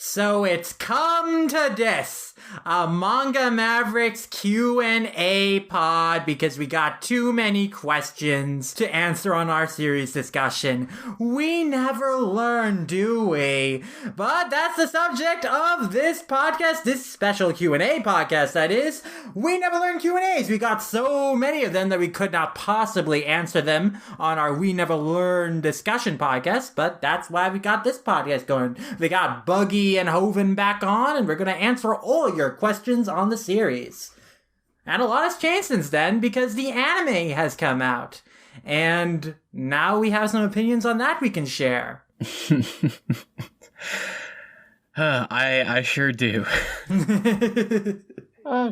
So it's come to this, a Manga Mavericks Q&A pod, because we got too many questions to answer on our series discussion. We never learn, do we? But that's the subject of this podcast, this special Q&A podcast, that is. We never learn Q&As. We got so many of them that we could not possibly answer them on our We Never Learn discussion podcast, but that's why we got this podcast going. We got Buggy and Hovin back on, and we're going to answer all your questions on the series. And a lot has changed since then because the anime has come out. And now we have some opinions on that we can share. I sure do.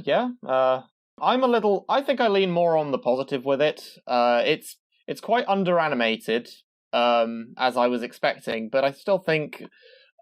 Yeah. I think I lean more on the positive with it. It's quite under-animated, as I was expecting, but I still think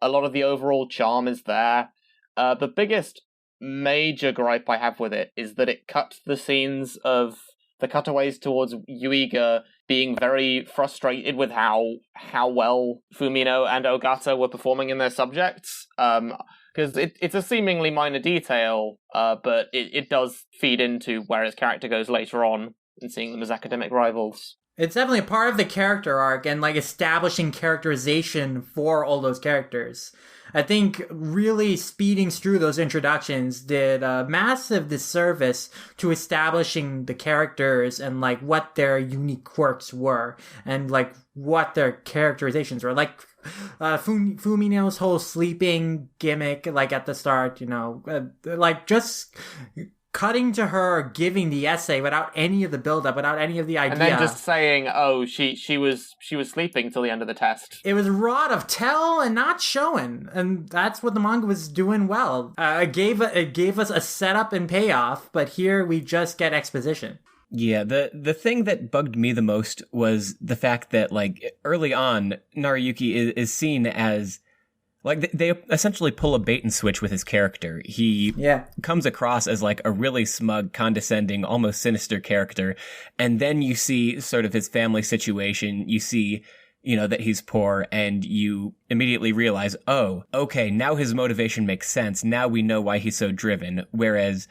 a lot of the overall charm is there. The biggest major gripe I have with it is that it cut the scenes of the cutaways towards Yuiga being very frustrated with how well Fumino and Ogata were performing in their subjects. Because it's a seemingly minor detail, but it does feed into where his character goes later on and seeing them as academic rivals. It's definitely a part of the character arc and, like, establishing characterization for all those characters. I think really speeding through those introductions did a massive disservice to establishing the characters and, like, what their unique quirks were and, like, what their characterizations were. Like, Fumino's whole sleeping gimmick, like, at the start, you know, like, just cutting to her giving the essay without any of the build-up, without any of the idea. And then just saying, oh, she was sleeping till the end of the test. It was rod of tell and not showing. And that's what the manga was doing well. It gave us a setup and payoff, but here we just get exposition. Yeah, the thing that bugged me the most was the fact that, like, early on, Naruyuki is seen as, like, they essentially pull a bait and switch with his character. He comes across as, like, a really smug, condescending, almost sinister character. And then you see sort of his family situation. You see, you know, that he's poor, and you immediately realize, oh, okay, now his motivation makes sense. Now we know why he's so driven. Whereas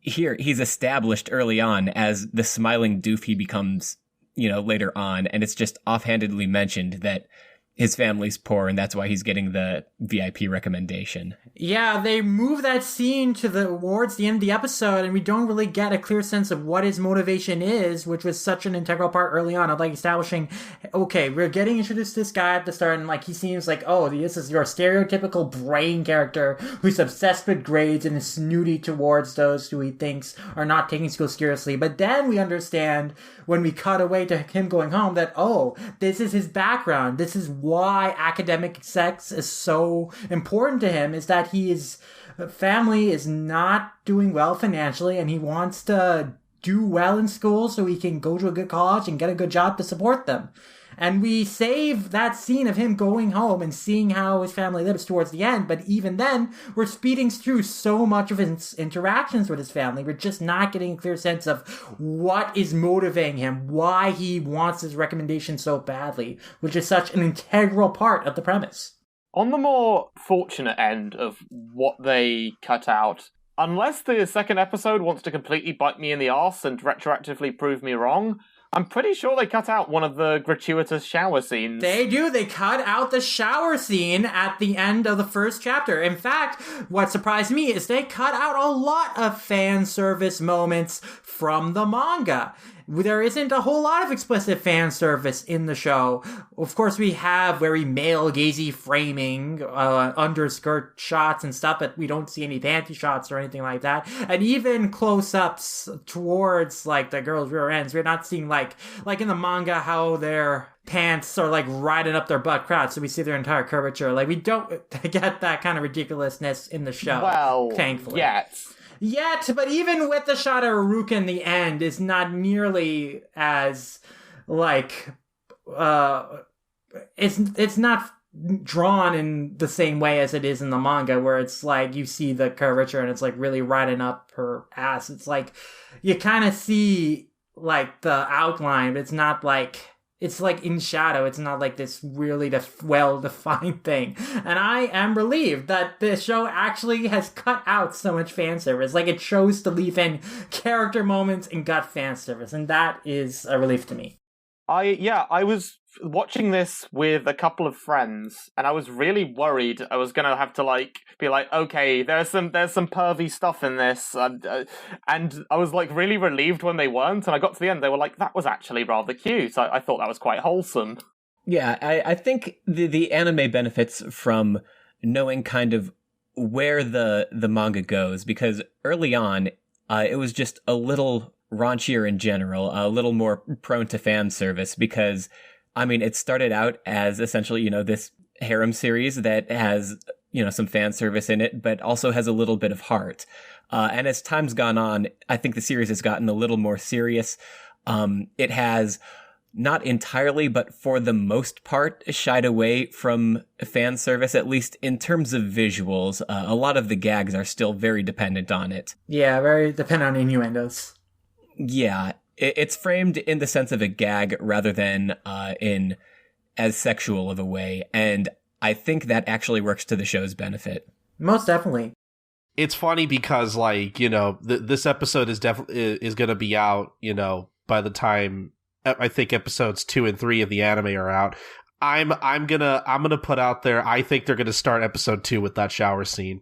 here, he's established early on as the smiling doof he becomes, you know, later on. And it's just offhandedly mentioned that his family's poor, and that's why he's getting the VIP recommendation. Yeah, they move that scene towards the end of the episode, and we don't really get a clear sense of what his motivation is, which was such an integral part early on of, like, establishing, okay, we're getting introduced to this guy at the start, and, like, he seems like, oh, this is your stereotypical brain character who's obsessed with grades and is snooty towards those who he thinks are not taking school seriously. But then we understand, when we cut away to him going home, that, oh, this is his background. This is why academic sex is so important to him, is that his family is not doing well financially, and he wants to do well in school so he can go to a good college and get a good job to support them. And we save that scene of him going home and seeing how his family lives towards the end, but even then, we're speeding through so much of his interactions with his family. We're just not getting a clear sense of what is motivating him, why he wants his recommendation so badly, which is such an integral part of the premise. On the more fortunate end of what they cut out, unless the second episode wants to completely bite me in the arse and retroactively prove me wrong, I'm pretty sure they cut out one of the gratuitous shower scenes. They do. They cut out the shower scene at the end of the first chapter. In fact, what surprised me is they cut out a lot of fan service moments from the manga. There isn't a whole lot of explicit fan service in the show. Of course, we have very male-gazy framing, underskirt shots and stuff, but we don't see any panty shots or anything like that. And even close-ups towards, like, the girls' rear ends. We're not seeing, like in the manga, how their pants are, like, riding up their butt crack, so we see their entire curvature. Like, we don't get that kind of ridiculousness in the show, well, thankfully. Yet, but even with the shot of Haruka in the end, is not nearly as, like, it's not drawn in the same way as it is in the manga, where it's like you see the curvature and it's like really riding up her ass. It's like you kind of see, like, the outline, but it's not like it's like in shadow. It's not like this really well-defined thing. And I am relieved that the show actually has cut out so much fan service. Like, it chose to leave in character moments and gut fan service, and that is a relief to me. I was watching this with a couple of friends, and I was really worried I was gonna have to be like, okay, there's some pervy stuff in this, and I was really relieved when they weren't. And I got to the end, they were like, that was actually rather cute. I thought that was quite wholesome. Yeah, I think the anime benefits from knowing kind of where the manga goes, because early on, it was just a little raunchier in general, a little more prone to fan service, because, I mean, it started out as essentially, this harem series that has, some fan service in it, but also has a little bit of heart. And as time's gone on, I think the series has gotten a little more serious. It has not entirely, but for the most part, shied away from fan service, at least in terms of visuals. A lot of the gags are still very dependent on it. Yeah, very dependent on innuendos. Yeah, it's framed in the sense of a gag rather than in as sexual of a way, and I think that actually works to the show's benefit. Most definitely. It's funny because, this episode is going to be out, by the time I think episodes 2 and 3 of the anime are out. I'm gonna put out there, I think they're gonna start episode 2 with that shower scene.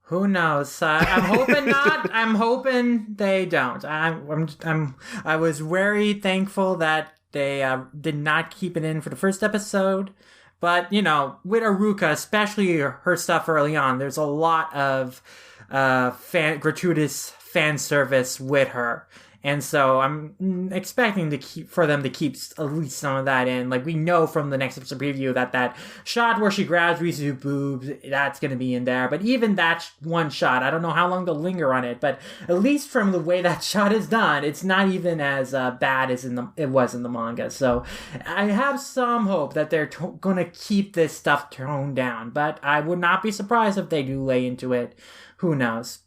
Who knows? I'm hoping not. I'm hoping they don't. I was very thankful that they did not keep it in for the first episode. But, with Aruka, especially her stuff early on, there's a lot of gratuitous fan service with her. And so I'm expecting for them to keep at least some of that in. Like, we know from the next episode preview that shot where she grabs Rizu's boobs, that's going to be in there. But even that one shot, I don't know how long they'll linger on it, but at least from the way that shot is done, it's not even as bad as it was in the manga. So I have some hope that they're going to keep this stuff toned down. But I would not be surprised if they do lay into it. Who knows?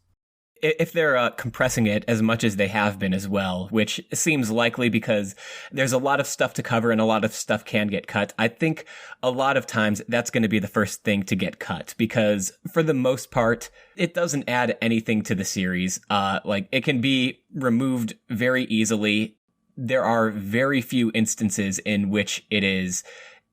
If they're compressing it as much as they have been as well, which seems likely because there's a lot of stuff to cover and a lot of stuff can get cut, I think a lot of times that's going to be the first thing to get cut, because for the most part, it doesn't add anything to the series. It can be removed very easily. There are very few instances in which it is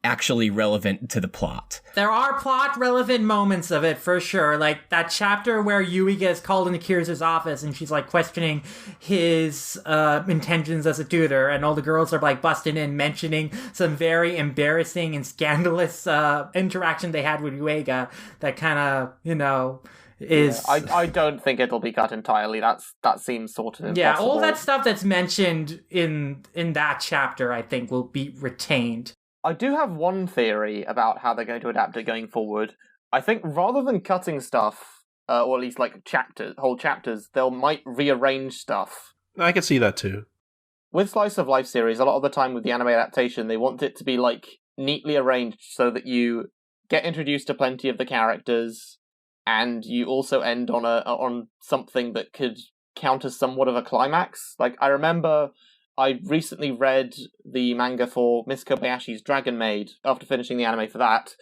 actually relevant to the plot. There are plot relevant moments of it for sure, like that chapter where Yui gets called into Kira's office and she's questioning his intentions as a tutor, and all the girls are busting in, mentioning some very embarrassing and scandalous interaction they had with Yuiga that kind of is... Yeah, I don't think it'll be cut entirely. That seems sort of impossible. Yeah, all that stuff that's mentioned in that chapter I think will be retained. I do have one theory about how they're going to adapt it going forward. I think rather than cutting stuff, or at least whole chapters, they might rearrange stuff. I can see that too. With Slice of Life series, a lot of the time with the anime adaptation, they want it to be neatly arranged so that you get introduced to plenty of the characters, and you also end on something that could count as somewhat of a climax. I remember I recently read the manga for Miss Kobayashi's Dragon Maid after finishing the anime for that,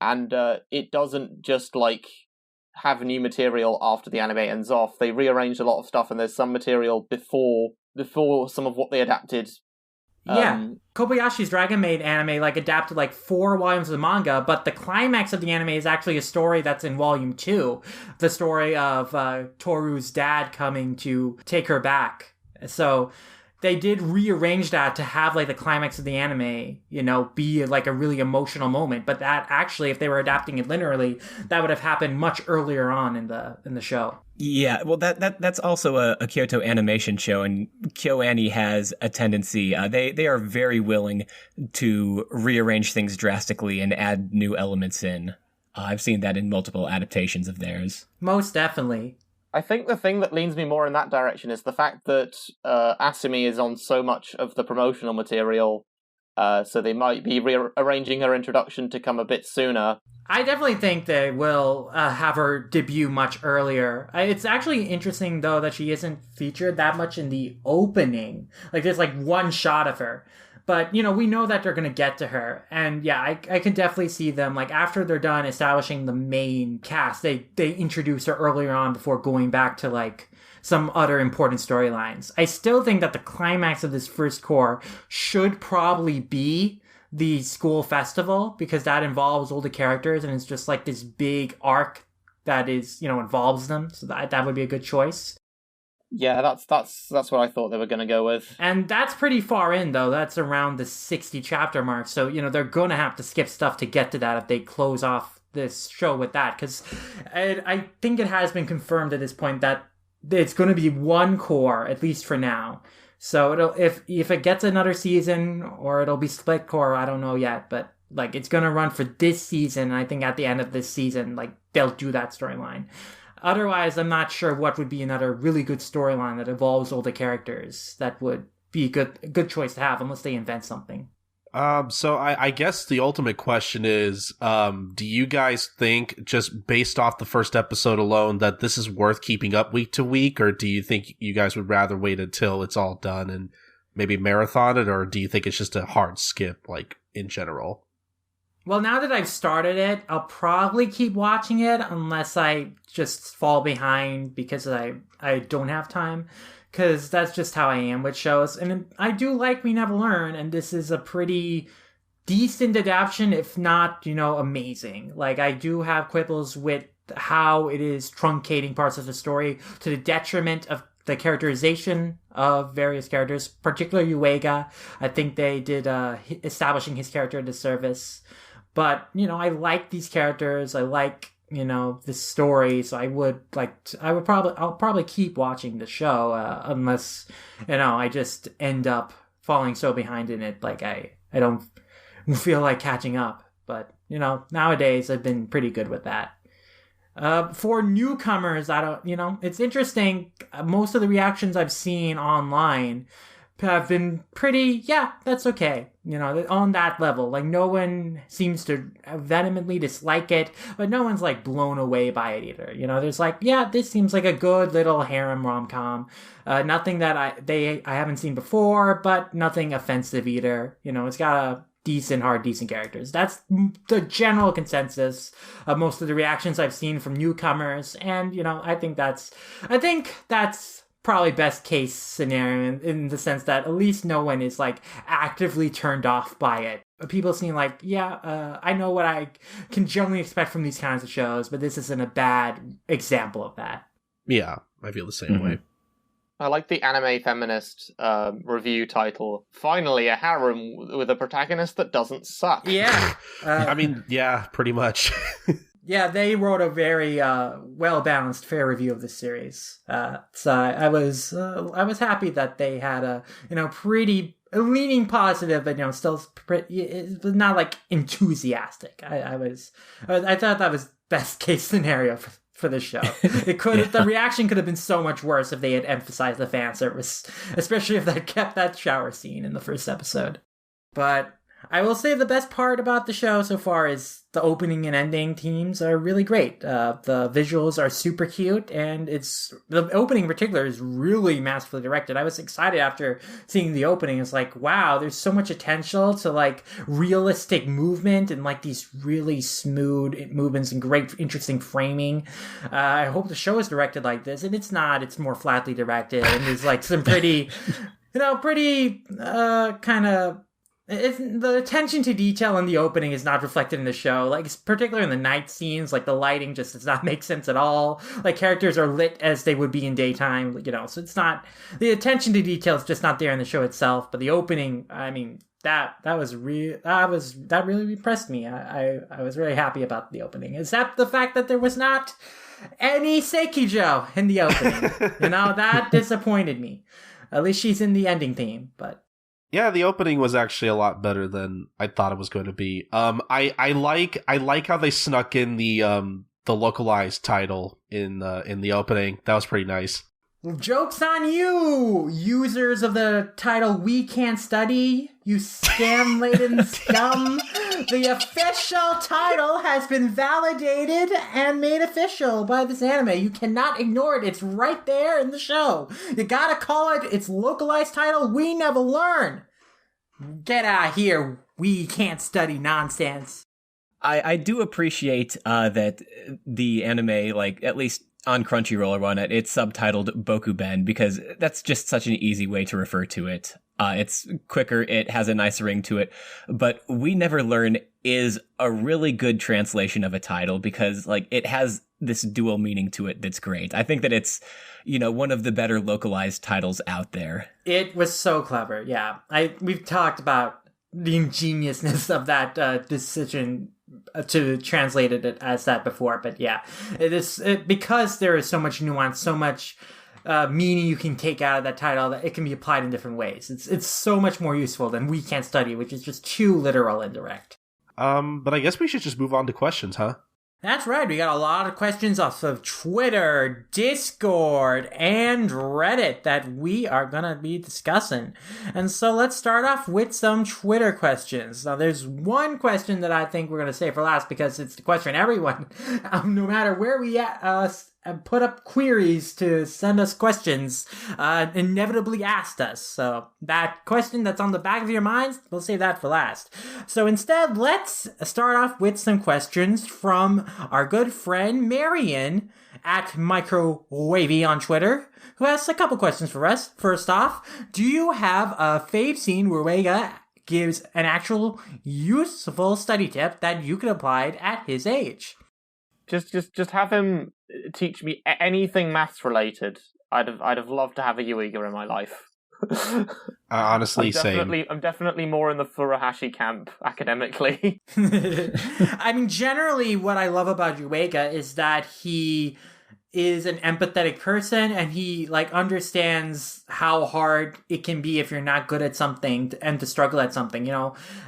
and it doesn't just have new material after the anime ends off. They rearranged a lot of stuff, and there's some material before some of what they adapted. Yeah, Kobayashi's Dragon Maid anime adapted 4 volumes of the manga, but the climax of the anime is actually a story that's in volume 2, the story of Toru's dad coming to take her back. So they did rearrange that to have the climax of the anime, be a really emotional moment. But that actually, if they were adapting it linearly, that would have happened much earlier on in the show. Yeah, well, that's also a Kyoto animation show, and KyoAni has a tendency. They are very willing to rearrange things drastically and add new elements in. I've seen that in multiple adaptations of theirs. Most definitely. I think the thing that leans me more in that direction is the fact that Asumi is on so much of the promotional material, so they might be rearranging her introduction to come a bit sooner. I definitely think they will have her debut much earlier. It's actually interesting, though, that she isn't featured that much in the opening. There's one shot of her. But, you know, we know that they're going to get to her. And yeah, I can definitely see them, like, after they're done establishing the main cast, they introduce her earlier on before going back to, like, some other important storylines. I still think that the climax of this first core should probably be the school festival, because that involves all the characters and it's just like this big arc that is, you know, involves them. So that would be a good choice. Yeah, that's what I thought they were going to go with. And that's pretty far in, though. That's around the 60 chapter mark. So, you know, they're going to have to skip stuff to get to that if they close off this show with that. Because I think it has been confirmed at this point that it's going to be one core, at least for now. So it'll if it gets another season or it'll be split core, I don't know yet. But, like, it's going to run for this season. And I think at the end of this season, like, they'll do that storyline. Otherwise, I'm not sure what would be another really good storyline that involves all the characters. That would be a good choice to have, unless they invent something. So I guess the ultimate question is, do you guys think, just based off the first episode alone, that this is worth keeping up week to week, or do you think you guys would rather wait until it's all done and maybe marathon it, or do you think it's just a hard skip, like, in general? Well, now that I've started it, I'll probably keep watching it unless I just fall behind because I don't have time. Because that's just how I am with shows. And I do like We Never Learn, and this is a pretty decent adaptation, if not, you know, amazing. Like, I do have quibbles with how it is truncating parts of the story to the detriment of the characterization of various characters, particularly Uega. I think they did establishing his character a disservice. But, you know, I like these characters. I like, you know, the story. So I'll probably keep watching the show unless, you know, I just end up falling so behind in it. Like, I don't feel like catching up. But, you know, nowadays I've been pretty good with that. For newcomers, it's interesting. Most of the reactions I've seen online have been pretty, yeah, that's okay. You know, on that level. Like, no one seems to vehemently dislike it, but no one's, like, blown away by it either. You know, there's like, yeah, this seems like a good little harem rom-com. Nothing that I haven't seen before, but nothing offensive either. You know, it's got decent characters. That's the general consensus of most of the reactions I've seen from newcomers. And, you know, I think that's probably best case scenario in the sense that at least no one is, like, actively turned off by it. People seem like, yeah, I know what I can generally expect from these kinds of shows, but this isn't a bad example of that. Yeah, I feel the same way. I like the anime feminist review title. Finally, a harem with a protagonist that doesn't suck. Yeah. I mean, yeah, pretty much. Yeah, they wrote a very well-balanced, fair review of this series. So I was happy that they had a, you know, pretty leaning positive, but, you know, still it was not, like, enthusiastic. I thought that was best case scenario for the show. The reaction could have been so much worse if they had emphasized the fan service, especially if they kept that shower scene in the first episode. But I will say the best part about the show so far is the opening and ending themes are really great. The visuals are super cute, and the opening in particular is really masterfully directed. I was excited after seeing the opening. It's like, wow, there's so much potential to, like, realistic movement and, like, these really smooth movements and great, interesting framing. I hope the show is directed like this, and it's not. It's more flatly directed, and there's, like, some pretty, kind of... the attention to detail in the opening is not reflected in the show. Like, particularly in the night scenes, like, the lighting just does not make sense at all. Like, characters are lit as they would be in daytime, you know, so it's not, the attention to detail is just not there in the show itself. But the opening, I mean, that really impressed me. I was really happy about the opening, except the fact that there was not any Seikijo in the opening. You know, that disappointed me. At least she's in the ending theme, but... Yeah, the opening was actually a lot better than I thought it was going to be. I like how they snuck in the localized title in the opening. That was pretty nice. Joke's on you, users of the title "We Can't Study," you scam-laden scum. The official title has been validated and made official by this anime. You cannot ignore it. It's right there in the show. You gotta call it its localized title, We Never Learn. Get out of here, we can't study nonsense. I do appreciate that the anime, like, at least on Crunchyroll or on it, it's subtitled Bokuben, because that's just such an easy way to refer to it. It's quicker, it has a nice ring to it, but We Never Learn is a really good translation of a title because, like, it has this dual meaning to it that's great. I think that it's, one of the better localized titles out there. It was so clever, yeah. We've talked about the ingeniousness of that decision to translate it as that before, but yeah, because there is so much nuance, so much meaning you can take out of that title that it can be applied in different ways. It's so much more useful than We Can't Study, which is just too literal and direct. But I guess we should just move on to questions, huh? That's right. We got a lot of questions off of Twitter, Discord, and Reddit that we are going to be discussing. And so let's start off with some Twitter questions. Now, there's one question that I think we're going to save for last because it's the question everyone, no matter where we at, put up queries to send us questions, inevitably asked us. So that question that's on the back of your minds, we'll save that for last. So instead, let's start off with some questions from our good friend Marion at Microwavy on Twitter, who has a couple questions for us. First off, do you have a fave scene where Uega gives an actual useful study tip that you could apply at his age? Just have him teach me anything maths related. I'd have loved to have a Uega in my life. Honestly, same. I'm definitely more in the Furuhashi camp academically. I mean, generally, what I love about Uega is that he is an empathetic person and he understands how hard it can be if you're not good at something and to struggle at something.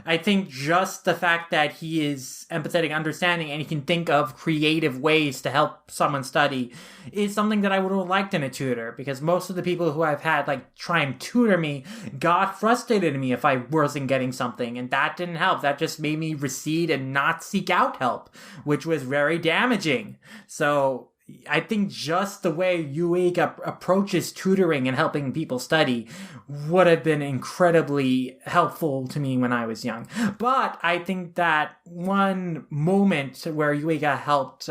I think just the fact that he is empathetic, understanding, and he can think of creative ways to help someone study is something that I would have liked in a tutor, because most of the people who I've had try and tutor me got frustrated at me if I wasn't getting something, and that didn't help. That just made me recede and not seek out help, which was very damaging. So I think just the way Uega approaches tutoring and helping people study would have been incredibly helpful to me when I was young. But I think that one moment where Uega helped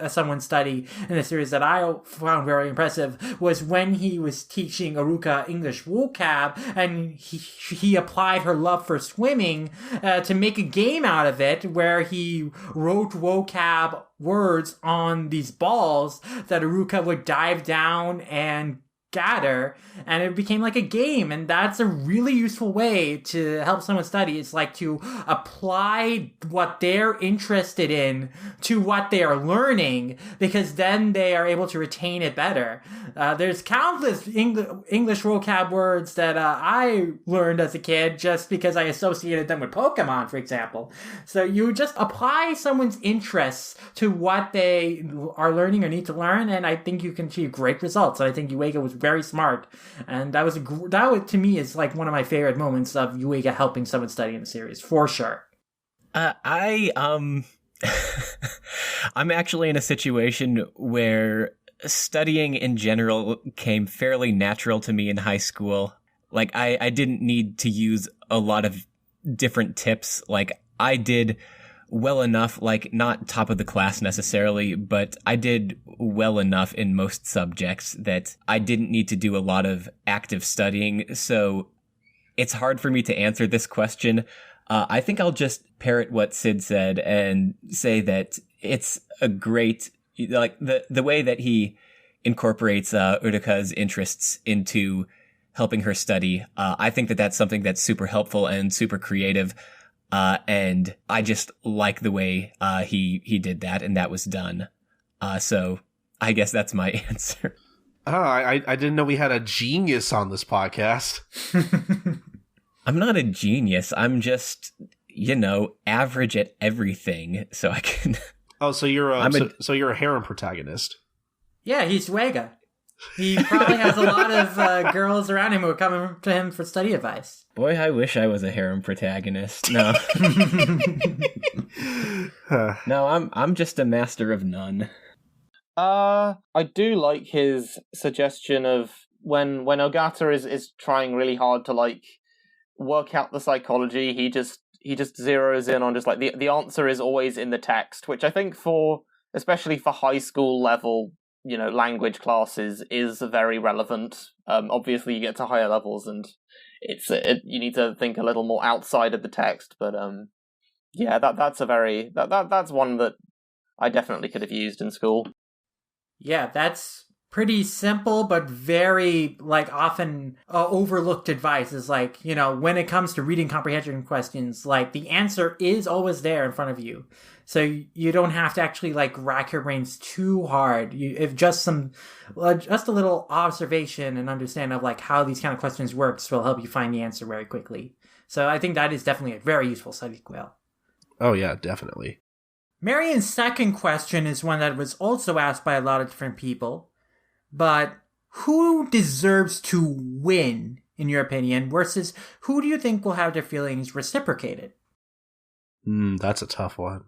someone study in a series that I found very impressive was when he was teaching Aruka English vocab, and he applied her love for swimming to make a game out of it where he wrote vocab words on these balls that Aruka would dive down and gather, and it became like a game. And that's a really useful way to help someone study. It's to apply what they're interested in to what they are learning, because then they are able to retain it better. There's countless English vocab words that I learned as a kid just because I associated them with Pokemon, for example. So you just apply someone's interests to what they are learning or need to learn, and I think you can achieve great results. And I think Uega was very smart, and that to me is one of my favorite moments of Uega helping someone study in the series, for sure. I'm actually in a situation where studying in general came fairly natural to me in high school. I didn't need to use a lot of different tips. I did well enough, not top of the class necessarily, but I did well enough in most subjects that I didn't need to do a lot of active studying. So it's hard for me to answer this question. I think I'll just parrot what Sid said and say that it's a great, the way that he incorporates Uruka's interests into helping her study. I think that that's something that's super helpful and super creative. And I just like the way he did that, and that was done. So I guess that's my answer. I didn't know we had a genius on this podcast. I'm not a genius. I'm just, average at everything. So I can. Oh, so you're so you're a harem protagonist. Yeah, he's Uega. He probably has a lot of girls around him who are coming to him for study advice. Boy, I wish I was a harem protagonist. No. No, I'm just a master of none. I do like his suggestion of when Ogata is trying really hard to work out the psychology. He just zeroes in on just like the answer is always in the text, which I think especially for high school level, language classes is very relevant. Obviously you get to higher levels and you need to think a little more outside of the text, but that's that's one that I definitely could have used in school. Yeah, that's pretty simple, but very, often overlooked advice is when it comes to reading comprehension questions, the answer is always there in front of you. So you don't have to actually, rack your brains too hard. If just a little observation and understanding of, how these kind of questions works will help you find the answer very quickly. So I think that is definitely a very useful study quill. Oh, yeah, definitely. Marion's second question is one that was also asked by a lot of different people. But who deserves to win, in your opinion, versus who do you think will have their feelings reciprocated? That's a tough one.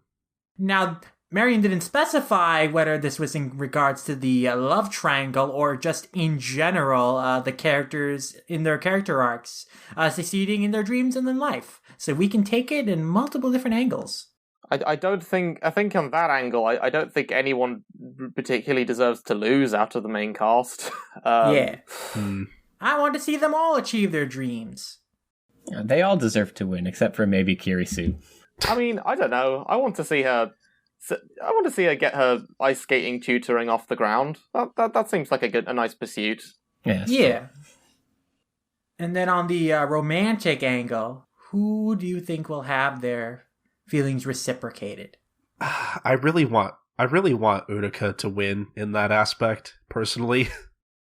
Now, Marion didn't specify whether this was in regards to the love triangle or just in general, the characters in their character arcs succeeding in their dreams and in life. So we can take it in multiple different angles. I think on that angle, I don't think anyone particularly deserves to lose out of the main cast. I want to see them all achieve their dreams. They all deserve to win, except for maybe Kirisu. I mean, I don't know. I want to see her get her ice skating tutoring off the ground. That seems like a nice pursuit. Yes. Yeah. And then on the romantic angle, who do you think will have their feelings reciprocated? I really want Utica to win in that aspect, personally.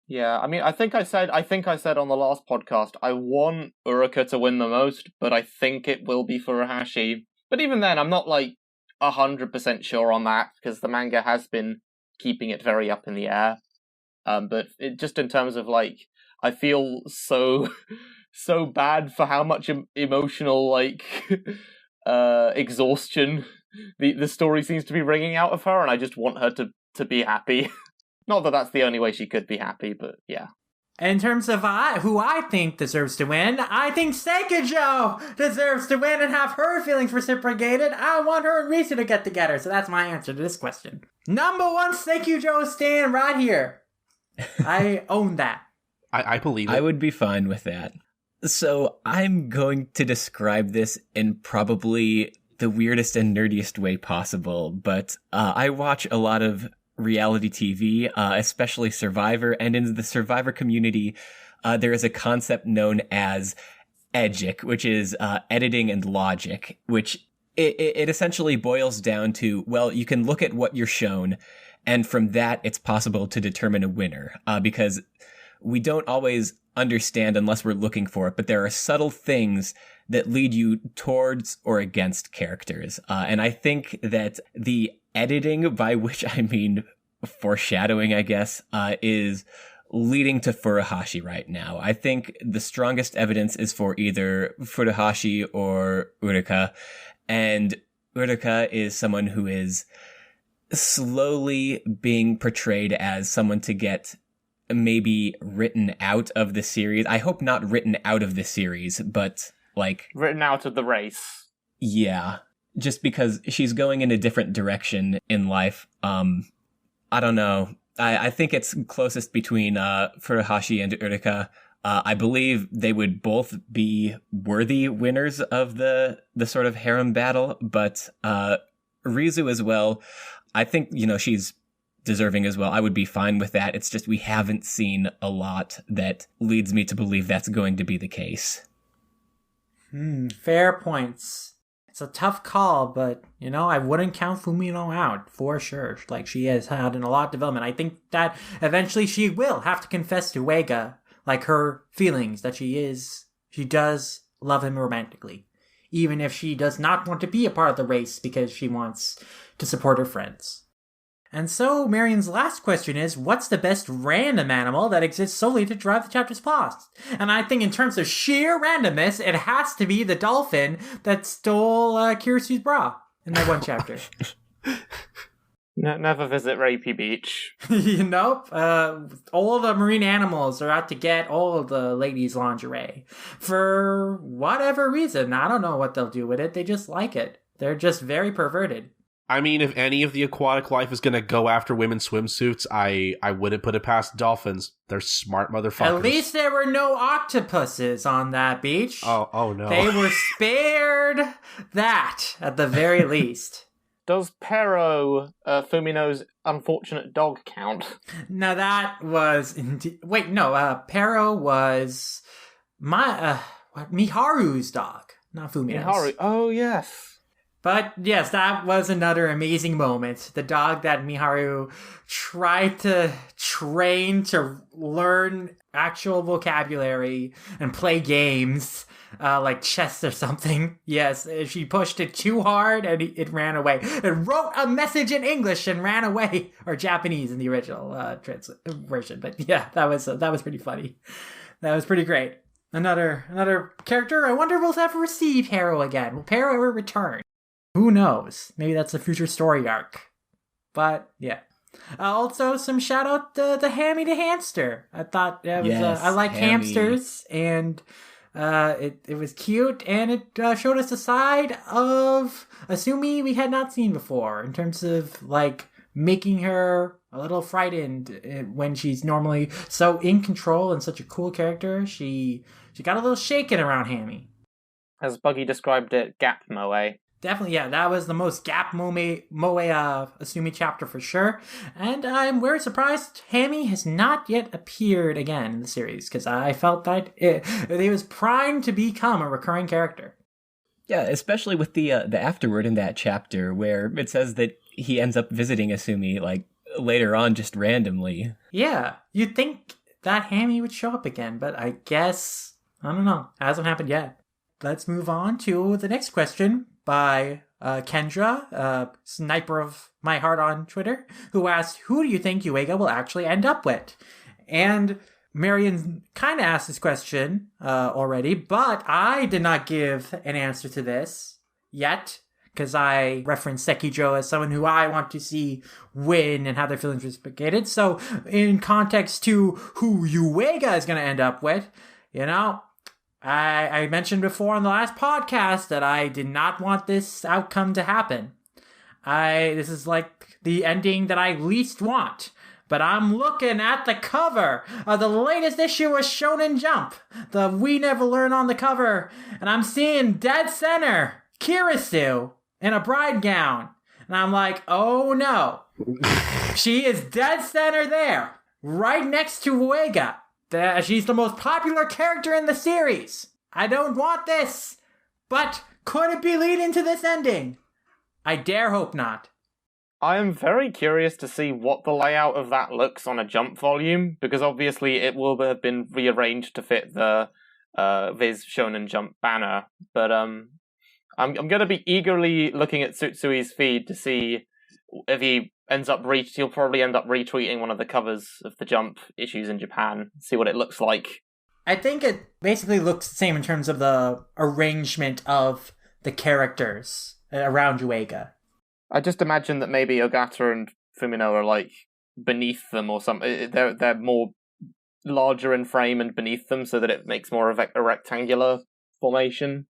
Yeah, I mean, I think I said on the last podcast, I want Utica to win the most, but I think it will be Furuhashi. But even then, I'm not 100% sure on that, because the manga has been keeping it very up in the air. But just in terms of I feel so bad for how much emotional exhaustion the story seems to be wringing out of her, and I just want her to be happy. Not that that's the only way she could be happy, but yeah. In terms of who I think deserves to win, I think Seikujo deserves to win and have her feelings reciprocated. I want her and Risu to get together, so that's my answer to this question. Number one Seikujo stan right here. I own that. I believe it. I would be fine with that. So I'm going to describe this in probably the weirdest and nerdiest way possible, but I watch a lot of reality TV, especially Survivor, and in the Survivor community, there is a concept known as edgic, which is editing and logic, which it essentially boils down to, well, you can look at what you're shown, and from that, it's possible to determine a winner, because we don't always understand unless we're looking for it, but there are subtle things that lead you towards or against characters. And I think that the editing, by which I mean foreshadowing, I guess, is leading to Furuhashi right now. I think the strongest evidence is for either Furuhashi or Utica, and Utica is someone who is slowly being portrayed as someone to get maybe written out of the series. I hope not written out of the series, but written out of the race. Yeah. Just because she's going in a different direction in life. I don't know. I think it's closest between Furuhashi and Utica. I believe they would both be worthy winners of the sort of harem battle, but Rizu as well. I think, she's deserving as well. I would be fine with that. It's just we haven't seen a lot that leads me to believe that's going to be the case. Fair points. It's a tough call, but, I wouldn't count Fumino out, for sure. She has had a lot of development. I think that eventually she will have to confess to Uega, her feelings, that she does love him romantically. Even if she does not want to be a part of the race because she wants to support her friends. And so, Marion's last question is, what's the best random animal that exists solely to drive the chapter's plot? And I think in terms of sheer randomness, it has to be the dolphin that stole Kirisu's bra in that one chapter. Never visit Rapey Beach. Nope. All the marine animals are out to get all of the ladies' lingerie. For whatever reason. I don't know what they'll do with it. They just like it. They're just very perverted. I mean, if any of the aquatic life is going to go after women's swimsuits, I wouldn't put it past dolphins. They're smart motherfuckers. At least there were no octopuses on that beach. Oh no. They were spared that, at the very least. Does Pero, Fumino's unfortunate dog, count? Now that was... Wait, no. Pero was Miharu's dog, not Fumino's. Miharu. Oh, yes. But yes, that was another amazing moment. The dog that Miharu tried to train to learn actual vocabulary and play games, like chess or something. Yes, she pushed it too hard and it ran away. It wrote a message in English and ran away, or Japanese in the original version. But yeah, that was pretty funny. That was pretty great. Another character. I wonder if we'll ever receive Pero again. Will Pero ever return? Who knows? Maybe that's a future story arc. But, yeah. Also, some shout out to Hammy the hamster. I thought that was, I like Hammy. hamsters, and it was cute, and it showed us a side of Asumi we had not seen before, in terms of, like, making her a little frightened when she's normally so in control and such a cool character. She got a little shaken around Hammy. As Buggy described it, Gap Moe. Definitely, yeah, that was the most Gap Moe Asumi chapter for sure. And I'm very surprised Hammy has not yet appeared again in the series, because I felt that it was primed to become a recurring character. Yeah, especially with the afterword in that chapter, where it says that he ends up visiting Asumi, like, later on just randomly. Yeah, you'd think that Hammy would show up again, but I guess, I don't know, hasn't happened yet. Let's move on to the next question by Kendra, sniper of my heart on Twitter, who asked, who do you think Yuiga will actually end up with? And Marion kind of asked this question already, but I did not give an answer to this yet, because I referenced Sekijo as someone who I want to see win and have their feelings reciprocated. So in context to who Yuiga is going to end up with, you know, I mentioned before on the last podcast that I did not want this outcome to happen. This is like the ending that I least want. But I'm looking at the cover of the latest issue of Shonen Jump. The We Never Learn on the cover. And I'm seeing dead center Kirisu in a bride gown. And I'm like, oh no. She is dead center there. Right next to Uega. She's the most popular character in the series. I don't want this. But could it be leading to this ending? I dare hope not. I am very curious to see what the layout of that looks on a Jump volume, because obviously it will have been rearranged to fit the Viz Shonen Jump banner. But I'm going to be eagerly looking at Tsutsui's feed to see if he ends up he'll probably end up retweeting one of the covers of the Jump issues in Japan, see what it looks like. I think it basically looks the same in terms of the arrangement of the characters around Yuiga. I just imagine that maybe Ogata and Fumino are like beneath them or something. They're more larger in frame and beneath them, so that it makes more of a rectangular formation.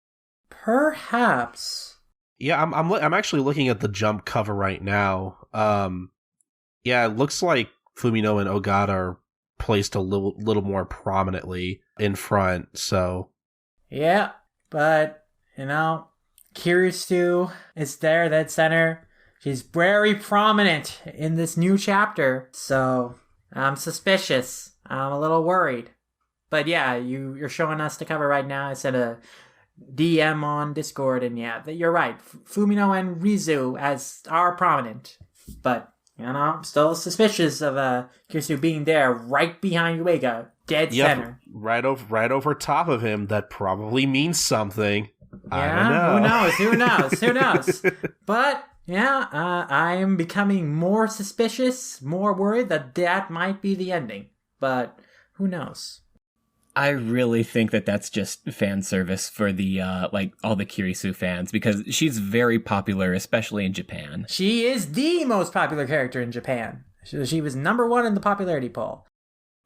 Perhaps. Yeah, I'm actually looking at the Jump cover right now. Yeah, it looks like Fumino and Ogata are placed a little more prominently in front. So yeah, but you know, Kirisu is there, that center. She's very prominent in this new chapter, so I'm suspicious. I'm a little worried. But yeah, you're showing us the cover right now. I sent a DM on Discord, and yeah, you're right. Fumino and Rizu are prominent, but you know, I'm still suspicious of Kirisu being there, right behind Yuiga, dead center, right over top of him. That probably means something. Yeah, I don't know. Who knows? But yeah, I am becoming more suspicious, more worried that might be the ending. But who knows? I really think that that's just fan service for the, all the Kirisu fans, because she's very popular, especially in Japan. She is the most popular character in Japan. She was number 1 in the popularity poll.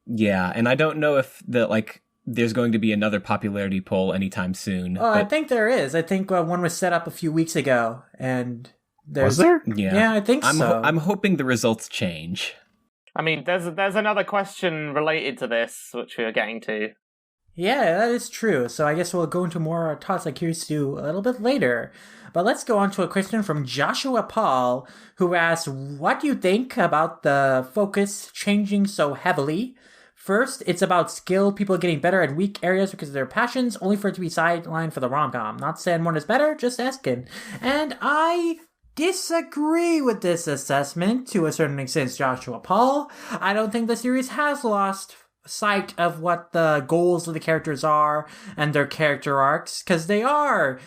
Yeah, and I don't know if there's going to be another popularity poll anytime soon. Oh, I think there is. I think one was set up a few weeks ago, and was there? Yeah, I think so. I'm hoping the results change. I mean, there's another question related to this, which we are getting to. Yeah, that is true. So I guess we'll go into more thoughts like Kirisu a little bit later. But let's go on to a question from Joshua Paul, who asks, what do you think about the focus changing so heavily? First, it's about skilled people getting better at weak areas because of their passions, only for it to be sidelined for the rom-com. Not saying one is better, just asking. And I disagree with this assessment to a certain extent, Joshua Paul. I don't think the series has lost sight of what the goals of the characters are and their character arcs, because they are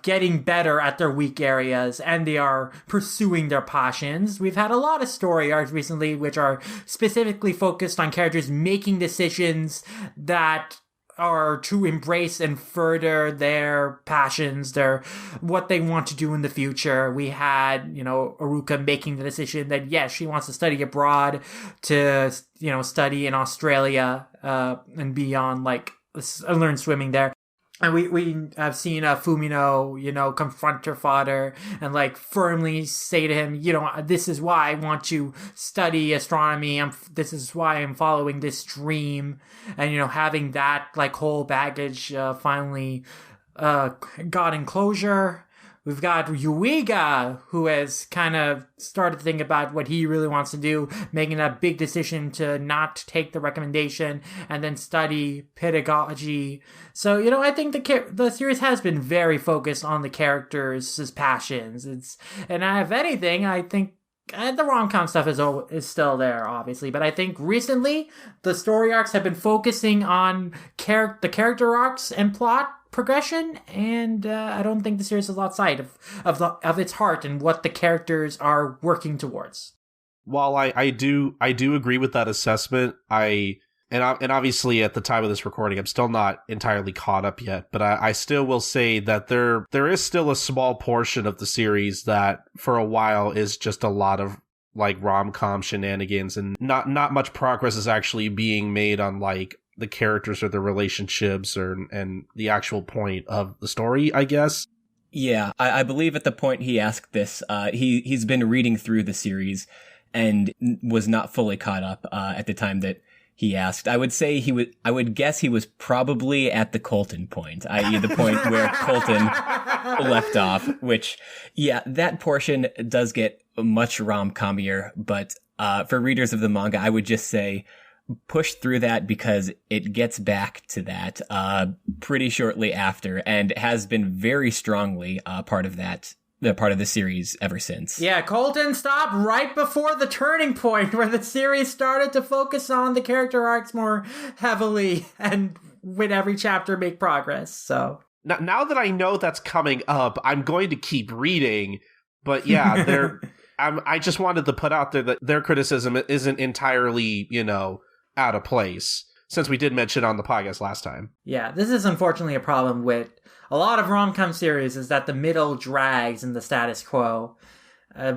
getting better at their weak areas and they are pursuing their passions. We've had a lot of story arcs recently which are specifically focused on characters making decisions that are to embrace and further their passions, their what they want to do in the future. We had, Aruka making the decision that yes, she wants to study abroad, to study in Australia and beyond, learn swimming there. And we have seen Fumino, confront her father and firmly say to him, this is why I want to study astronomy. This is why I'm following this dream. And, having that whole baggage finally got in closure. We've got Yuiga, who has kind of started to think about what he really wants to do, making a big decision to not take the recommendation and then study pedagogy. So, I think the series has been very focused on the characters' passions. And if anything, I think the rom-com stuff is still there, obviously. But I think recently, the story arcs have been focusing on the character arcs and plot progression, and I don't think the series has lost sight of its heart and what the characters are working towards. While I do agree with that assessment, and obviously at the time of this recording, I'm still not entirely caught up yet, but I still will say that there is still a small portion of the series that for a while is just a lot of rom-com shenanigans, and not much progress is actually being made on the characters or the relationships and the actual point of the story, I guess. Yeah, I believe at the point he asked this, he's been reading through the series and was not fully caught up at the time that he asked. I would guess he was probably at the Colton point, i.e. the point where Colton left off, which, yeah, that portion does get much rom-commier, but for readers of the manga, I would just say push through that because it gets back to that pretty shortly after and has been very strongly part of the series ever since. Yeah, Colton stopped right before the turning point where the series started to focus on the character arcs more heavily and with every chapter make progress. So now that I know that's coming up, I'm going to keep reading. But yeah, I just wanted to put out there that their criticism isn't entirely, out of place, since we did mention on the podcast last time. Yeah, this is unfortunately a problem with a lot of rom-com series, is that the middle drags in the status quo.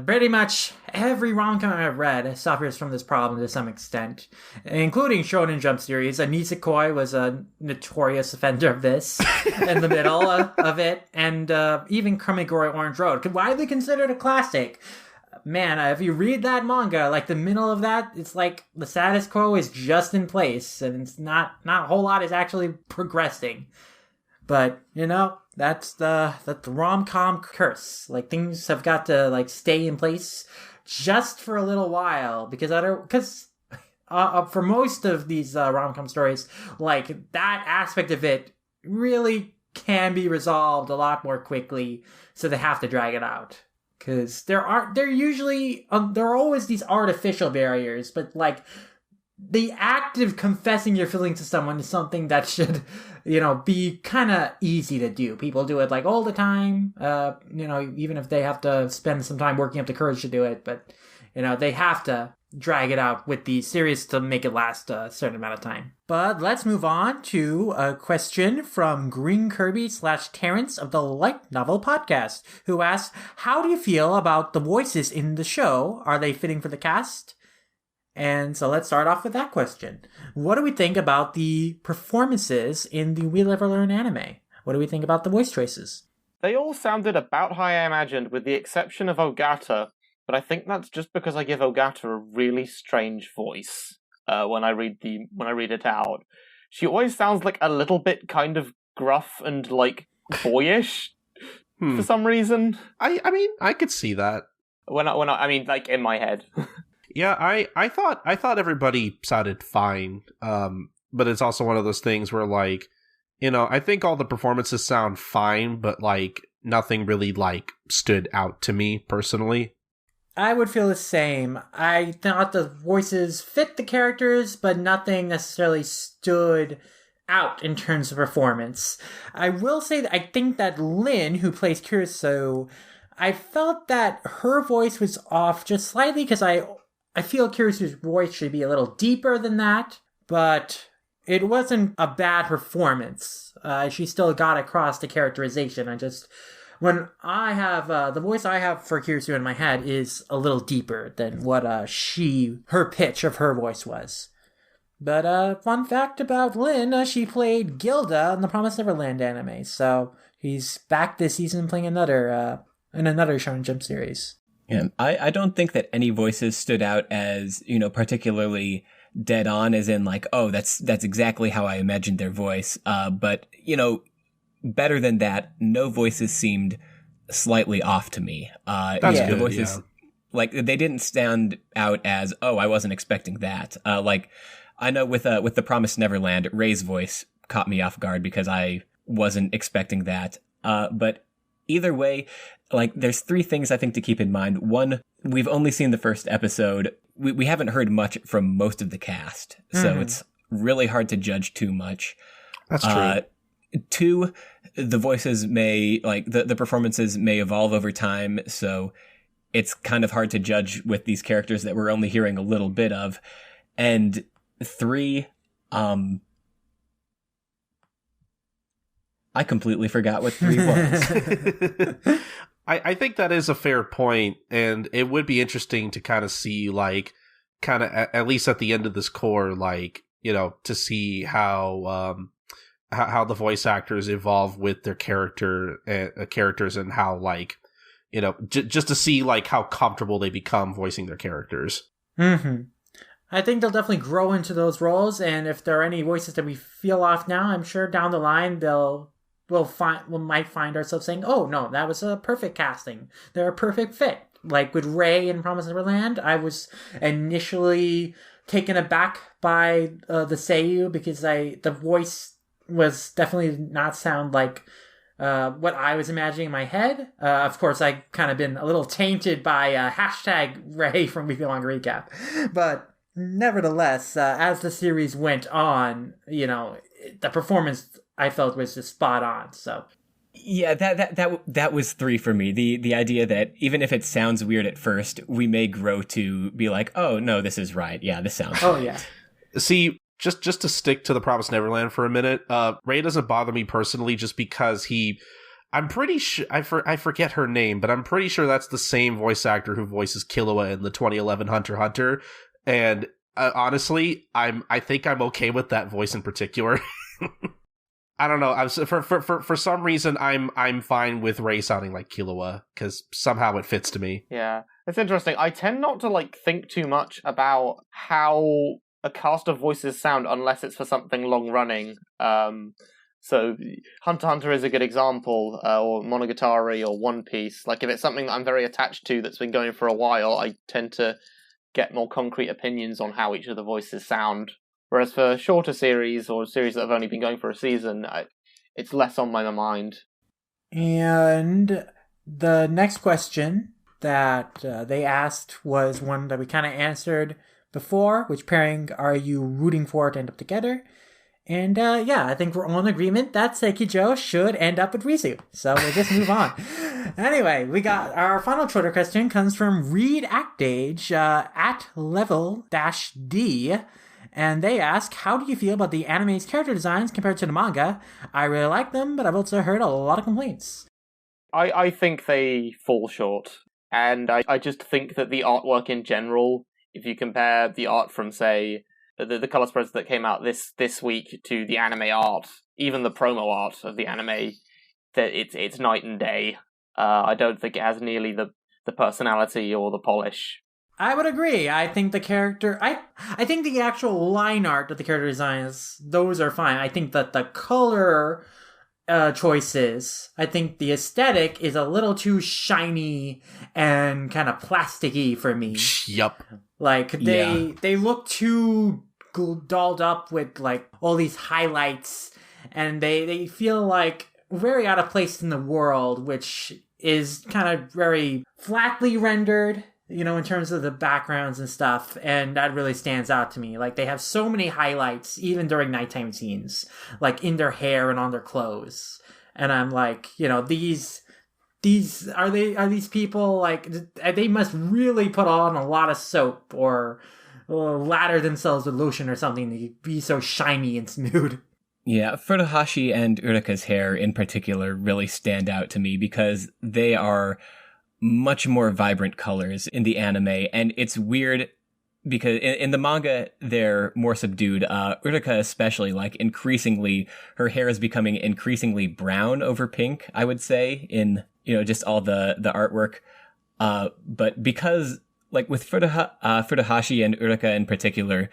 Pretty much every rom-com I've read suffers from this problem to some extent, including Shonen Jump series. Nisekoi was a notorious offender of this in the middle of it, and even Kamigori Orange Road, widely considered a classic. Man, if you read that manga, the middle of that, it's the status quo is just in place, and it's not a whole lot is actually progressing. But, that's the rom-com curse. Things have got to, stay in place just for a little while, because for most of these rom-com stories, that aspect of it really can be resolved a lot more quickly, so they have to drag it out. Because there are always these artificial barriers, but the act of confessing your feelings to someone is something that should, be kind of easy to do. People do it all the time, even if they have to spend some time working up the courage to do it, but they have to drag it out with the series to make it last a certain amount of time. But let's move on to a question from Green Kirby / Terrence of the Light Novel Podcast, who asks, how do you feel about the voices in the show? Are they fitting for the cast? And so let's start off with that question. What do we think about the performances in the We Live or Learn anime? What do we think about the voice choices? They all sounded about how I imagined, with the exception of Ogata, but I think that's just because I give Ogata a really strange voice when I read it out. She always sounds like a little bit kind of gruff and like boyish for some reason. I mean, I could see that. I mean, like in my head. Yeah, I thought everybody sounded fine. But it's also one of those things where, like, you know, I think all the performances sound fine, but like nothing really like stood out to me personally. I would feel the same. I thought the voices fit the characters, but nothing necessarily stood out in terms of performance. I will say that I think that Lynn, who plays Kiryu, I felt that her voice was off just slightly because I feel Kiryu's voice should be a little deeper than that, but it wasn't a bad performance. She still got across the characterization. When I have, the voice I have for Kiryu in my head is a little deeper than what her pitch of her voice was. But fun fact about Lynn, she played Gilda in the Promised Neverland anime, so he's back this season playing in another Shonen Jump series. Yeah, I don't think that any voices stood out as, you know, particularly dead on, as in like, oh, that's exactly how I imagined their voice. But, you know, better than that, no voices seemed slightly off to me. That's good, the voices, like, they didn't stand out as, oh, I wasn't expecting that. Like, I know with the Promised Neverland, Ray's voice caught me off guard because I wasn't expecting that. But either way, like, there's three things I think to keep in mind. One, we've only seen the first episode. We haven't heard much from most of the cast, so it's really hard to judge too much. That's true. Two, the voices may, like, the performances may evolve over time, so it's kind of hard to judge with these characters that we're only hearing a little bit of. And three, I completely forgot what three was. I think that is a fair point, and it would be interesting to kind of see, like, kind of at least at the end of this core, like, you know, to see how the voice actors evolve with their characters and how, like, you know, just to see, like, how comfortable they become voicing their characters. Mm-hmm. I think they'll definitely grow into those roles, and if there are any voices that we feel off now, I'm sure down the line we might find ourselves saying, oh, no, that was a perfect casting. They're a perfect fit. Like with Ray in Promised Neverland, I was initially taken aback by the seiyuu because the voice was definitely not sound like what I was imagining in my head. Of course, I kind of been a little tainted by hashtag Ray from Weekly Manga Recap. But nevertheless, as the series went on, you know, the performance I felt was just spot on. So yeah, that was three for me. The idea that even if it sounds weird at first, we may grow to be like, oh no, this is right. Yeah, this sounds right. Yeah. See, just to stick to the Promised Neverland for a minute, Ray doesn't bother me personally just because I'm pretty sure, I forget her name, but I'm pretty sure that's the same voice actor who voices Killua in the 2011 Hunter x Hunter. And honestly, I think I'm okay with that voice in particular. I don't know. For some reason, I'm fine with Ray sounding like Killua because somehow it fits to me. Yeah, it's interesting. I tend not to like think too much about how a cast of voices sound unless it's for something long running. So Hunter x Hunter is a good example, or Monogatari or One Piece. Like if it's something that I'm very attached to that's been going for a while, I tend to get more concrete opinions on how each of the voices sound. Whereas for shorter series or series that have only been going for a season, it's less on my mind. And the next question that they asked was one that we kind of answered before. Which pairing are you rooting for to end up together? And I think we're all in agreement that Seikijo should end up with Rizu. So we'll just move on. Anyway, we got our final Twitter question comes from Reed Actage at level-D. And they ask, how do you feel about the anime's character designs compared to the manga? I really like them, but I've also heard a lot of complaints. I think they fall short. And I just think that the artwork in general, if you compare the art from, say, the color spreads that came out this week to the anime art, even the promo art of the anime, that it's night and day. I don't think it has nearly the personality or the polish. I would agree. I think the character... I think the actual line art of the character designs, those are fine. I think that the color choices, I think the aesthetic is a little too shiny and kind of plasticky for me. Yup. Like, they look too dolled up with, like, all these highlights, and they feel like very out of place in the world, which is kind of very flatly rendered, you know, in terms of the backgrounds and stuff, and that really stands out to me. Like, they have so many highlights, even during nighttime scenes, like, in their hair and on their clothes. And I'm like, you know, these are these people, like, they must really put on a lot of soap or lather themselves with lotion or something to be so shiny and smooth. Yeah, Furuhashi and Urika's hair in particular really stand out to me because they are much more vibrant colors in the anime, and it's weird because in the manga they're more subdued. Urika especially, like, increasingly her hair is becoming increasingly brown over pink, I would say, in, you know, just all the artwork. But because, like, with Furuhashi and Urika in particular,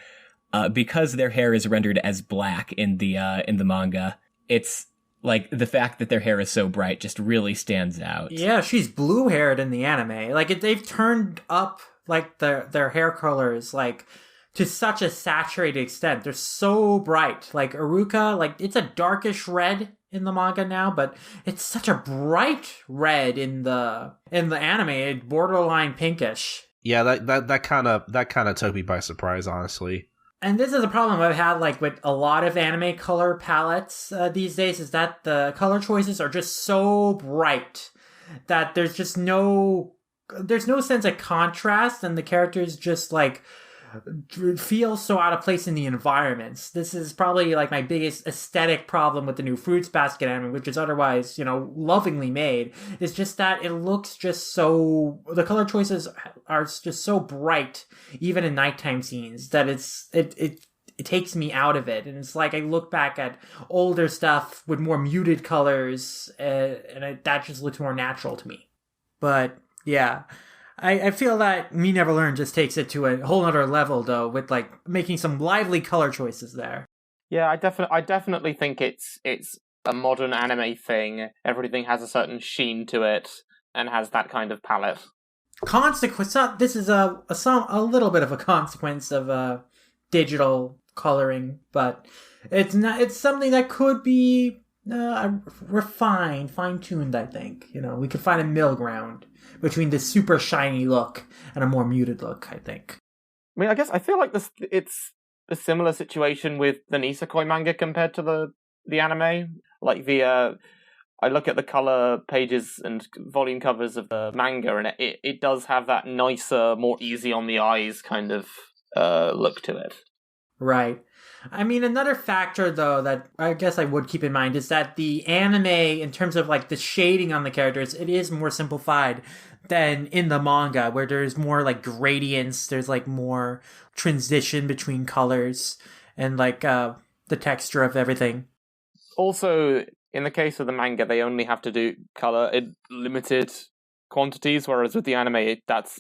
because their hair is rendered as black in the manga, it's like the fact that their hair is so bright just really stands out. Yeah, she's blue-haired in the anime. Like, they've turned up, like, their hair colors, like, to such a saturated extent. They're so bright. Like, Uruka, like, it's a darkish red in the manga now, but it's such a bright red in the anime, borderline pinkish. Yeah, that kind of took me by surprise, honestly. And this is a problem I've had, like, with a lot of anime color palettes these days, is that the color choices are just so bright that there's no sense of contrast, and the characters just, like, feel so out of place in the environments. This is probably, like, my biggest aesthetic problem with the new Fruits Basket anime, which is otherwise, you know, lovingly made. It's just that it looks just so... The color choices are just so bright, even in nighttime scenes, that it takes me out of it. And it's like I look back at older stuff with more muted colors, that just looks more natural to me. But, yeah... I feel that Me Never Learn just takes it to a whole other level, though, with, like, making some lively color choices there. Yeah, I definitely think it's a modern anime thing. Everything has a certain sheen to it and has that kind of palette. This is a little bit of a consequence of digital coloring, but it's something that could be refined, fine-tuned, I think. You know, we could find a middle ground between this super shiny look and a more muted look, I think. I mean, I guess I feel like it's a similar situation with the Nisekoi manga compared to the anime. Like, I look at the color pages and volume covers of the manga, and it does have that nicer, more easy on the eyes kind of look to it. Right. I mean, another factor, though, that I guess I would keep in mind is that the anime, in terms of, like, the shading on the characters, it is more simplified than in the manga, where there's more, like, gradients, there's, like, more transition between colors, and, like, the texture of everything. Also, in the case of the manga, they only have to do color in limited quantities, whereas with the anime, that's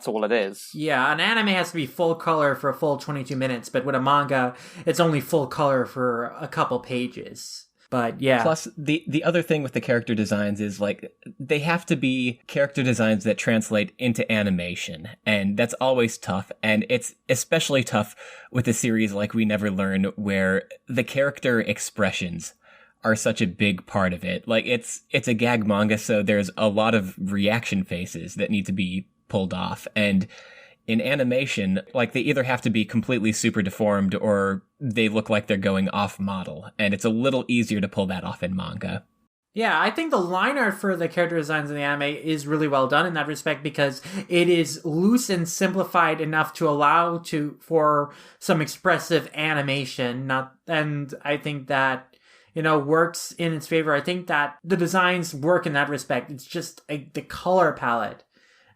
all it is. Yeah, an anime has to be full color for a full 22 minutes, but with a manga, it's only full color for a couple pages. But yeah. Plus, the other thing with the character designs is, like, they have to be character designs that translate into animation, and that's always tough, and it's especially tough with a series like We Never Learn, where the character expressions are such a big part of it. Like, it's a gag manga, so there's a lot of reaction faces that need to be pulled off. And in animation, like, they either have to be completely super deformed or they look like they're going off model. And it's a little easier to pull that off in manga. Yeah, I think the line art for the character designs in the anime is really well done in that respect because it is loose and simplified enough to allow for some expressive animation. And I think that works in its favor. I think that the designs work in that respect. It's just the color palette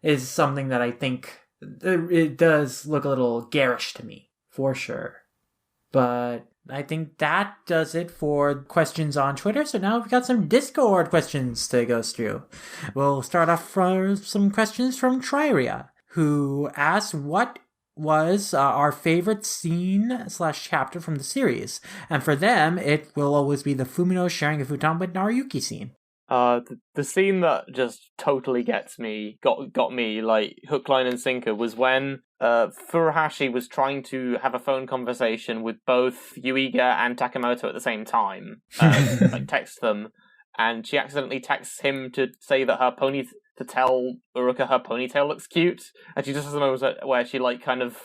is something that I think it does look a little garish to me, for sure. But I think that does it for questions on Twitter. So now we've got some Discord questions to go through. We'll start off for some questions from Triria, who asked what was our favorite scene / chapter from the series. And for them, it will always be the Fumino sharing a futon with Naruyuki scene. The scene that just totally got me like hook, line, and sinker was when Furuhashi was trying to have a phone conversation with both Yuiga and Takamoto at the same time, like text them, and she accidentally texts him to say that to tell Uruka her ponytail looks cute, and she just has a moment where she like kind of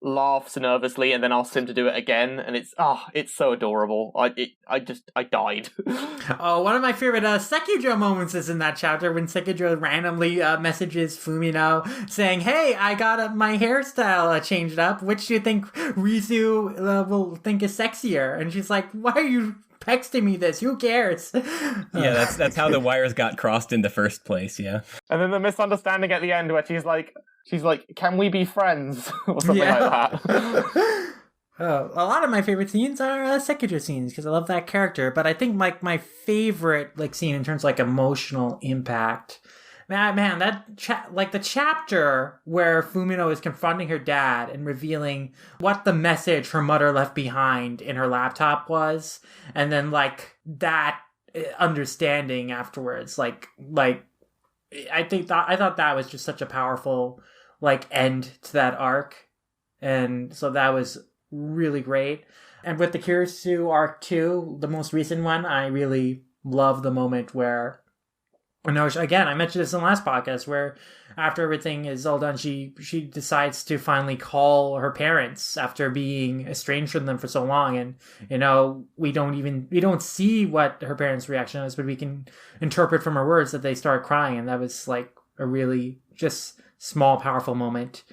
laughs nervously and then asks him to do it again, and it's so adorable. I died. One of my favorite Sekijou moments is in that chapter when Sekijou randomly messages Fumino saying, "Hey, I got my hairstyle changed up. Which do you think Rizu will think is sexier?" And she's like, "Why are you texting me this? Who cares?" Yeah, that's how the wires got crossed in the first place. Yeah, and then the misunderstanding at the end where she's like, "Can we be friends?" or something like that. A lot of my favorite scenes are Sekijou scenes because I love that character. But I think my favorite scene in terms of emotional impact, man, that the chapter where Fumino is confronting her dad and revealing what the message her mother left behind in her laptop was, and then that understanding afterwards, I thought that was just such a powerful end to that arc, and so that was really great. And with the Kirisu arc too, the most recent one, I really love the moment where, again, I mentioned this in the last podcast, where after everything is all done, she decides to finally call her parents after being estranged from them for so long, and we don't see what her parents' reaction is, but we can interpret from her words that they start crying, and that was a really just small, powerful moment.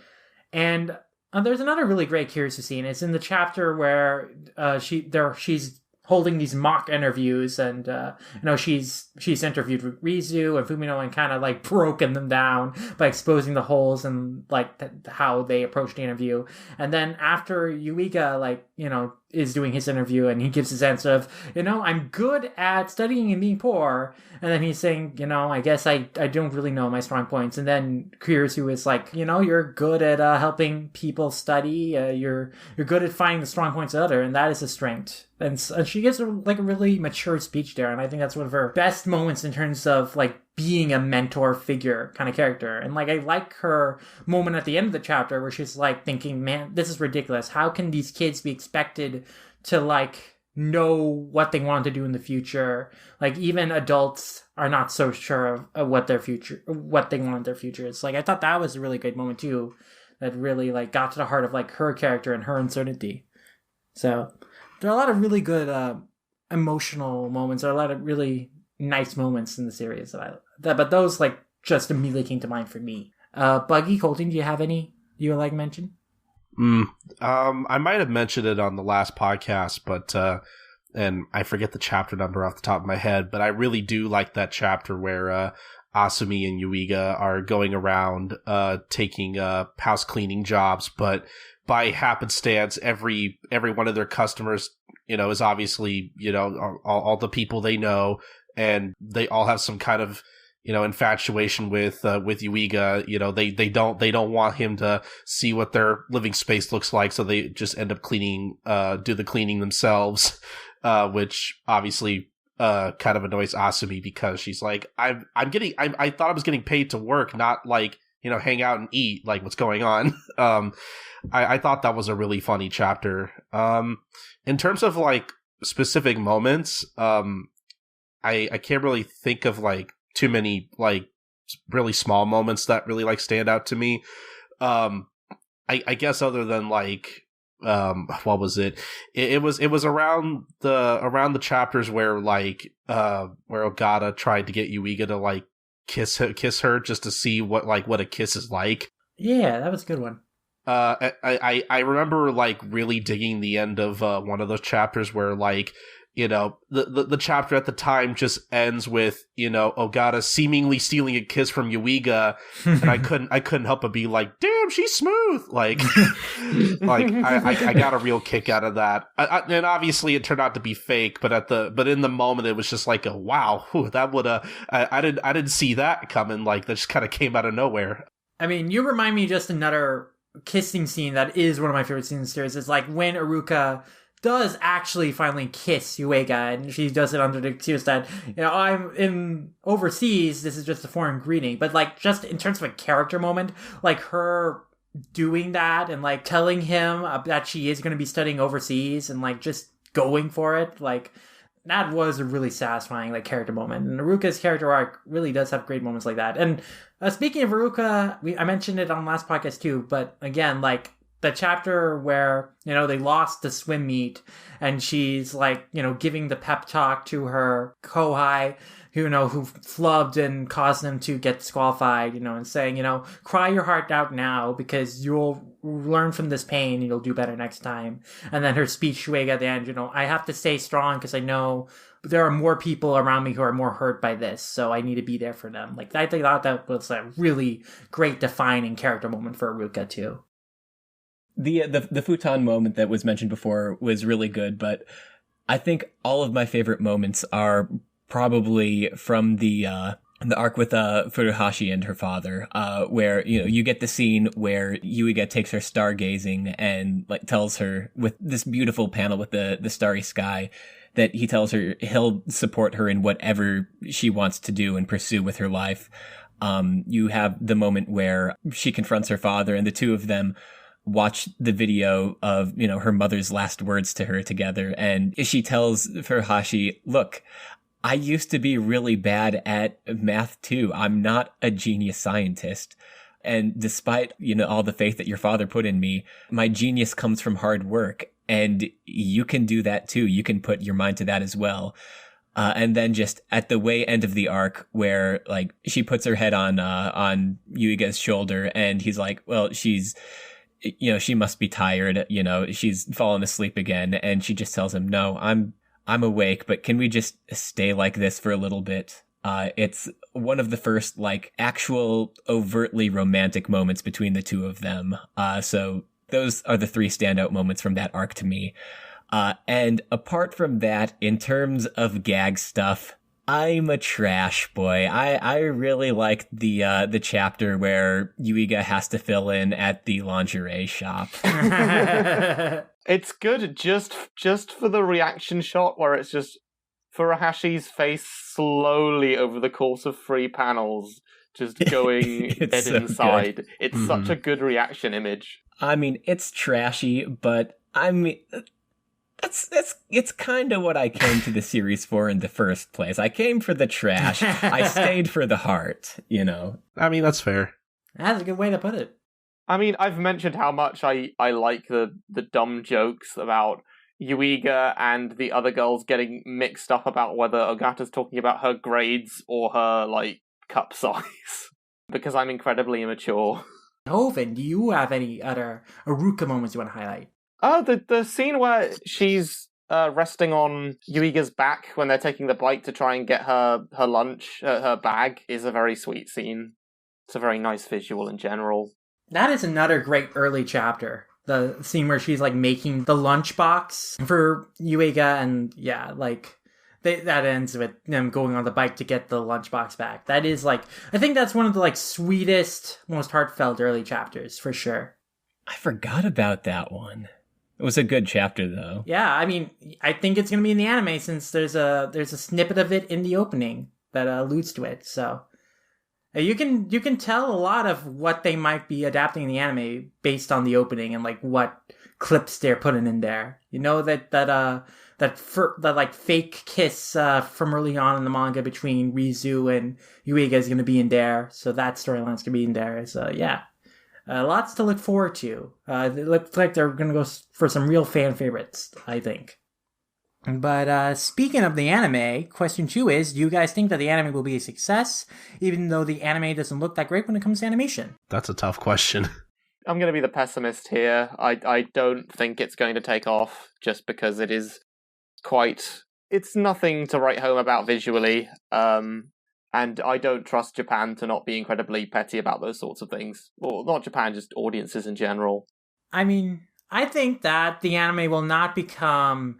And there's another really great Kirisu scene. It's in the chapter where she's holding these mock interviews, and she's interviewed with Rizu and Fumino and kind of broken them down by exposing the holes and how they approached the interview. And then after Yuiga is doing his interview and he gives his answer of, I'm good at studying and being poor, and then he's saying, I guess I don't really know my strong points. And then Kirisu is like, you're good at helping people study, you're good at finding the strong points of others, and that is a strength. And she gives a really mature speech there, and I think that's one of her best moments in terms of being a mentor figure kind of character. And I like her moment at the end of the chapter where she's thinking, man, this is ridiculous. How can these kids be expected to know what they want to do in the future? Even adults are not so sure of what they want in their future. It's I thought that was a really great moment too, that really got to the heart of her character and her uncertainty. So there are a lot of really good emotional moments. There are a lot of really nice moments in the series but those just immediately came to mind for me. Buggy, Colton, do you have any you would mention? I might have mentioned it on the last podcast, but and I forget the chapter number off the top of my head, but I really do like that chapter where Asumi and Yuiga are going around taking house cleaning jobs, but by happenstance, every one of their customers, is obviously, all the people they know, and they all have some kind of, infatuation with Yuiga. They don't want him to see what their living space looks like, so they just end up do the cleaning themselves, which obviously kind of annoys Asumi because she's like, I thought I was getting paid to work, not hang out and eat. What's going on? I thought that was a really funny chapter. In terms of specific moments, I can't really think of too many really small moments that really stand out to me. I guess other than what was it? It was around the chapters where like where Ogata tried to get Yuiga to like kiss her just to see what a kiss is like. Yeah, that was a good one. I remember like really digging the end of one of those chapters where like, you know, the chapter at the time just ends with, you know, Ogata seemingly stealing a kiss from Yuiga, and I couldn't help but be like, damn, she's smooth. Like, I got a real kick out of that. And obviously it turned out to be fake, but in the moment it was just like a wow, that would I didn't see that coming. Like that just kind of came out of nowhere. I mean, you remind me just another kissing scene that is one of my favorite scenes in the series. It's like when Iruka does actually finally kiss Yuiga, and she does it under the excuse that, you know, I'm in overseas, this is just a foreign greeting. But like, just in terms of a character moment, like her doing that and like telling him that she is going to be studying overseas and like just going for it, like that was a really satisfying like character moment. And Iruka's character arc really does have great moments like that. And speaking of Iruka, I mentioned it on last podcast too, but again, like the chapter where, you know, they lost the swim meet and she's like, you know, giving the pep talk to her kohai, who, you know, who flubbed and caused them to get disqualified, you know, and saying, you know, cry your heart out now because you'll learn from this pain and you'll do better next time. And then her speech to Yuiga at the end, you know, I have to stay strong because I know there are more people around me who are more hurt by this, so I need to be there for them. Like, I think that was a really great defining character moment for Iruka too. The futon moment that was mentioned before was really good, but I think all of my favorite moments are probably from the arc with Furuhashi and her father, where, you know, you get the scene where Yuiga takes her stargazing and like tells her with this beautiful panel with the starry sky that he tells her he'll support her in whatever she wants to do and pursue with her life. You have the moment where she confronts her father and the two of them watch the video of, you know, her mother's last words to her together. And she tells Furuhashi, look, I used to be really bad at math too. I'm not a genius scientist. And despite, you know, all the faith that your father put in me, my genius comes from hard work. And you can do that too. You can put your mind to that as well. And then just at the way end of the arc where like she puts her head on Yuiga's shoulder and he's like, well, she's, you know, she must be tired. You know, she's fallen asleep again. And she just tells him, no, I'm awake, but can we just stay like this for a little bit? It's one of the first like actual overtly romantic moments between the two of them. So those are the three standout moments from that arc to me. And apart from that, in terms of gag stuff, I'm a trash boy. I really liked the chapter where Yuiga has to fill in at the lingerie shop. It's good just for the reaction shot where it's just Furuhashi's face slowly over the course of 3 panels just going dead so inside. Good. It's such a good reaction image. I mean, it's trashy, but I mean, it's kind of what I came to the series for in the first place. I came for the trash. I stayed for the heart, you know. I mean, that's fair. That's a good way to put it. I mean, I've mentioned how much I like the dumb jokes about Yuiga and the other girls getting mixed up about whether Ogata's talking about her grades or her, like, cup size. Because I'm incredibly immature. Hovin, do you have any other Iruka moments you want to highlight? Oh, the scene where she's resting on Yuiga's back when they're taking the bike to try and get her lunch, her bag, is a very sweet scene. It's a very nice visual in general. That is another great early chapter. The scene where she's like making the lunchbox for Yuiga, and yeah, like that ends with them going on the bike to get the lunchbox back. That is like, I think that's one of the like sweetest, most heartfelt early chapters for sure. I forgot about that one. It was a good chapter though. Yeah, I mean, I think it's going to be in the anime since there's a snippet of it in the opening that alludes to it. So you can tell a lot of what they might be adapting in the anime based on the opening and like what clips they're putting in there. You know that like fake kiss from early on in the manga between Rizu and Yuiga is going to be in there, so that storyline's going to be in there. So yeah, Lots to look forward to. It looks like they're going to go for some real fan favorites, I think. But speaking of the anime, question 2 is, do you guys think that the anime will be a success, even though the anime doesn't look that great when it comes to animation? That's a tough question. I'm going to be the pessimist here. I don't think it's going to take off, just because it is it's nothing to write home about visually. And I don't trust Japan to not be incredibly petty about those sorts of things. Well, not Japan, just audiences in general. I mean, I think that the anime will not become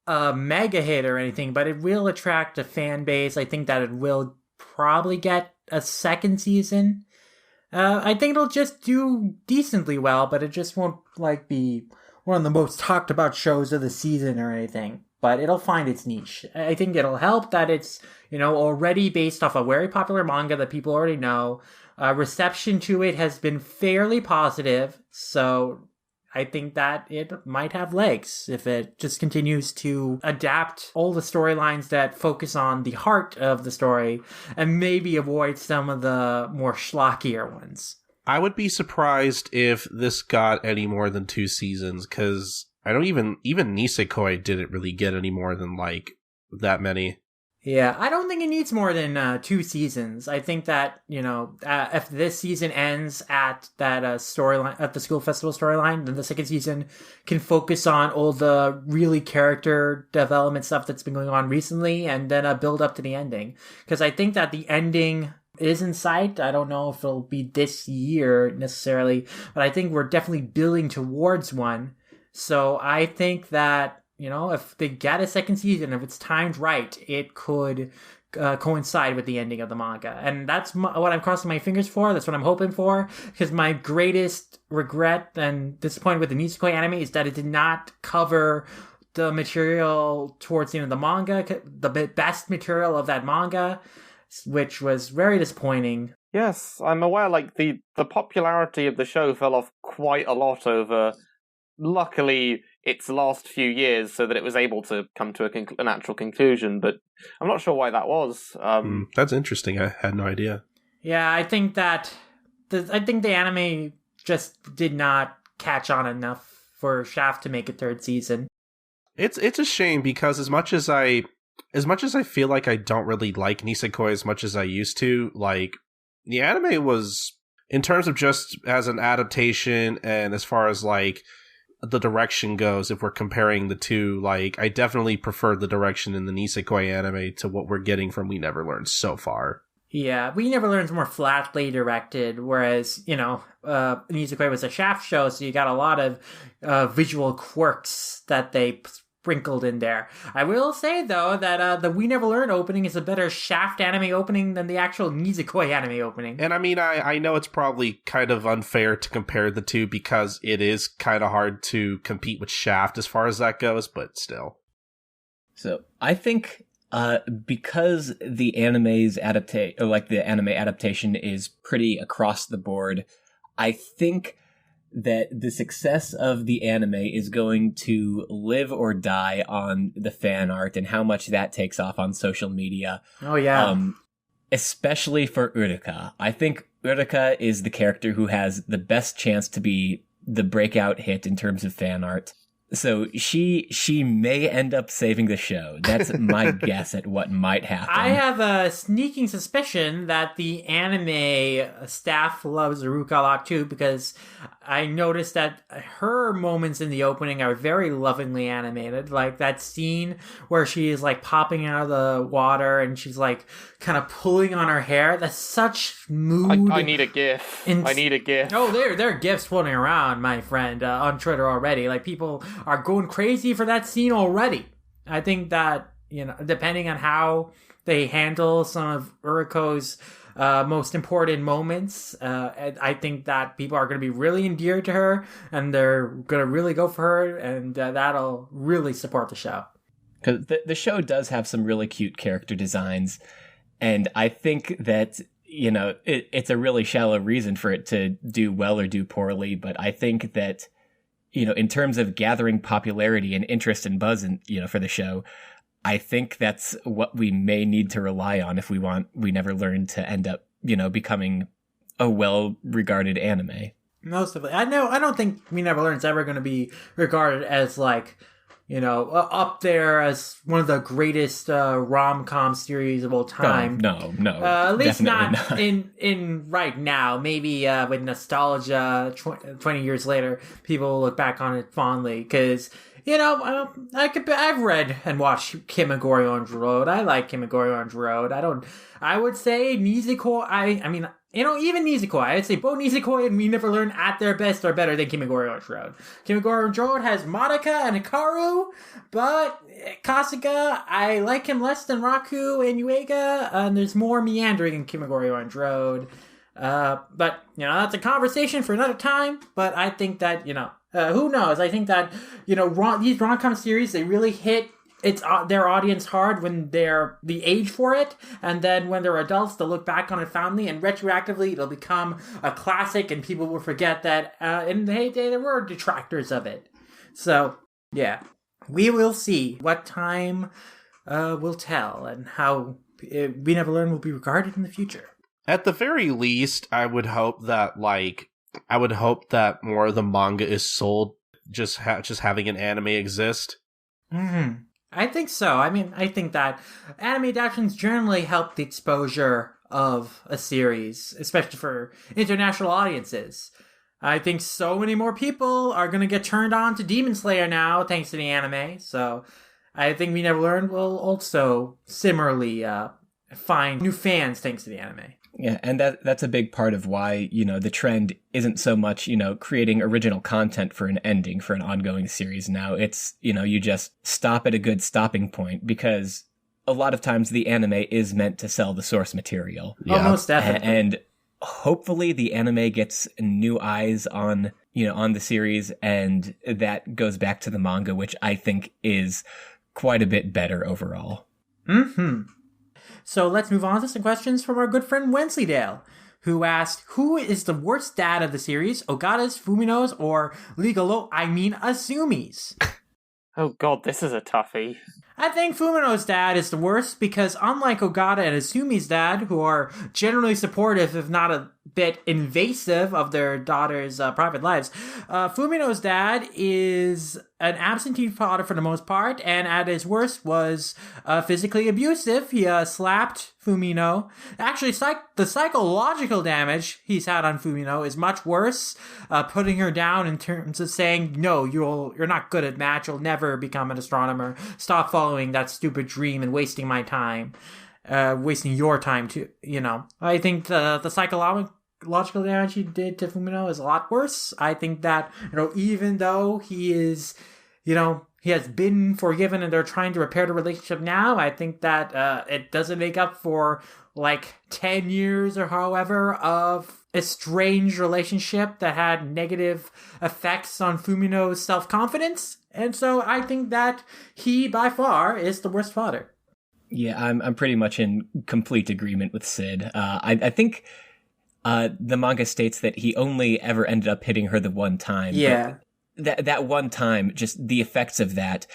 a mega hit or anything, but it will attract a fan base. I think that it will probably get a second season. I think it'll just do decently well, but it just won't be one of the most talked about shows of the season or anything. But it'll find its niche. I think it'll help that it's, already based off a very popular manga that people already know. Reception to it has been fairly positive, so I think that it might have legs if it just continues to adapt all the storylines that focus on the heart of the story and maybe avoid some of the more schlockier ones. I would be surprised if this got any more than 2 seasons, because I don't even Nisekoi didn't really get any more than that many. Yeah, I don't think it needs more than 2 seasons. I think that, if this season ends at that storyline, at the school festival storyline, then the second season can focus on all the really character development stuff that's been going on recently, and then build up to the ending. Because I think that the ending is in sight. I don't know if it'll be this year necessarily, but I think we're definitely building towards one. So I think that, if they get a second season, if it's timed right, it could coincide with the ending of the manga. And that's what I'm crossing my fingers for. That's what I'm hoping for. Because my greatest regret and disappointment with the Nisekoi anime is that it did not cover the material towards the end of the manga, the best material of that manga, which was very disappointing. Yes, I'm aware, the popularity of the show fell off quite a lot over, luckily, its last few years, so that it was able to come to a natural conclusion, but I'm not sure why that was. That's interesting. I had no idea. Yeah, I think that the anime just did not catch on enough for Shaft to make a third season. It's a shame, because as much as I feel like I don't really like Nisekoi as much as I used to, the anime was, in terms of just as an adaptation and as far as the direction goes, if we're comparing the two, I definitely prefer the direction in the Nisekoi anime to what we're getting from We Never Learned so far. Yeah, We Never Learned's more flatly directed, whereas, Nisekoi was a Shaft show, so you got a lot of visual quirks that they sprinkled in there. I will say, though, that the We Never Learned opening is a better Shaft anime opening than the actual Nisekoi anime opening. And I mean, I know it's probably kind of unfair to compare the two, because it is kind of hard to compete with Shaft as far as that goes, but still. So I think because the anime's the anime adaptation is pretty across the board, I think that the success of the anime is going to live or die on the fan art and how much that takes off on social media. Oh, yeah. Especially for Uruka. I think Uruka is the character who has the best chance to be the breakout hit in terms of fan art. So she may end up saving the show. That's my guess at what might happen. I have a sneaking suspicion that the anime staff loves Uruka a lot too, because I noticed that her moments in the opening are very lovingly animated. Like that scene where she is popping out of the water and she's kind of pulling on her hair. That's such mood. I need a GIF. I need a GIF. Oh, there are GIFs floating around, my friend, on Twitter already. People are going crazy for that scene already. I think that, depending on how they handle some of Uruko's most important moments, I think that people are going to be really endeared to her, and they're going to really go for her, and that'll really support the show. Because the show does have some really cute character designs, and I think that, it's a really shallow reason for it to do well or do poorly, but I think that, in terms of gathering popularity and interest and buzz for the show, I think that's what we may need to rely on if We Never Learned to end up, becoming a well-regarded anime. Most of it. I don't think We Never Learn is ever going to be regarded as like, up there as one of the greatest rom-com series of all time. No. At least not. in right now. Maybe with nostalgia, 20 years later, people will look back on it fondly because. I've read and watched Kim and Gory Orange Road. I like Kim and Gory Orange Road. I would say Nisekoi, even Nisekoi, I would say both Nisekoi and We Never Learn at their best are better than Kim and Gory Orange Road. Kim and Gory Orange Road has Madoka and Hikaru, but Kasuga, I like him less than Raku and Yuiga, and there's more meandering in Kim and Gory Orange Road. But, that's a conversation for another time, but I think that, who knows? I think that, these rom-com series, they really hit their audience hard when they're the age for it, and then when they're adults, they'll look back on it fondly, and retroactively, it'll become a classic, and people will forget that in the heyday, there were detractors of it. So, yeah. We will see what time will tell, and how We Never Learn will be regarded in the future. At the very least, I would hope that more of the manga is sold just having an anime exist. Mm-hmm. I think so. I think that anime adaptations generally help the exposure of a series, especially for international audiences. I think so many more people are going to get turned on to Demon Slayer now thanks to the anime, so I think We Never Learn will also similarly find new fans thanks to the anime. Yeah, and that's a big part of why, the trend isn't so much, creating original content for an ending, for an ongoing series now. It's, you just stop at a good stopping point, because a lot of times the anime is meant to sell the source material. Yeah. Almost definitely. And hopefully the anime gets new eyes on the series, and that goes back to the manga, which I think is quite a bit better overall. Mm-hmm. So let's move on to some questions from our good friend Wensleydale, who asked, who is the worst dad of the series, Ogata's, Fumino's, or Asumi's? Oh god, this is a toughie. I think Fumino's dad is the worst because unlike Ogata and Asumi's dad, who are generally supportive, if not a bit invasive of their daughters' private lives, Fumino's dad is an absentee father for the most part, and at his worst was physically abusive. He slapped Fumino. Actually, the psychological damage he's had on Fumino is much worse, putting her down in terms of saying, no, you're not good at math, you'll never become an astronomer, stop following that stupid dream and wasting my time, wasting your time too, I think the psychological damage he did to Fumino is a lot worse. I think that, even though he is, he has been forgiven and they're trying to repair the relationship now, I think that it doesn't make up for 10 years or however of a strange relationship that had negative effects on Fumino's self-confidence. And so I think that he, by far, is the worst father. Yeah, I'm pretty much in complete agreement with Sid. I think the manga states that he only ever ended up hitting her the one time. Yeah. That one time, just the effects of that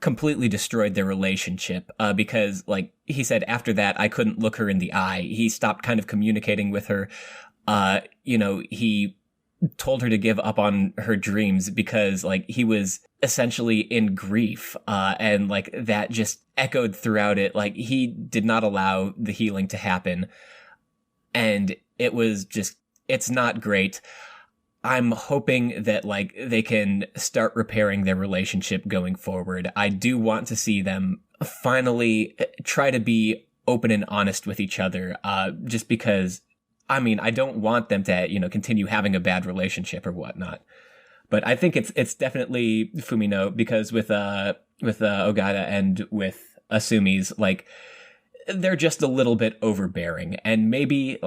completely destroyed their relationship, because, he said after that, I couldn't look her in the eye. He stopped kind of communicating with her. He told her to give up on her dreams because, he was essentially in grief, and, that just echoed throughout it. He did not allow the healing to happen, and it was just, it's not great. I'm hoping that, they can start repairing their relationship going forward. I do want to see them finally try to be open and honest with each other, just because, I don't want them to, continue having a bad relationship or whatnot. But I think it's definitely Fumino, because with Ogata and with Asumi's, they're just a little bit overbearing, and maybe,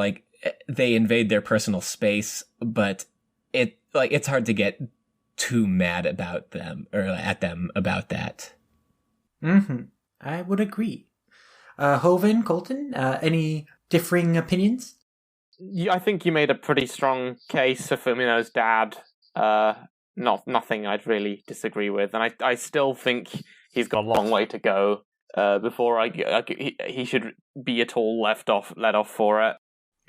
they invade their personal space, but it's hard to get too mad about them or at them about that. Mm-hmm. I would agree. Hovin, Colton, any differing opinions? I think you made a pretty strong case for Fumino's dad. Nothing I'd really disagree with, and I still think he's got a long way to go before he should be at all let off for it.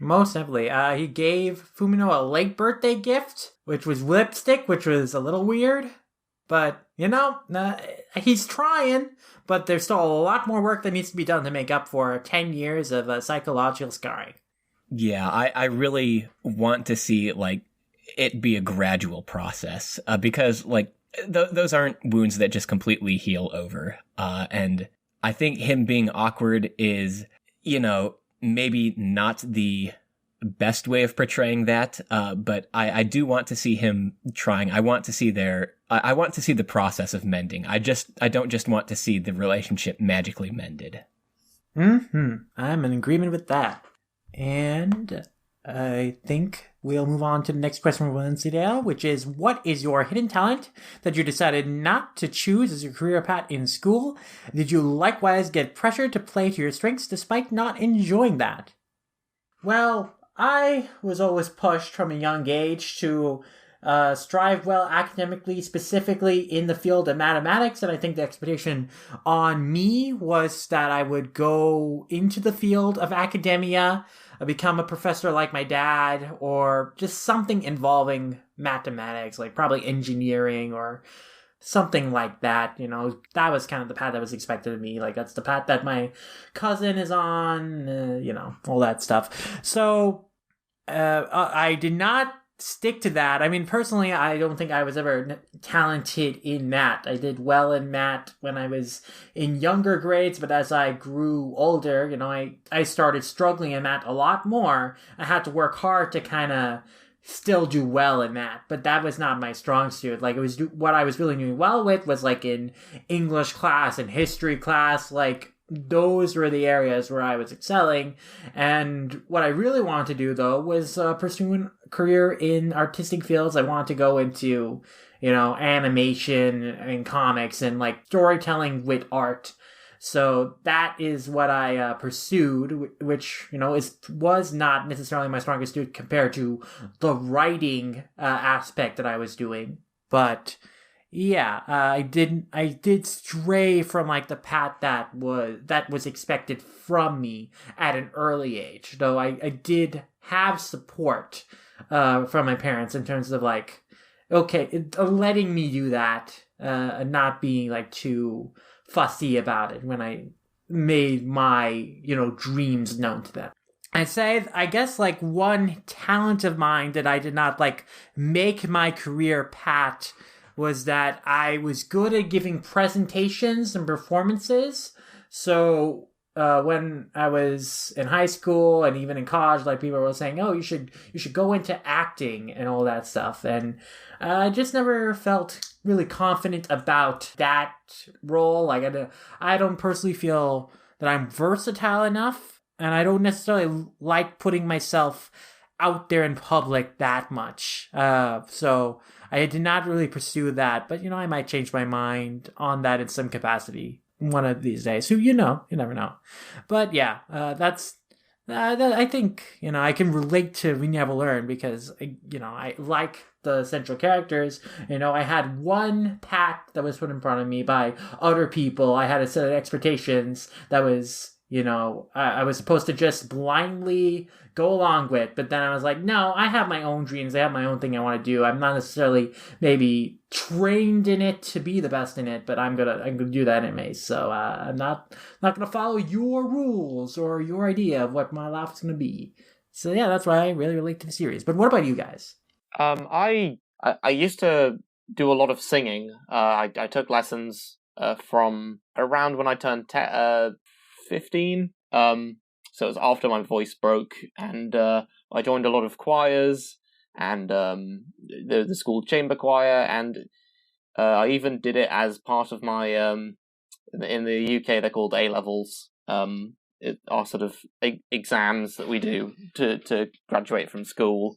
Most definitely. He gave Fumino a late birthday gift, which was lipstick, which was a little weird. But, he's trying, but there's still a lot more work that needs to be done to make up for 10 years of psychological scarring. Yeah, I really want to see, it be a gradual process, because, those aren't wounds that just completely heal over. And I think him being awkward is, maybe not the best way of portraying that, but I do want to see him trying. I want to see the process of mending. I don't just want to see the relationship magically mended. I'm in agreement with that. And I think we'll move on to the next question from Lindsay Dale, which is, what is your hidden talent that you decided not to choose as your career path in school? Did you likewise get pressured to play to your strengths despite not enjoying that? Well, I was always pushed from a young age to strive well academically, specifically in the field of mathematics, and I think the expectation on me was that I would go into the field of academia, become a professor like my dad, or just something involving mathematics, like probably engineering or something like that. That was kind of the path that was expected of me. Like, that's the path that my cousin is on, all that stuff. So I did not stick to that. I mean, personally, I don't think I was ever talented in math. I did well in math when I was in younger grades, but as I grew older, I started struggling in math a lot more. I had to work hard to kind of still do well in math, but that was not my strong suit. Like, it was what I was really doing well with was like in English class and history class, those were the areas where I was excelling. And what I really wanted to do, though, was pursue a career in artistic fields. I wanted to go into, animation and comics and storytelling with art. So that is what I pursued, which, was not necessarily my strongest suit compared to the writing aspect that I was doing. But yeah, I did stray from the path that was expected from me at an early age. Though I did have support from my parents in terms of letting me do that, and not being too fussy about it when I made my dreams known to them. I'd say, I guess, one talent of mine that I did not make my career path was that I was good at giving presentations and performances. So when I was in high school and even in college, people were saying, "Oh, you should go into acting and all that stuff." And I just never felt really confident about that role. I don't personally feel that I'm versatile enough, and I don't necessarily like putting myself out there in public that much. So I did not really pursue that, but I might change my mind on that in some capacity one of these days. You never know. But yeah, that's I think I can relate to We Never Learn because I like the central characters. I had one path that was put in front of me by other people. I had a set of expectations that was I was supposed to just blindly go along with, but then I was like, no, I have my own dreams. I have my own thing I want to do. I'm not necessarily maybe trained in it to be the best in it, but I'm gonna do that anyways. So I'm not gonna follow your rules or your idea of what my life is gonna be. So yeah, that's why I really relate to the series. But what about you guys? I used to do a lot of singing. I took lessons from around when I turned 15. So it was after my voice broke, and I joined a lot of choirs and the school chamber choir, and I even did it as part of my in the UK they're called A-levels. Are sort of exams that we do to graduate from school,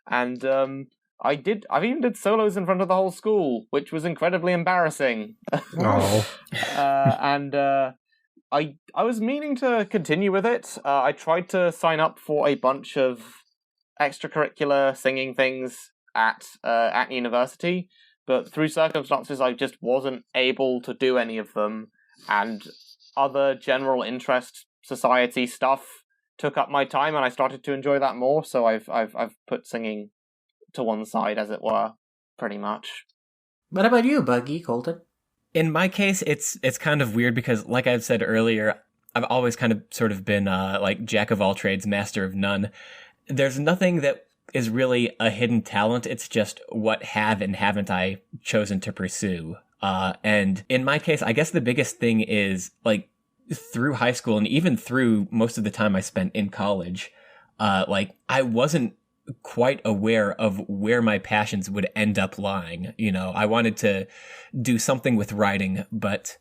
and I even did solos in front of the whole school, which was incredibly embarrassing. Oh. And I was meaning to continue with it. I tried to sign up for a bunch of extracurricular singing things at university, but through circumstances I just wasn't able to do any of them, and other general interest society stuff took up my time, and I started to enjoy that more. So I've put singing to one side, as it were, pretty much. What about you, Buggy, Colton? In my case, it's kind of weird because, like I've said earlier, I've always kind of sort of been like jack of all trades, master of none. There's nothing that is really a hidden talent. It's just what have and haven't I chosen to pursue. And in my case, I guess the biggest thing is like through high school and even through most of the time I spent in college, like I wasn't quite aware of where my passions would end up lying. You know, I wanted to do something with writing, but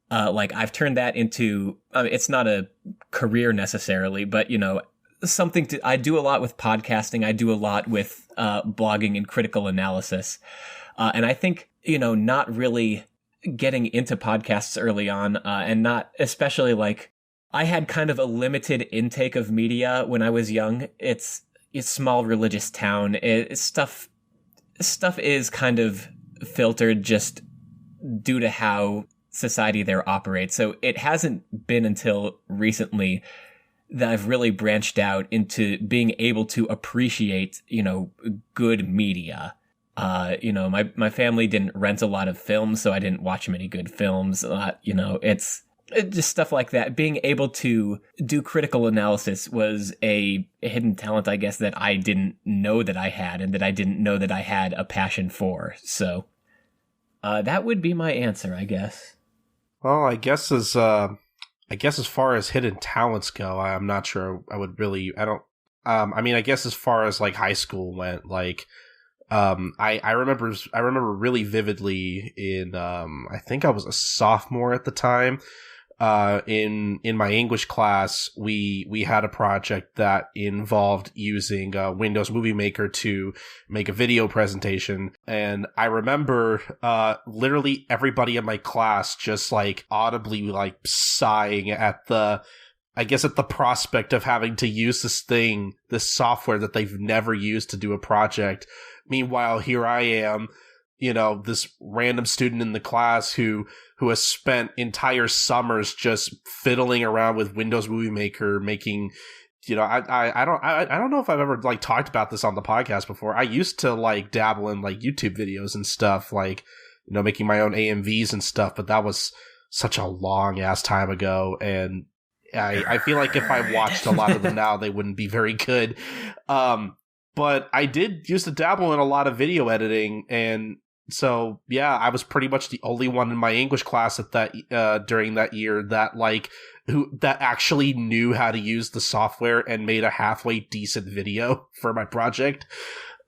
like I've turned that into, it's not a career necessarily, but you know, I do a lot with podcasting. I do a lot with blogging and critical analysis. And I think, you know, not really getting into podcasts early on, and not especially like I had kind of a limited intake of media when I was young. It's a small religious town. Stuff is kind of filtered just due to how society there operates. So it hasn't been until recently that I've really branched out into being able to appreciate, you know, good media. You know, my family didn't rent a lot of films, so I didn't watch many good films. You know, it's just stuff like that. Being able to do critical analysis was a hidden talent, I guess, that I didn't know that I had and that I didn't know that I had a passion for. So that would be my answer, I guess. Well, I guess as far as hidden talents go, I'm not sure I would really, I mean, I guess as far as like high school went, like, I remember really vividly in, I think I was a sophomore at the time, in my English class, we had a project that involved using Windows Movie Maker to make a video presentation, and I remember literally everybody in my class just like audibly like sighing at the prospect of having to use this software that they've never used to do a project. Meanwhile, here I am, you know, this random student in the class who has spent entire summers just fiddling around with Windows Movie Maker, making, you know, I don't know if I've ever like talked about this on the podcast before. I used to like dabble in like YouTube videos and stuff, like, you know, making my own AMVs and stuff, but that was such a long ass time ago, and I feel like if I watched a lot of them now, they wouldn't be very good. But I did used to dabble in a lot of video editing, and so yeah, I was pretty much the only one in my English class at that during that year that that actually knew how to use the software and made a halfway decent video for my project.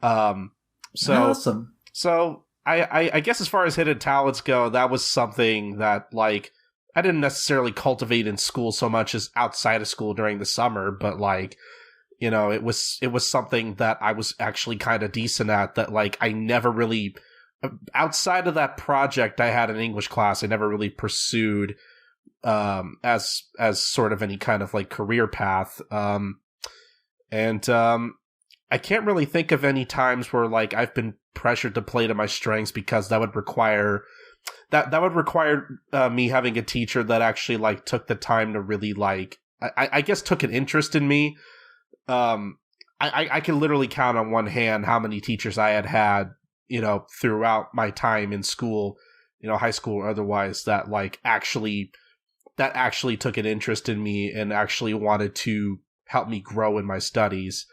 Awesome. So I guess as far as hidden talents go, that was something that like I didn't necessarily cultivate in school so much as outside of school during the summer, but like, you know, it was something that I was actually kind of decent at, that like I never really, outside of that project I had in English class, I never really pursued as sort of any kind of like career path. And I can't really think of any times where like I've been pressured to play to my strengths, because that would require me having a teacher that actually like took the time to really like, I guess took an interest in me. I can literally count on one hand how many teachers I had, you know, throughout my time in school, you know, high school or otherwise, that like actually took an interest in me and actually wanted to help me grow in my studies.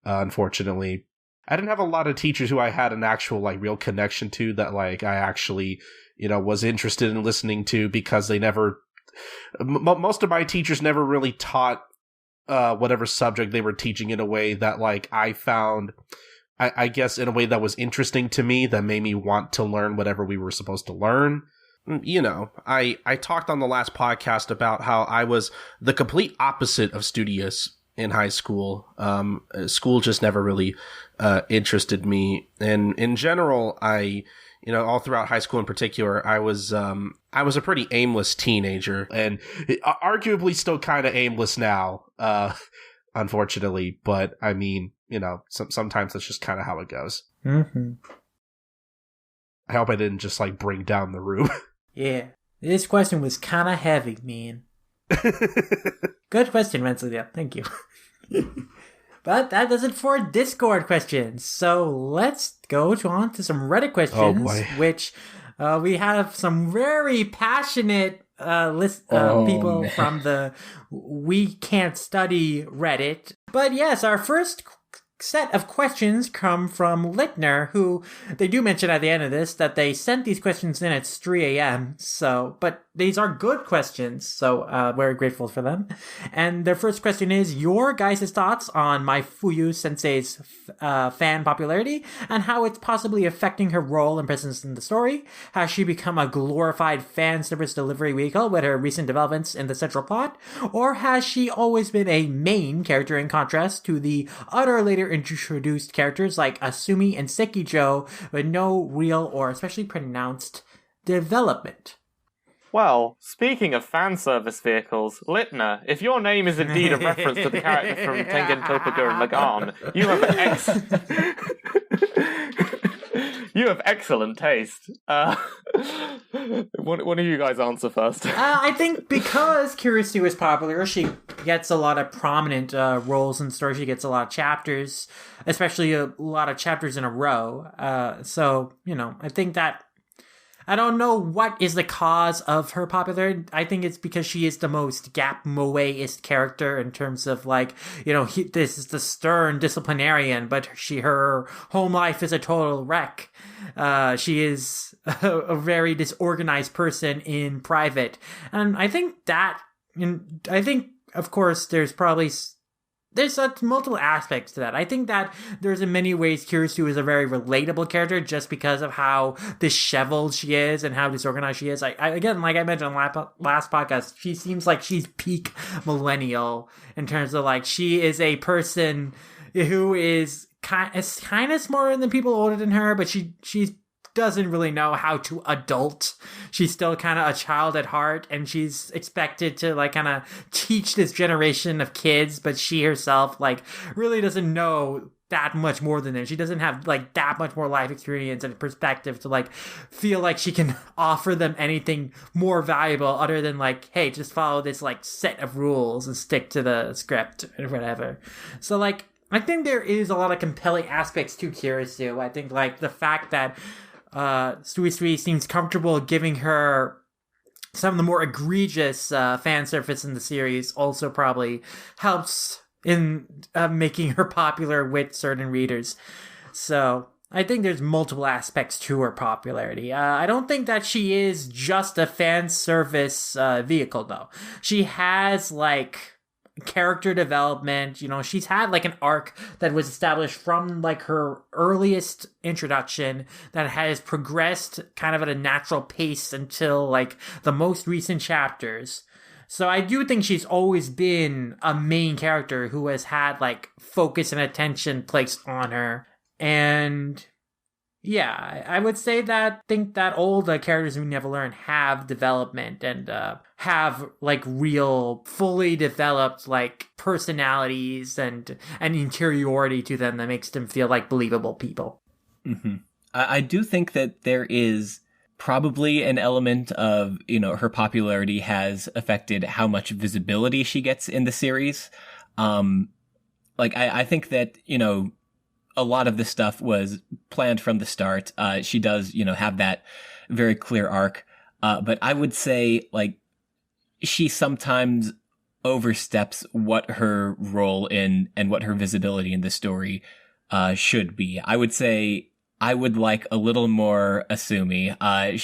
Unfortunately, I didn't have a lot of teachers who I had an actual like real connection to, that like I actually, you know, was interested in listening to, because they never, most of my teachers never really taught whatever subject they were teaching in a way that like I found, I guess in a way that was interesting to me, that made me want to learn whatever we were supposed to learn. You know, I talked on the last podcast about how I was the complete opposite of studious in high school. School just never really interested me. And in general, you know, all throughout high school in particular, I was a pretty aimless teenager, and arguably still kind of aimless now, unfortunately. But I mean, you know, sometimes that's just kind of how it goes. Mm-hmm. I hope I didn't just like bring down the room. Yeah, this question was kind of heavy, man. Good question, Wenzel. Yeah, thank you. But that does it for Discord questions. So let's go on to some Reddit questions, which we have some very passionate people from the We Can't Study Reddit. But yes, our first set of questions come from Littner, who they do mention at the end of this that they sent these questions in at 3 a.m. But these are good questions, so we're grateful for them. And their first question is your guys' thoughts on my Fuyu Sensei's fan popularity and how it's possibly affecting her role and presence in the story. Has she become a glorified fan service delivery vehicle with her recent developments in the central plot? Or has she always been a main character in contrast to the other later introduced characters like Asumi and Sekijo with no real or especially pronounced development? Well, speaking of fan service vehicles, Littner, if your name is indeed a reference to the character from Tengen Toppa and Lagan, you have excellent taste. One of you guys answer first. I think because Kurisu is popular, she gets a lot of prominent roles in the story. She gets a lot of chapters, especially a lot of chapters in a row. So, I think that I don't know what is the cause of her popularity. I think it's because she is the most Gap Moe-ist character in terms of this is the stern disciplinarian, but her home life is a total wreck. She is a very disorganized person in private. And I think of course, there's multiple aspects to that. I think that there's in many ways Kurisu is a very relatable character just because of how disheveled she is and how disorganized she is. Again, like I mentioned on last podcast, she seems like she's peak millennial in terms of she is a person who is kind of smarter than people older than her, but she doesn't really know how to adult. She's still kind of a child at heart, and she's expected to kind of teach this generation of kids, but she herself really doesn't know that much more than them. She doesn't have that much more life experience and perspective to feel like she can offer them anything more valuable other than hey, just follow this set of rules and stick to the script or whatever. So I think there is a lot of compelling aspects to Kurisu. I think the fact that Sui Sui seems comfortable giving her some of the more egregious fan service in the series also probably helps in making her popular with certain readers. So I think there's multiple aspects to her popularity. I don't think that she is just a fan service vehicle, though. She has character development. She's had an arc that was established from her earliest introduction that has progressed kind of at a natural pace until the most recent chapters. So I do think she's always been a main character who has had focus and attention placed on her. And yeah, I would say that all the characters we never learn have development and have real fully developed personalities and an interiority to them that makes them feel like believable people. Mm-hmm. I do think that there is probably an element of, her popularity has affected how much visibility she gets in the series. I think that, a lot of this stuff was planned from the start. She does, have that very clear arc. But I would say, she sometimes oversteps what her role in and what her visibility in the story should be. I would say I would like a little more Asumi. I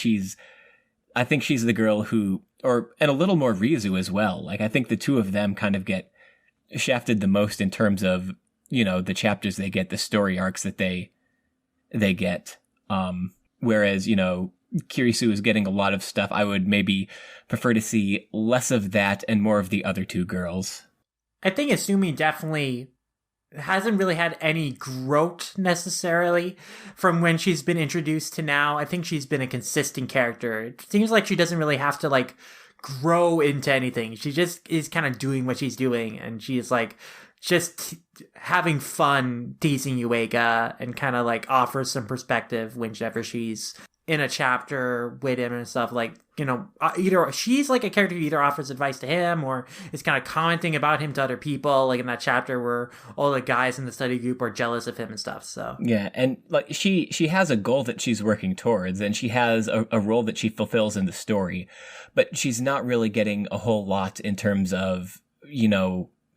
think she's the girl who, and a little more Rizu as well. I think the two of them kind of get shafted the most in terms of, the chapters they get, the story arcs that they get. Whereas, Kurisu is getting a lot of stuff. I would maybe prefer to see less of that and more of the other two girls. I think Asumi definitely hasn't really had any growth necessarily from when she's been introduced to now. I think she's been a consistent character. It seems like she doesn't really have to grow into anything. She just is kind of doing what she's doing, and she's just having fun teasing Uega and kind of offers some perspective whenever she's in a chapter with him and stuff. Like, either she's like a character who either offers advice to him or is kind of commenting about him to other people, like in that chapter where all the guys in the study group are jealous of him and stuff. So yeah, and like she has a goal that she's working towards, and she has a role that she fulfills in the story, but she's not really getting a whole lot in terms of,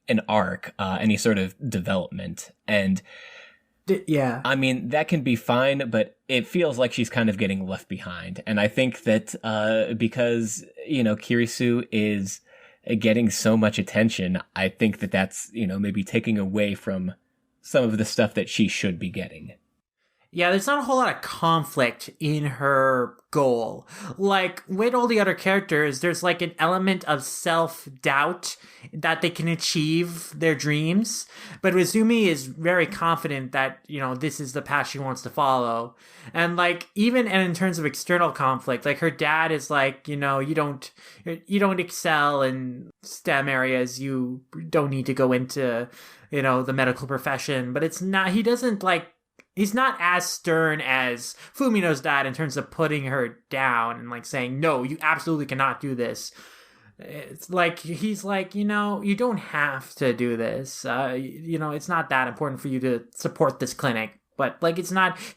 an arc, any sort of development. And yeah, I mean, that can be fine, but it feels like she's kind of getting left behind. And I think that because, Kirisu is getting so much attention, I think that that's, maybe taking away from some of the stuff that she should be getting. Yeah, there's not a whole lot of conflict in her goal. Like, with all the other characters, there's like an element of self-doubt that they can achieve their dreams. But Izumi is very confident that, this is the path she wants to follow. And like, even in terms of external conflict, like her dad is like, you don't excel in STEM areas. You don't need to go into, the medical profession. But it's not, he's not as stern as Fumino's dad in terms of putting her down and like saying, no, you absolutely cannot do this. It's like, he's like, you don't have to do this. It's not that important for you to support this clinic. But like,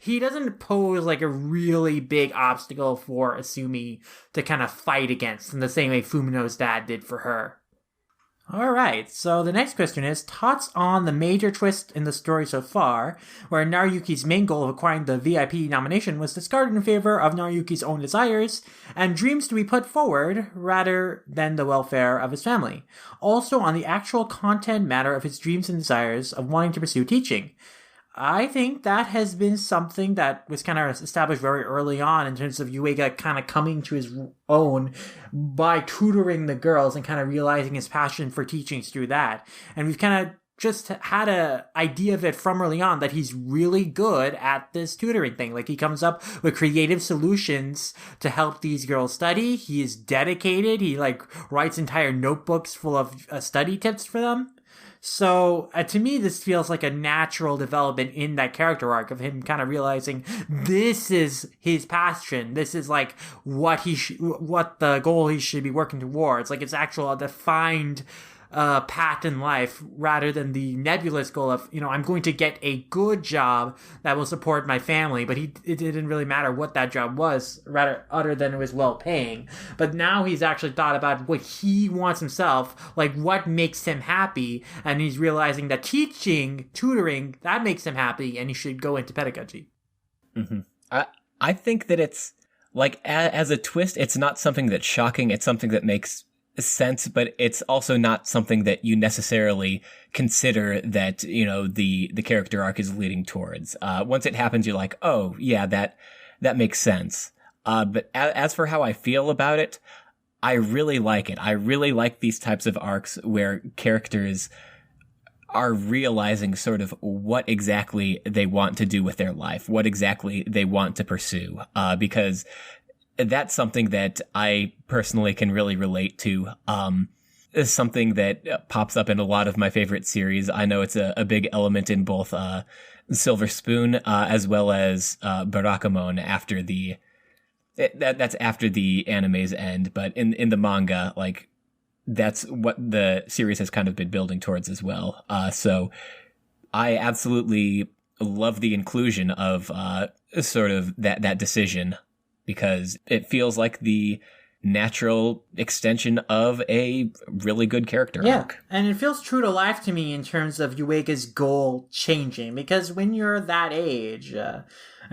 he doesn't pose like a really big obstacle for Asumi to kind of fight against in the same way Fumino's dad did for her. All right, so the next question is, thoughts on the major twist in the story so far, where Naruyuki's main goal of acquiring the VIP nomination was discarded in favor of Naruyuki's own desires and dreams to be put forward rather than the welfare of his family. Also on the actual content matter of his dreams and desires of wanting to pursue teaching. I think that has been something that was kind of established very early on in terms of Uega kind of coming to his own by tutoring the girls and kind of realizing his passion for teaching through that. And we've kind of just had a idea of it from early on that he's really good at this tutoring thing. Like, he comes up with creative solutions to help these girls study. He is dedicated. He like writes entire notebooks full of study tips for them. So, to me, this feels like a natural development in that character arc of him kind of realizing this is his passion. This is like what the goal he should be working towards. Like, it's actual defined path in life rather than the nebulous goal of, I'm going to get a good job that will support my family. But it didn't really matter what that job was, rather other than it was well paying. But now he's actually thought about what he wants himself, like what makes him happy. And he's realizing that tutoring, that makes him happy, and he should go into pedagogy. Mm-hmm. I think that it's like, as a twist, it's not something that's shocking. It's something that makes sense, but it's also not something that you necessarily consider that, the character arc is leading towards. Once it happens, you're like, oh, yeah, that makes sense. But as for how I feel about it, I really like it. I really like these types of arcs where characters are realizing sort of what exactly they want to do with their life, what exactly they want to pursue, because that's something that I personally can really relate to. Is something that pops up in a lot of my favorite series. I know it's a big element in both Silver Spoon as well as Barakamon after that's after the anime's end, but in the manga, like, that's what the series has kind of been building towards as well. So I absolutely love the inclusion of sort of that decision, because it feels like the natural extension of a really good character arc. And it feels true to life to me in terms of Uega's goal changing, because when you're that age,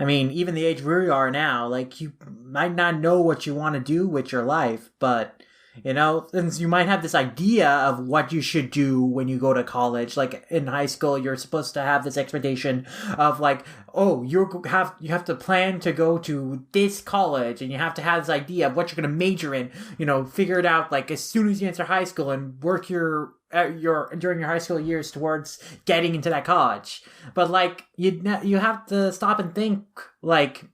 even the age we are now, like, you might not know what you want to do with your life, but since you might have this idea of what you should do when you go to college. Like, in high school, you're supposed to have this expectation of like, oh, you have to plan to go to this college, and you have to have this idea of what you're going to major in, figure it out like as soon as you enter high school and work your during your high school years towards getting into that college. But like, you have to stop and think, like,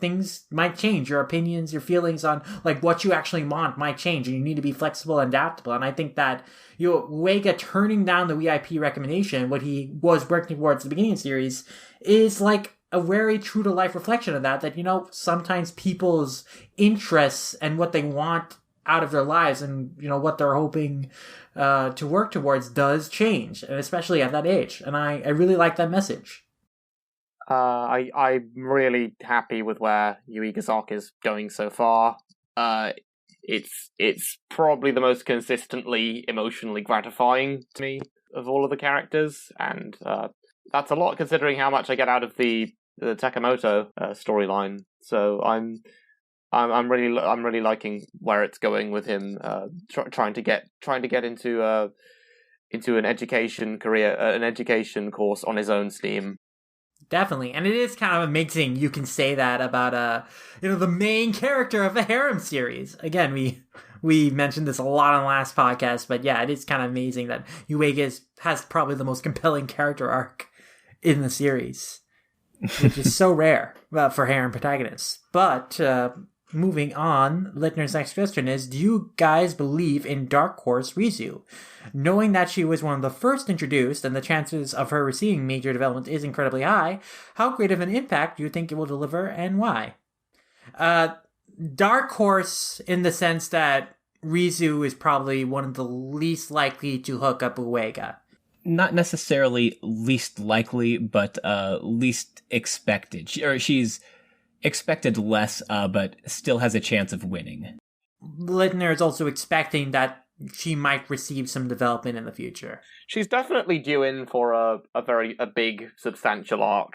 things might change. Your opinions, your feelings on like what you actually want might change, and you need to be flexible and adaptable. And I think that Uega turning down the VIP recommendation, what he was working towards at the beginning of the series, is like a very true to life reflection of that, you know, sometimes people's interests and what they want out of their lives and, you know, what they're hoping to work towards does change, and especially at that age. And I really like that message. I'm really happy with where Yuiga's arc is going so far. It's probably the most consistently emotionally gratifying to me of all of the characters, and that's a lot considering how much I get out of the Takamoto storyline. So I'm really liking where it's going with him trying to get into an education course on his own steam. Definitely. And it is kind of amazing you can say that about you know, the main character of a harem series. Again, we mentioned this a lot on the last podcast, but yeah, it is kind of amazing that Yuiga has probably the most compelling character arc in the series, which is so rare for harem protagonists. But moving on, Littner's next question is, do you guys believe in Dark Horse Rizu? Knowing that she was one of the first introduced and the chances of her receiving major development is incredibly high, how great of an impact do you think it will deliver and why? Dark Horse in the sense that Rizu is probably one of the least likely to hook up Uega. Not necessarily least likely, but least expected. She's expected less, but still has a chance of winning. Littner is also expecting that she might receive some development in the future. She's definitely due in for a big, substantial arc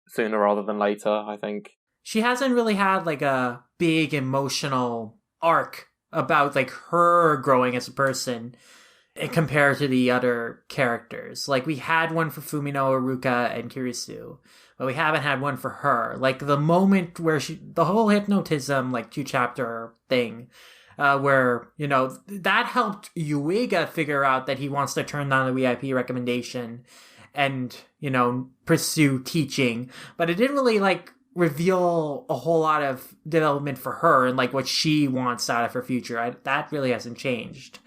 sooner rather than later, I think. She hasn't really had like a big emotional arc about like her growing as a person compared to the other characters. Like we had one for Fumino, Iruka, and Kirisu, but we haven't had one for her. Like the moment where the whole hypnotism, like 2-chapter thing, where, you know, that helped Yuiga figure out that he wants to turn down the VIP recommendation and, you know, pursue teaching. But it didn't really, like, reveal a whole lot of development for her and, like, what she wants out of her future. That really hasn't changed.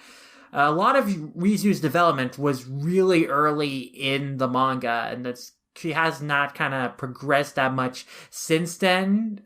A lot of Rizu's development was really early in the manga, and she has not kind of progressed that much since then.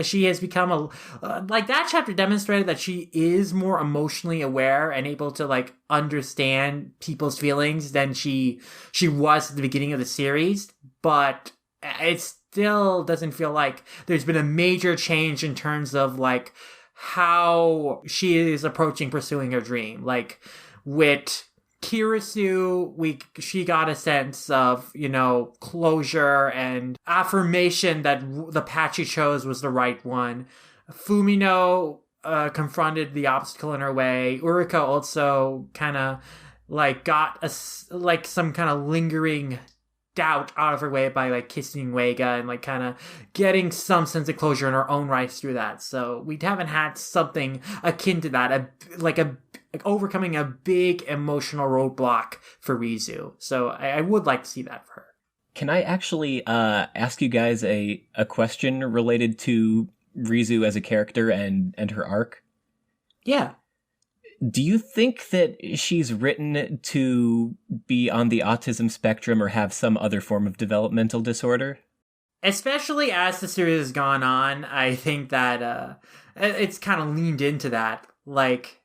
She has become like that chapter demonstrated that she is more emotionally aware and able to like understand people's feelings than she was at the beginning of the series. But it still doesn't feel like there's been a major change in terms of like how she is approaching pursuing her dream. Like with Kirisu, she got a sense of, you know, closure and affirmation that the path she chose was the right one. Fumino confronted the obstacle in her way. Urika also kind of like got some kind of lingering doubt out of her way by like kissing Uega and like kind of getting some sense of closure in her own rights through that. So we haven't had something akin to that, like overcoming a big emotional roadblock for Rizu. So I would like to see that for her. Can I actually ask you guys a question related to Rizu as a character and her arc? Yeah. Do you think that she's written to be on the autism spectrum or have some other form of developmental disorder? Especially as the series has gone on, I think that it's kind of leaned into that. Like,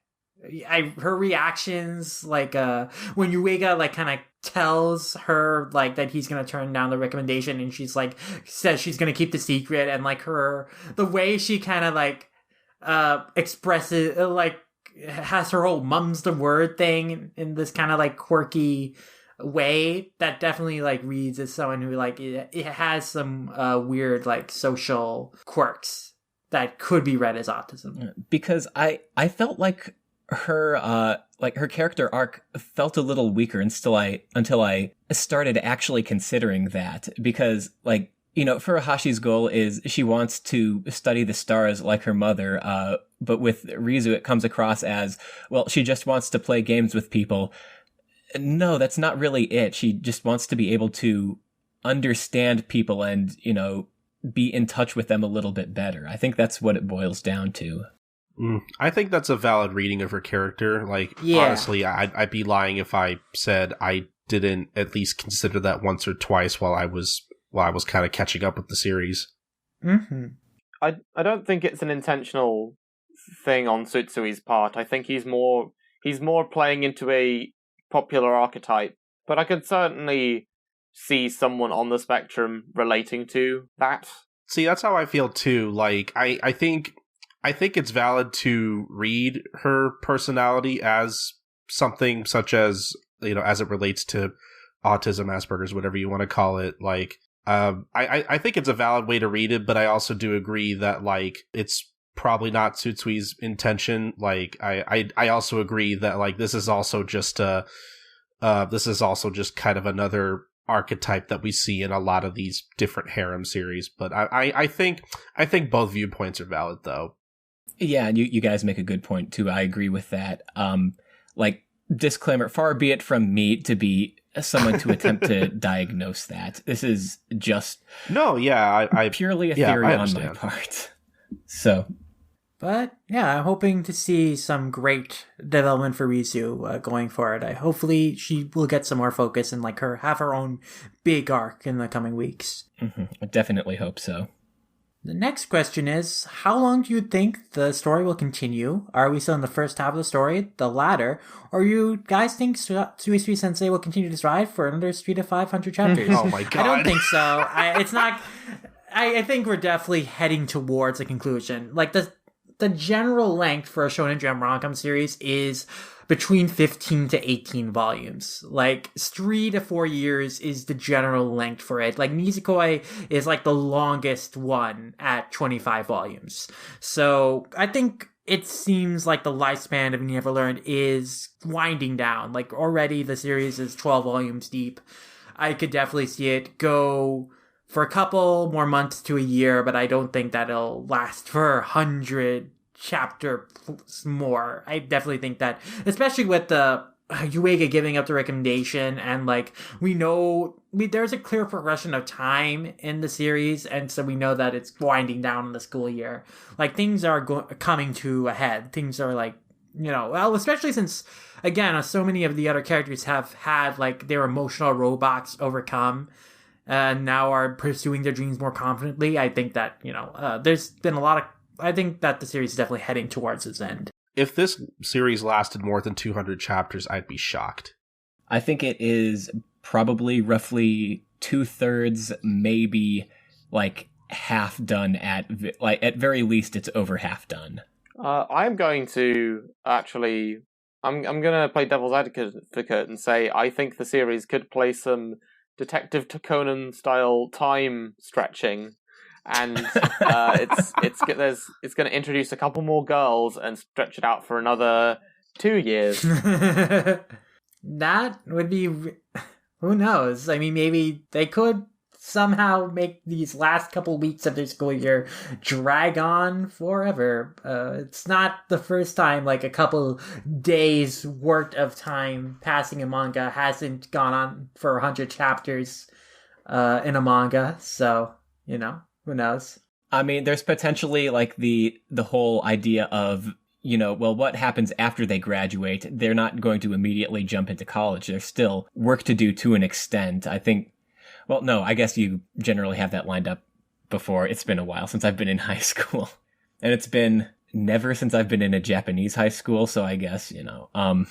her reactions, like when Uega like kind of tells her like that he's gonna turn down the recommendation, and she's like says she's gonna keep the secret, and like the way she kind of like expresses like has her whole mum's the word thing in this kind of like quirky way that definitely like reads as someone who like it has some weird like social quirks that could be read as autism. Because I felt like her character arc felt a little weaker until I started actually considering that, because like, you know, Furuhashi's goal is she wants to study the stars like her mother, but with Rizu it comes across as, well, she just wants to play games with people. No, that's not really it. She just wants to be able to understand people and, you know, be in touch with them a little bit better. I think that's what it boils down to. I think that's a valid reading of her character. Like, yeah. Honestly, I'd be lying if I said I didn't at least consider that once or twice while I was while I was kind of catching up with the series. Mm-hmm. I don't think it's an intentional thing on Tsutsui part. I think he's more playing into a popular archetype, but I could certainly see someone on the spectrum relating to that. See, that's how I feel too. Like, I think it's valid to read her personality as something such as, as it relates to autism, Asperger's, whatever you want to call it. Like, I think it's a valid way to read it, but I also do agree that, like, it's probably not Tsutsui's intention. Like, I also agree that, like, this is also just kind of another archetype that we see in a lot of these different harem series. But I think both viewpoints are valid, though. Yeah, and you guys make a good point too. I agree with that. Like, disclaimer, far be it from me to be someone to attempt to diagnose that. This is just I purely a theory on my part. So, but yeah, I'm hoping to see some great development for Rizu going forward. Hopefully she will get some more focus and have her own big arc in the coming weeks. Mm-hmm. I definitely hope so. The next question is, how long do you think the story will continue? Are we still in the first half of the story, the latter, or you guys think Suisui Sensei will continue this ride for another 300 to 500 chapters? Oh my god. I don't think so. I think we're definitely heading towards a conclusion. Like, the general length for a Shonen Jump rom-com series is between 15 to 18 volumes. Like, 3 to 4 years is the general length for it. Like, Nisekoi is like the longest one at 25 volumes. So I think it seems like the lifespan of Never Learned is winding down. Like, already the series is 12 volumes deep. I could definitely see it go for a couple more months to a year, but I don't think that it'll last for 100 chapter more. I definitely think that, especially with the Yuega giving up the recommendation, and we know there's a clear progression of time in the series, and so we know that it's winding down in the school year. Like, things are coming to a head. Things are especially since, again, so many of the other characters have had their emotional roadblocks overcome and now are pursuing their dreams more confidently. I think that, there's been a lot of... I think that the series is definitely heading towards its end. If this series lasted more than 200 chapters, I'd be shocked. I think it is probably roughly 2/3, maybe half done at very least it's over half done. I'm going to actually... I'm going to play devil's advocate and say I think the series could play some Detective Conan style time stretching, and it's going to introduce a couple more girls and stretch it out for another 2 years. That would be... Who knows? I mean, maybe they could somehow make these last couple weeks of their school year drag on forever. It's not the first time a couple days worth of time passing a manga hasn't gone on for 100 chapters in a manga. So, who knows? I mean, there's potentially the whole idea of, what happens after they graduate? They're not going to immediately jump into college. There's still work to do to an extent. I think, well, no, I guess you generally have that lined up before. It's been a while since I've been in high school. And it's been never since I've been in a Japanese high school, so I guess, I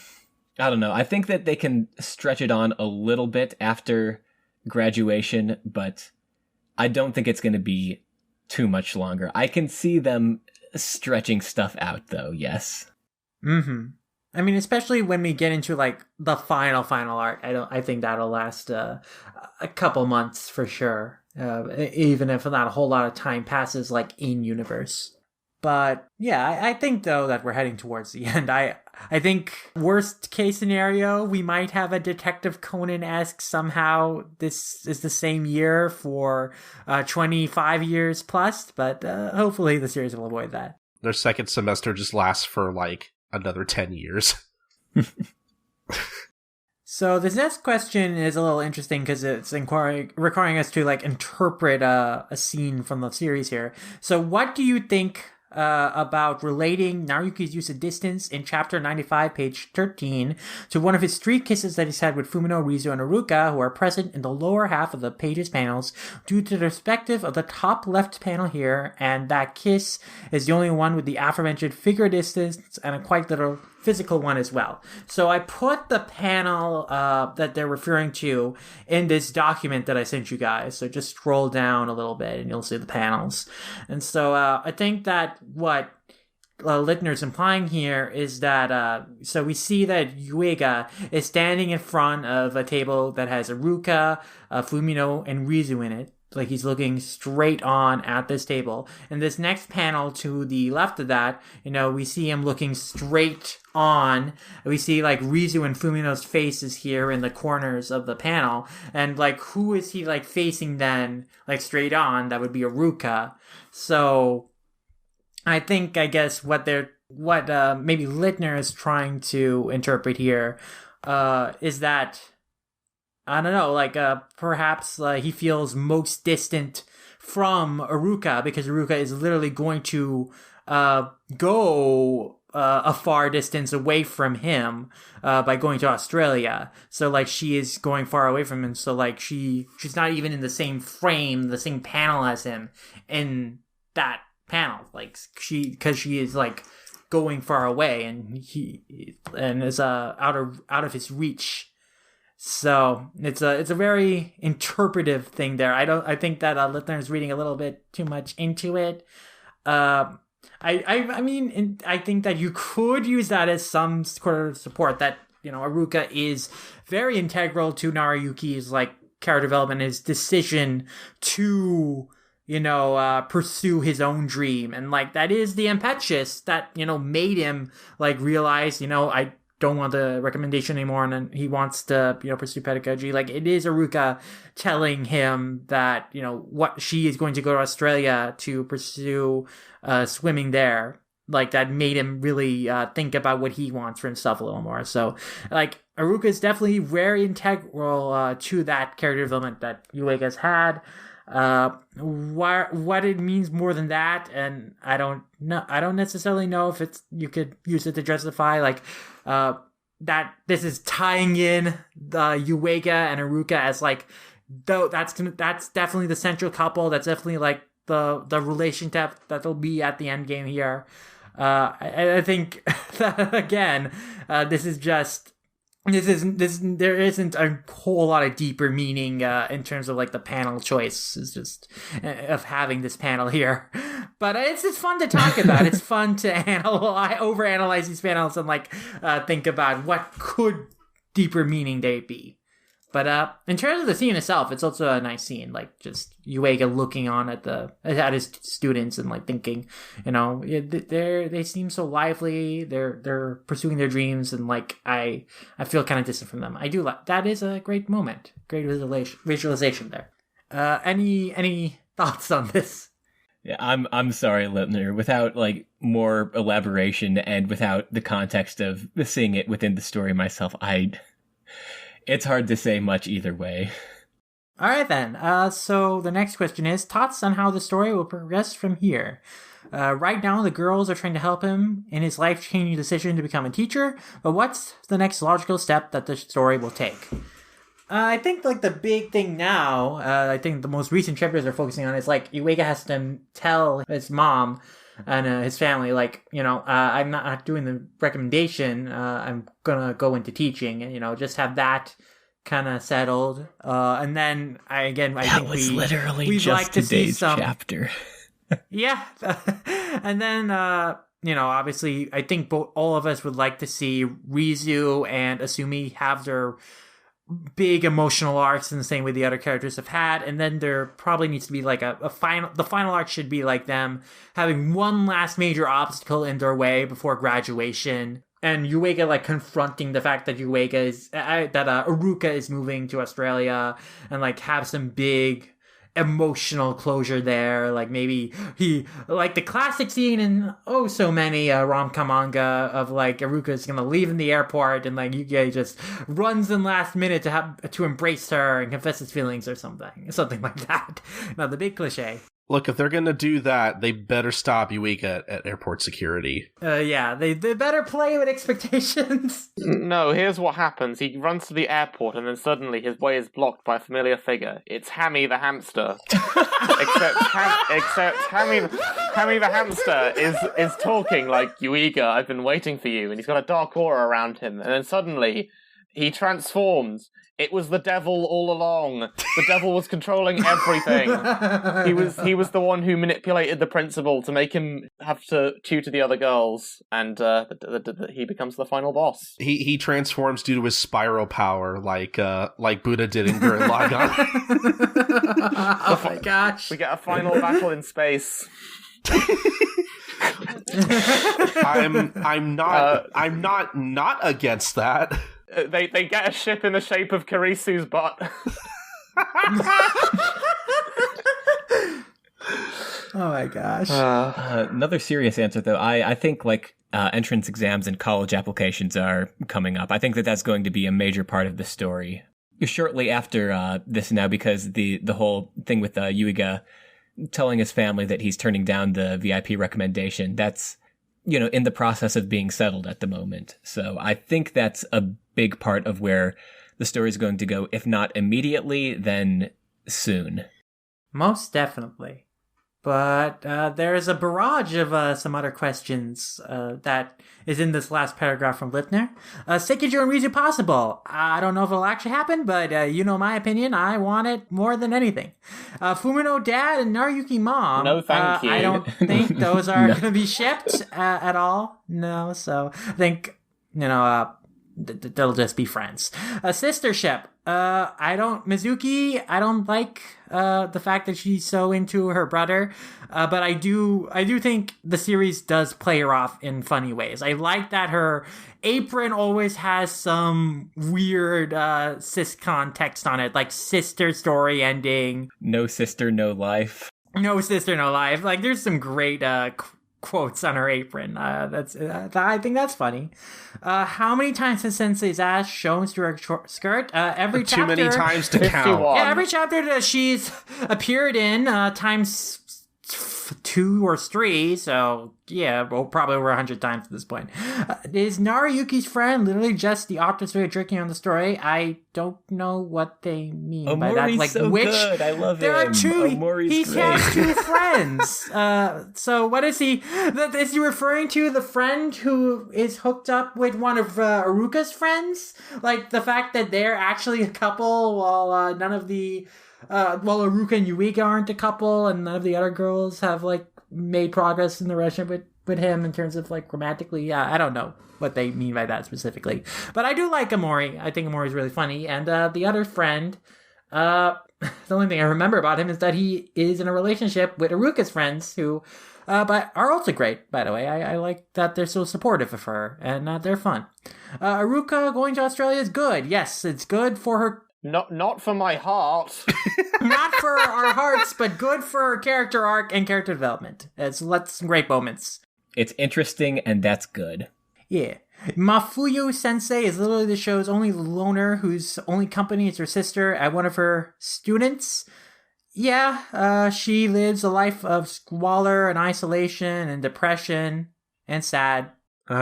don't know. I think that they can stretch it on a little bit after graduation, but I don't think it's going to be too much longer. I can see them stretching stuff out, though, yes. Mm-hmm. I mean, especially when we get into the final arc, I think that'll last a couple months for sure. Even if not a whole lot of time passes in universe. But yeah, I think though that we're heading towards the end. I think worst case scenario, we might have a Detective Conan-esque somehow. This is the same year for 25 years plus, but hopefully the series will avoid that. Their second semester just lasts for another 10 years. So this next question is a little interesting because it's requiring us to interpret a scene from the series here. So what do you think about relating Naruyuki's use of distance in chapter 95, page 13, to one of his 3 kisses that he's had with Fumino, Rizu, and Aruka, who are present in the lower half of the page's panels, due to the perspective of the top left panel here, and that kiss is the only one with the aforementioned figure distance and a quite little physical one as well. So I put the panel that they're referring to in this document that I sent you guys. So just scroll down a little bit and you'll see the panels. And so I think that what Littner's implying here is that so we see that Yuiga is standing in front of a table that has Aruka, Fumino, and Rizu in it. Like he's looking straight on at this table. And this next panel to the left of that, we see him looking straight on. We see like Rizu and Fumino's faces here in the corners of the panel. And like, who is he like facing then, like straight on? That would be Aruka. So I guess what maybe Littner is trying to interpret here is that, I don't know, like perhaps he feels most distant from Aruka because Aruka is literally going to go a far distance away from him by going to Australia. So like she is going far away from him. So like she's not even in the same frame, the same panel as him in that panel. Like because she is like going far away and is out of his reach. So it's a very interpretive thing there. I think that Littner is reading a little bit too much into it. I mean, I think that you could use that as some sort of support that, Aruka is very integral to Naruyuki's like character development, his decision to, pursue his own dream. And like, that is the impetus that, made him like realize, I don't want the recommendation anymore, and then he wants to, pursue pedagogy. Like, it is Aruka telling him that, what she is going to go to Australia to pursue swimming there. Like, that made him really think about what he wants for himself a little more. So, like, Aruka is definitely very integral to that character development that Yuiga's had. What it means more than that, and I don't necessarily know if you could use it to justify like that this is tying in the Yuiga and Aruka as like, though that's definitely the central couple. That's definitely like the relationship that'll be at the end game here. I think that again, there isn't a whole lot of deeper meaning in terms of like the panel choice is just of having this panel here, but it's fun to talk about. It's fun to overanalyze these panels and like think about what could deeper meaning they be. But in terms of the scene itself, it's also a nice scene. Like just Yuiga looking on at his students and like thinking, they seem so lively. They're pursuing their dreams, and like I feel kind of distant from them. I do like that. Is a great moment, great visualization there. Any thoughts on this? Yeah, I'm sorry, Littner. Without like more elaboration and without the context of seeing it within the story myself, it's hard to say much either way. All right, then. So the next question is, thoughts on how the story will progress from here? Right now, the girls are trying to help him in his life-changing decision to become a teacher, but what's the next logical step that the story will take? I think, like, the big thing now, I think the most recent chapters are focusing on is, like, Yuiga has to tell his mom and his family, like, I'm not doing the recommendation, I'm gonna go into teaching, and, just have that kind of settled. And then, I think was literally just like today's chapter. Yeah. And then, obviously, I think all of us would like to see Rizu and Asumi have their big emotional arcs in the same way the other characters have had, and then there probably needs to be like the final arc should be like them having one last major obstacle in their way before graduation, and Yuiga like confronting the fact that Aruka is moving to Australia, and like have some big emotional closure there. Like maybe he, like the classic scene in so many rom-com manga of like Aruka's gonna leave in the airport and like Yuki just runs in last minute to embrace her and confess his feelings or something like that. Now the big cliche. Look, if they're gonna do that, they better stop Eureka at airport security. Yeah, they better play with expectations. No, here's what happens. He runs to the airport, and then suddenly his way is blocked by a familiar figure. It's Hammy the hamster. except Hammy the hamster is talking like, Eureka, I've been waiting for you, and he's got a dark aura around him. And then suddenly, he transforms. It was the devil all along. The devil was controlling everything. He was the one who manipulated the principal to make him have to tutor the other girls, and he becomes the final boss. He transforms due to his spiral power, like Buddha did in Gurren Lagann. Oh my gosh! We get a final battle in space. I'm not against that. They get a ship in the shape of Karisu's butt. Oh my gosh. Another serious answer, though. I think entrance exams and college applications are coming up. I think that's going to be a major part of the story. Shortly after this now, because the whole thing with Yuiga telling his family that he's turning down the VIP recommendation, that's, in the process of being settled at the moment. So I think that's a big part of where the story is going to go, if not immediately, then soon. Most definitely. But there's a barrage of some other questions that is in this last paragraph from Littner. Seikiju and Rizu possible. I don't know if it'll actually happen, but my opinion. I want it more than anything. Fumino dad and Naruyuki mom. No, thank you. I don't think those are going to be shipped at all. No, so I think, they'll just be friends. A sister ship. Mizuki, I don't like the fact that she's so into her brother, but I do think the series does play her off in funny ways. I like that her apron always has some weird syscon text on it, like sister story ending. No sister, no life. No sister, no life. Like, there's some great quotes on her apron. I think that's funny. How many times has Sensei's ass shown through her skirt? Every chapter. Too many times to count. Yeah, every chapter that she's appeared in, times 2 or 3, so probably over 100 times at this point. Is Naruyuki's friend literally just the opposite way of drinking on the story? I don't know what they mean by that. Like, so good. I love there him. Are two. He has 2 friends. So what is he? Is he referring to the friend who is hooked up with one of Aruka's friends? Like the fact that they're actually a couple, while none of the Aruka and Yuiga aren't a couple, and none of the other girls have made progress in the relationship with him in terms of romantically. Yeah, I don't know what they mean by that specifically, but I do like Amori. I think Amori's really funny, and the other friend. The only thing I remember about him is that he is in a relationship with Aruka's friends, who, but are also great. By the way, I like that they're so supportive of her, and they're fun. Aruka going to Australia is good. Yes, it's good for her. Not for my heart. Not for our hearts, but good for her character arc and character development. It's some great moments. It's interesting, and that's good. Yeah. Mafuyu Sensei is literally the show's only loner whose only company is her sister at one of her students. Yeah, she lives a life of squalor and isolation and depression and sad.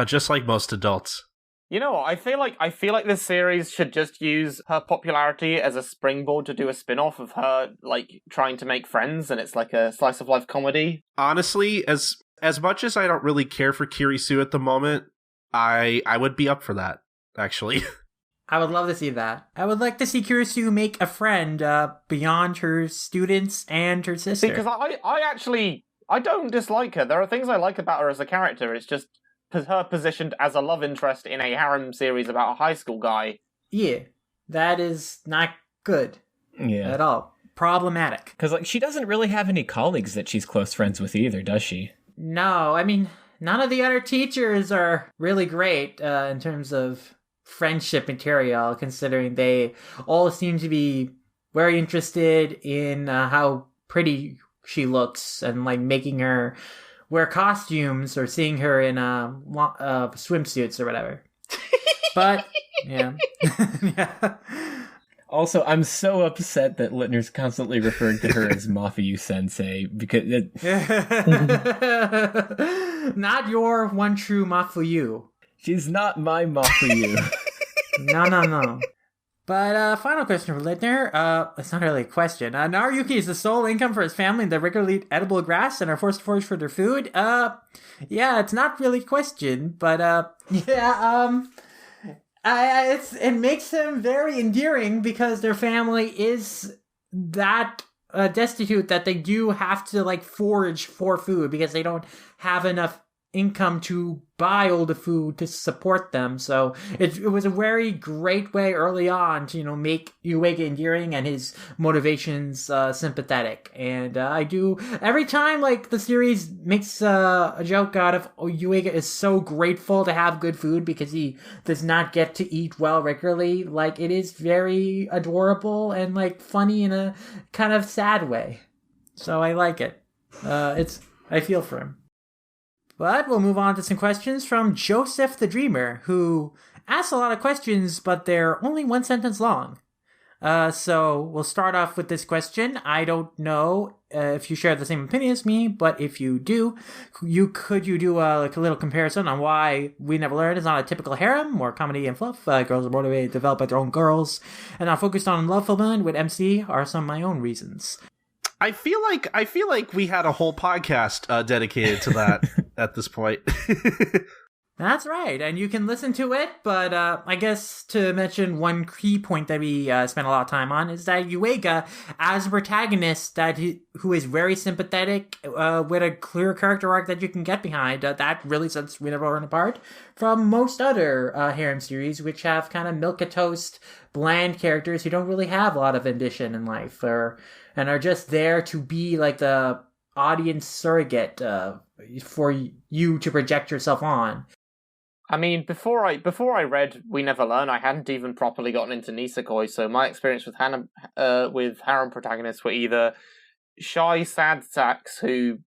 Just like most adults. You know what? I feel like this series should just use her popularity as a springboard to do a spin-off of her trying to make friends, and it's like a slice of life comedy. Honestly, as much as I don't really care for Kirisu at the moment, I would be up for that, actually. I would love to see that. I would like to see Kirisu make a friend beyond her students and her sister. Because I don't dislike her. There are things I like about her as a character. It's just her positioned as a love interest in a harem series about a high school guy. Yeah, that is not good at all. Problematic. Because she doesn't really have any colleagues that she's close friends with either, does she? No, I mean, none of the other teachers are really great in terms of friendship material, considering they all seem to be very interested in how pretty she looks and making her wear costumes or seeing her in swimsuits or whatever. But yeah. Yeah. Also, I'm so upset that Littner's constantly referring to her as Mafuyu Sensei because not your one true Mafuyu. She's not my Mafuyu. No. But final question for Littner. It's not really a question. Naruyuki is the sole income for his family and they regularly eat edible grass and are forced to forage for their food. Yeah, it's not really a question, but it makes them very endearing because their family is that destitute that they do have to like forage for food because they don't have enough income to buy all the food to support them. So it was a very great way early on to make Yuiga endearing and his motivations sympathetic. And I do every time like the series makes a joke out of Yuiga is so grateful to have good food because he does not get to eat well regularly. Like it is very adorable and like funny in a kind of sad way. So I like it. I feel for him. But we'll move on to some questions from Joseph the Dreamer, who asks a lot of questions, but they're only one sentence long. So we'll start off with this question. I don't know if you share the same opinion as me, but if you do, could you do a little comparison on why We Never Learn is not a typical harem, more comedy and fluff? Girls are motivated to develop by their own girls, and not focused on love fulfillment with MC are some of my own reasons. I feel like we had a whole podcast dedicated to that at this point. That's right, and you can listen to it, but I guess to mention one key point that we spent a lot of time on is that Yuiga, as a protagonist who is very sympathetic with a clear character arc that you can get behind, that really sets We Never Learn apart from most other harem series, which have kind of milk-a-toast, bland characters who don't really have a lot of ambition in life, and are just there to be like the audience surrogate for you to project yourself on. I mean, before I read We Never Learn, I hadn't even properly gotten into nisekoi, so my experience with harem protagonists were either shy sad sacks who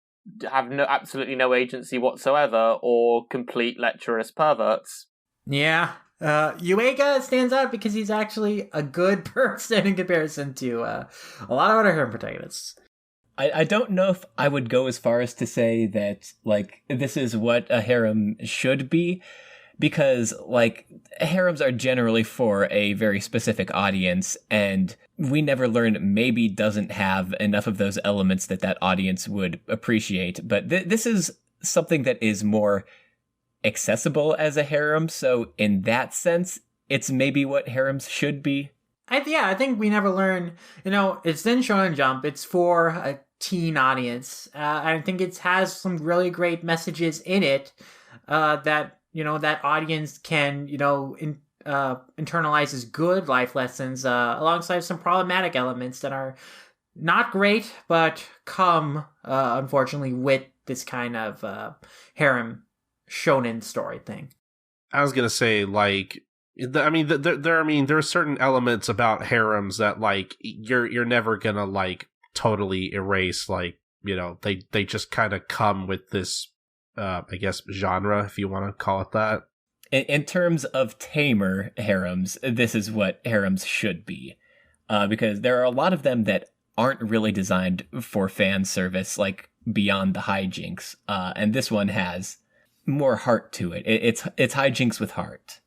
have absolutely no agency whatsoever, or complete lecherous perverts. Yeah. Yuiga stands out because he's actually a good person in comparison to a lot of other harem protagonists. I don't know if I would go as far as to say that, like, this is what a harem should be, because, like, harems are generally for a very specific audience, and We Never Learn maybe doesn't have enough of those elements that audience would appreciate, but this is something that is more accessible as a harem, so in that sense, it's maybe what harems should be. I think We Never Learn, it's in Shonen Jump, it's for a teen audience. I think it has some really great messages in it that that audience can internalize as good life lessons alongside some problematic elements that are not great but come unfortunately with this kind of harem shonen story thing. I was gonna say, like, there are certain elements about harems that, like, you're never gonna, like, totally erase. Like, they just kind of come with this, I guess, genre, if you want to call it that. In terms of tamer harems, this is what harems should be, because there are a lot of them that aren't really designed for fan service, like beyond the hijinks, and this one has more heart to it. It's hijinks with heart.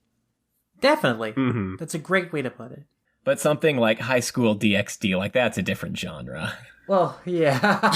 Definitely. Mm-hmm. That's a great way to put it. But something like High School DxD, like, that's a different genre. Well, yeah.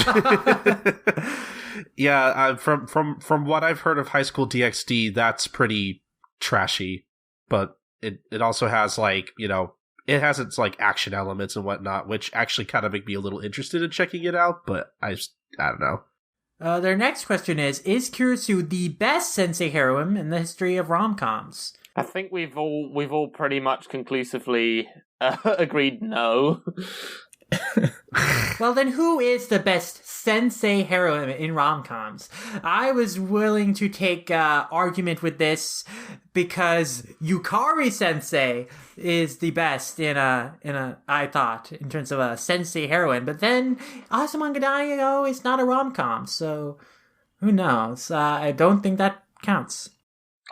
Yeah, from what I've heard of High School DxD, that's pretty trashy. But it also has, like, it has its, like, action elements and whatnot, which actually kind of make me a little interested in checking it out, but I don't know. Their next question is Kurisu the best sensei harem in the history of rom-coms? I think we've all pretty much conclusively agreed no. Well, then who is the best sensei harem in rom-coms? I was willing to take argument with this because Yukari Sensei is the best I thought, in terms of a sensei heroine. But then Azumanga Daioh is not a rom-com, so who knows? I don't think that counts.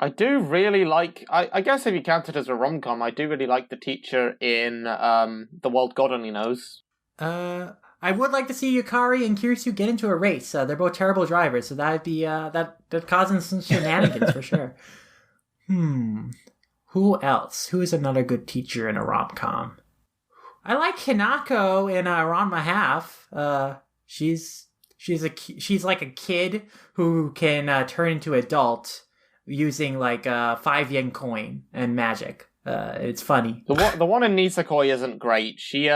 I do really like. I guess if you count it as a rom-com, I do really like the teacher in The World God Only Knows. I would like to see Yukari and Kiryu get into a race. They're both terrible drivers, so that'd be that causing some shenanigans for sure. Who else? Who is another good teacher in a rom-com? I like Hinako in Ranma Half. She's like a kid who can turn into adult using like a 5 yen coin and magic. It's funny. The one in Nisekoi isn't great. She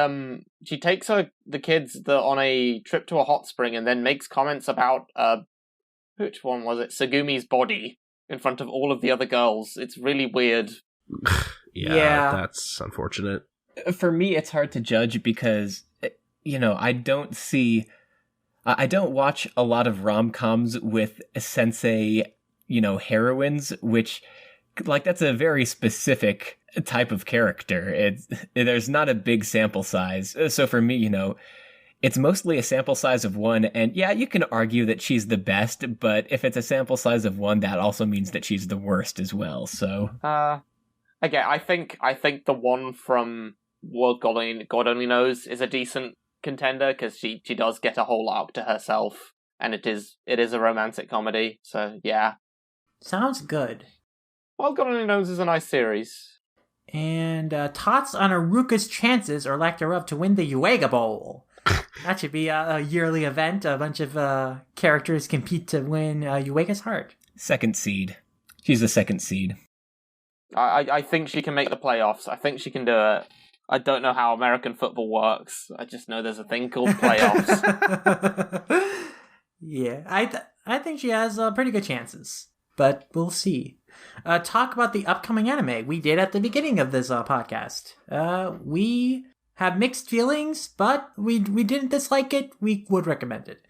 takes the kids on a trip to a hot spring and then makes comments about which one was it? Segumi's body in front of all of the other girls. It's really weird. Yeah, that's unfortunate. For me, it's hard to judge because I don't watch a lot of rom-coms with sensei, heroines, which like that's a very specific type of character. There's not a big sample size. So for me, it's mostly a sample size of one, and yeah, you can argue that she's the best, but if it's a sample size of one, that also means that she's the worst as well. So again, I think the one from World God Only Knows is a decent contender because she does get a whole arc to herself, and it is a romantic comedy. So yeah, sounds good. World God Only Knows is a nice series. And thoughts on Aruka's chances or lack thereof to win the Uega Bowl. That should be a yearly event. A bunch of characters compete to win Uega's heart. Second seed. She's the second seed. I think she can make the playoffs. I think she can do it. I don't know how American football works. I just know there's a thing called playoffs. Yeah, I think she has pretty good chances, but we'll see. Talk about the upcoming anime we did at the beginning of this podcast. We have mixed feelings, but we didn't dislike it. We would recommend it.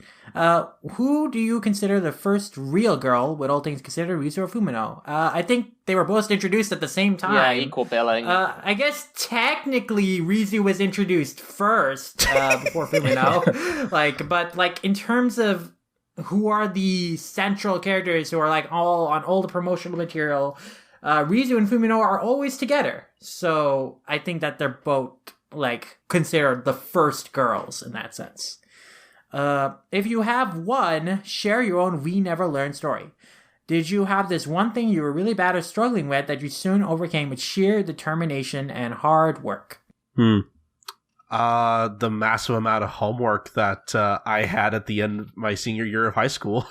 Who do you consider the first real girl, what all things considered, Rizu or Fumino? I think they were both introduced at the same time. Yeah, equal billing. I guess technically Rizu was introduced first before Fumino. But in terms of who are the central characters who are like all on all the promotional material, Rizu and Fumino are always together. So I think that they're both considered the first girls in that sense. If you have one, share your own We Never Learned story. Did you have this one thing you were really bad at struggling with that you soon overcame with sheer determination and hard work? The massive amount of homework that I had at the end of my senior year of high school.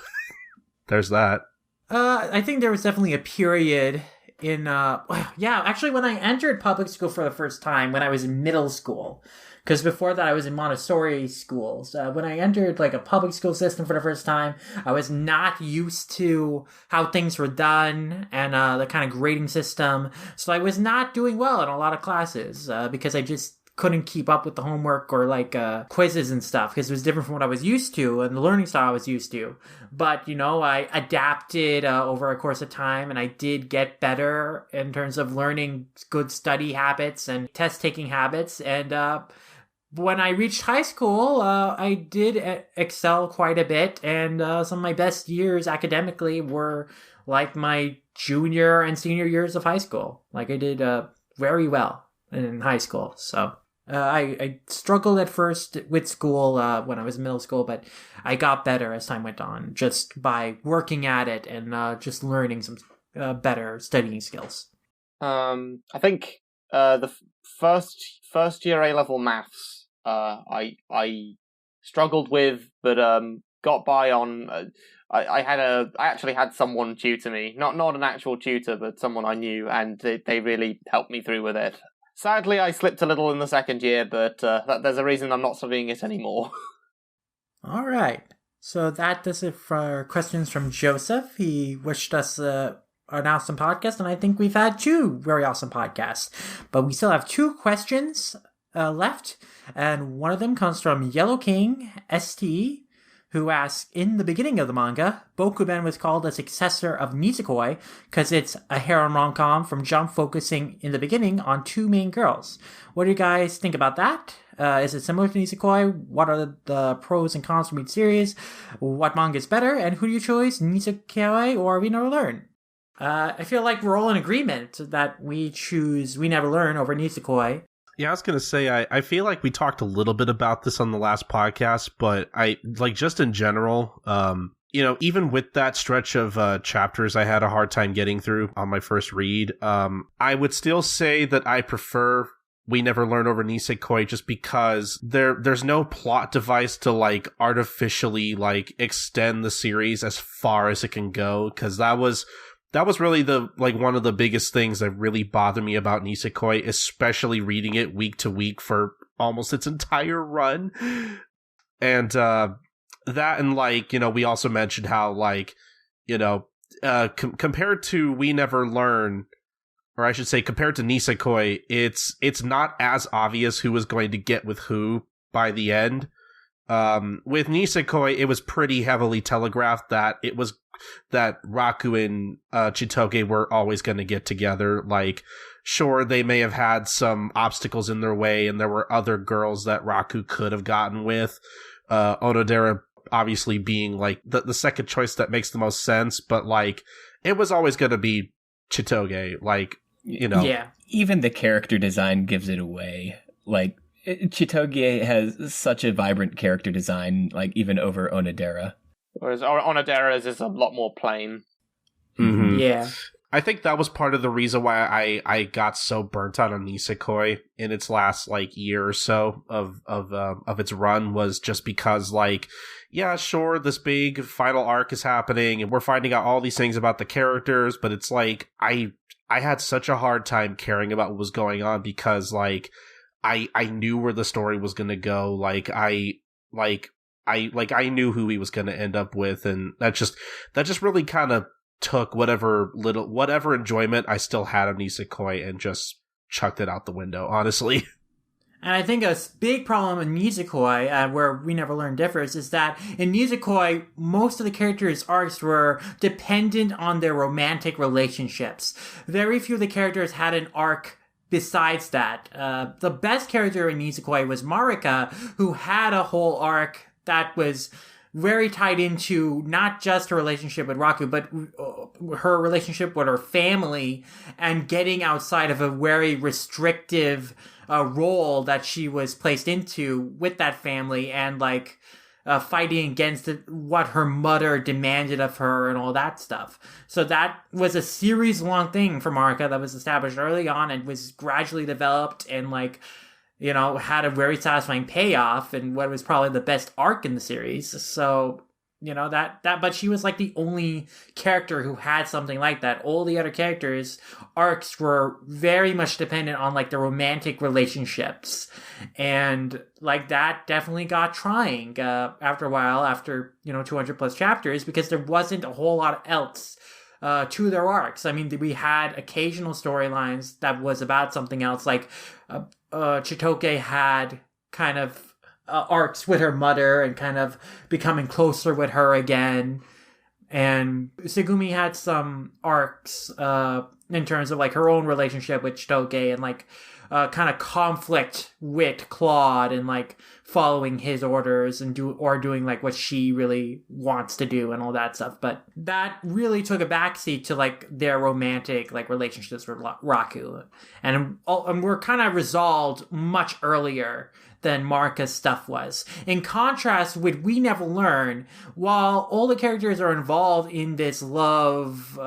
There's that. I think there was definitely a period in actually when I entered public school for the first time when I was in middle school, because before that I was in Montessori schools. When I entered a public school system for the first time, I was not used to how things were done and the kind of grading system, so I was not doing well in a lot of classes because I just couldn't keep up with the homework or quizzes and stuff because it was different from what I was used to and the learning style I was used to. But, I adapted over a course of time, and I did get better in terms of learning good study habits and test-taking habits. And when I reached high school, I did excel quite a bit, and some of my best years academically were my junior and senior years of high school. I did very well in high school, so... I struggled at first with school when I was in middle school, but I got better as time went on just by working at it and just learning some better studying skills. I think the first year A-level maths I struggled with, but got by on. I actually had someone tutor me, not an actual tutor, but someone I knew, and they really helped me through with it. Sadly, I slipped a little in the second year, but there's a reason I'm not studying it anymore. All right. So that does it for questions from Joseph. He wished us an awesome podcast, and I think we've had 2 very awesome podcasts. But we still have 2 questions left, and one of them comes from Yellow King ST, who asks, in the beginning of the manga, Bokuben was called a successor of Nisekoi because it's a harem rom-com from Jump focusing in the beginning on 2 main girls. What do you guys think about that? Is it similar to Nisekoi? What are the pros and cons from each series? What manga is better? And who do you choose, Nisekoi or We Never Learn? I feel like we're all in agreement that we choose We Never Learn over Nisekoi. Yeah, I was going to say, I feel like we talked a little bit about this on the last podcast, but just in general, even with that stretch of chapters I had a hard time getting through on my first read, I would still say that I prefer We Never Learn over Nisekoi just because there's no plot device to artificially extend the series as far as it can go, because that was really the one of the biggest things that really bothered me about Nisekoi, especially reading it week to week for almost its entire run. And that, and we also mentioned how compared to We Never Learn, or I should say compared to Nisekoi, it's not as obvious who was going to get with who by the end. With Nisekoi, it was pretty heavily telegraphed that Raku and Chitoge were always going to get together. Sure, they may have had some obstacles in their way, and there were other girls that Raku could have gotten with. Onodera obviously being the second choice that makes the most sense, but it was always going to be Chitoge. Yeah. Even the character design gives it away. Chitoge has such a vibrant character design, even over Onodera. Whereas Onodera's is a lot more plain. Mm-hmm. Yeah. I think that was part of the reason why I got so burnt out on Nisekoi in its last year or so of its run, was just because yeah, sure, this big final arc is happening and we're finding out all these things about the characters, but it's I had such a hard time caring about what was going on because I knew where the story was going to go. I knew who he was going to end up with, and that just really kind of took whatever enjoyment I still had of Nisekoi and just chucked it out the window, honestly. And I think a big problem in Nisekoi, where We Never Learn differs, is that in Nisekoi, most of the characters' arcs were dependent on their romantic relationships. Very few of the characters had an arc besides that. The best character in Nisekoi was Marika, who had a whole arc that was very tied into not just her relationship with Raku, but her relationship with her family and getting outside of a very restrictive role that she was placed into with that family, and fighting against what her mother demanded of her and all that stuff. So that was a series-long thing for Marika that was established early on and was gradually developed and had a very satisfying payoff and what was probably the best arc in the series. So, but she was the only character who had something like that. All the other characters' arcs were very much dependent on the romantic relationships. And that definitely got trying after a while, after, 200 plus chapters, because there wasn't a whole lot else to their arcs. I mean, we had occasional storylines that was about something else, Chitoge had kind of arcs with her mother and kind of becoming closer with her again. And Segumi had some arcs in terms of her own relationship with Chitoge and kind of conflict with Claude and following his orders and doing what she really wants to do and all that stuff. But that really took a backseat to their romantic relationships with Raku, and were kind of resolved much earlier than Marika's stuff was. In contrast with We Never Learn, while all the characters are involved in this love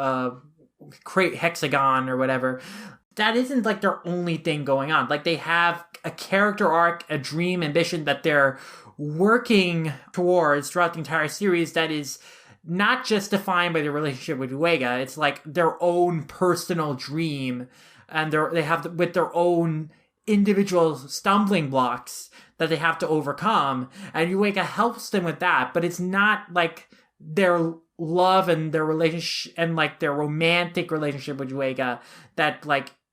hexagon or whatever, that isn't their only thing going on. They have a character arc, a dream, ambition that they're working towards throughout the entire series that is not just defined by their relationship with Uega. It's their own personal dream, and they have with their own individual stumbling blocks that they have to overcome, and Uega helps them with that, but it's not their love and their relationship and their romantic relationship with Uega that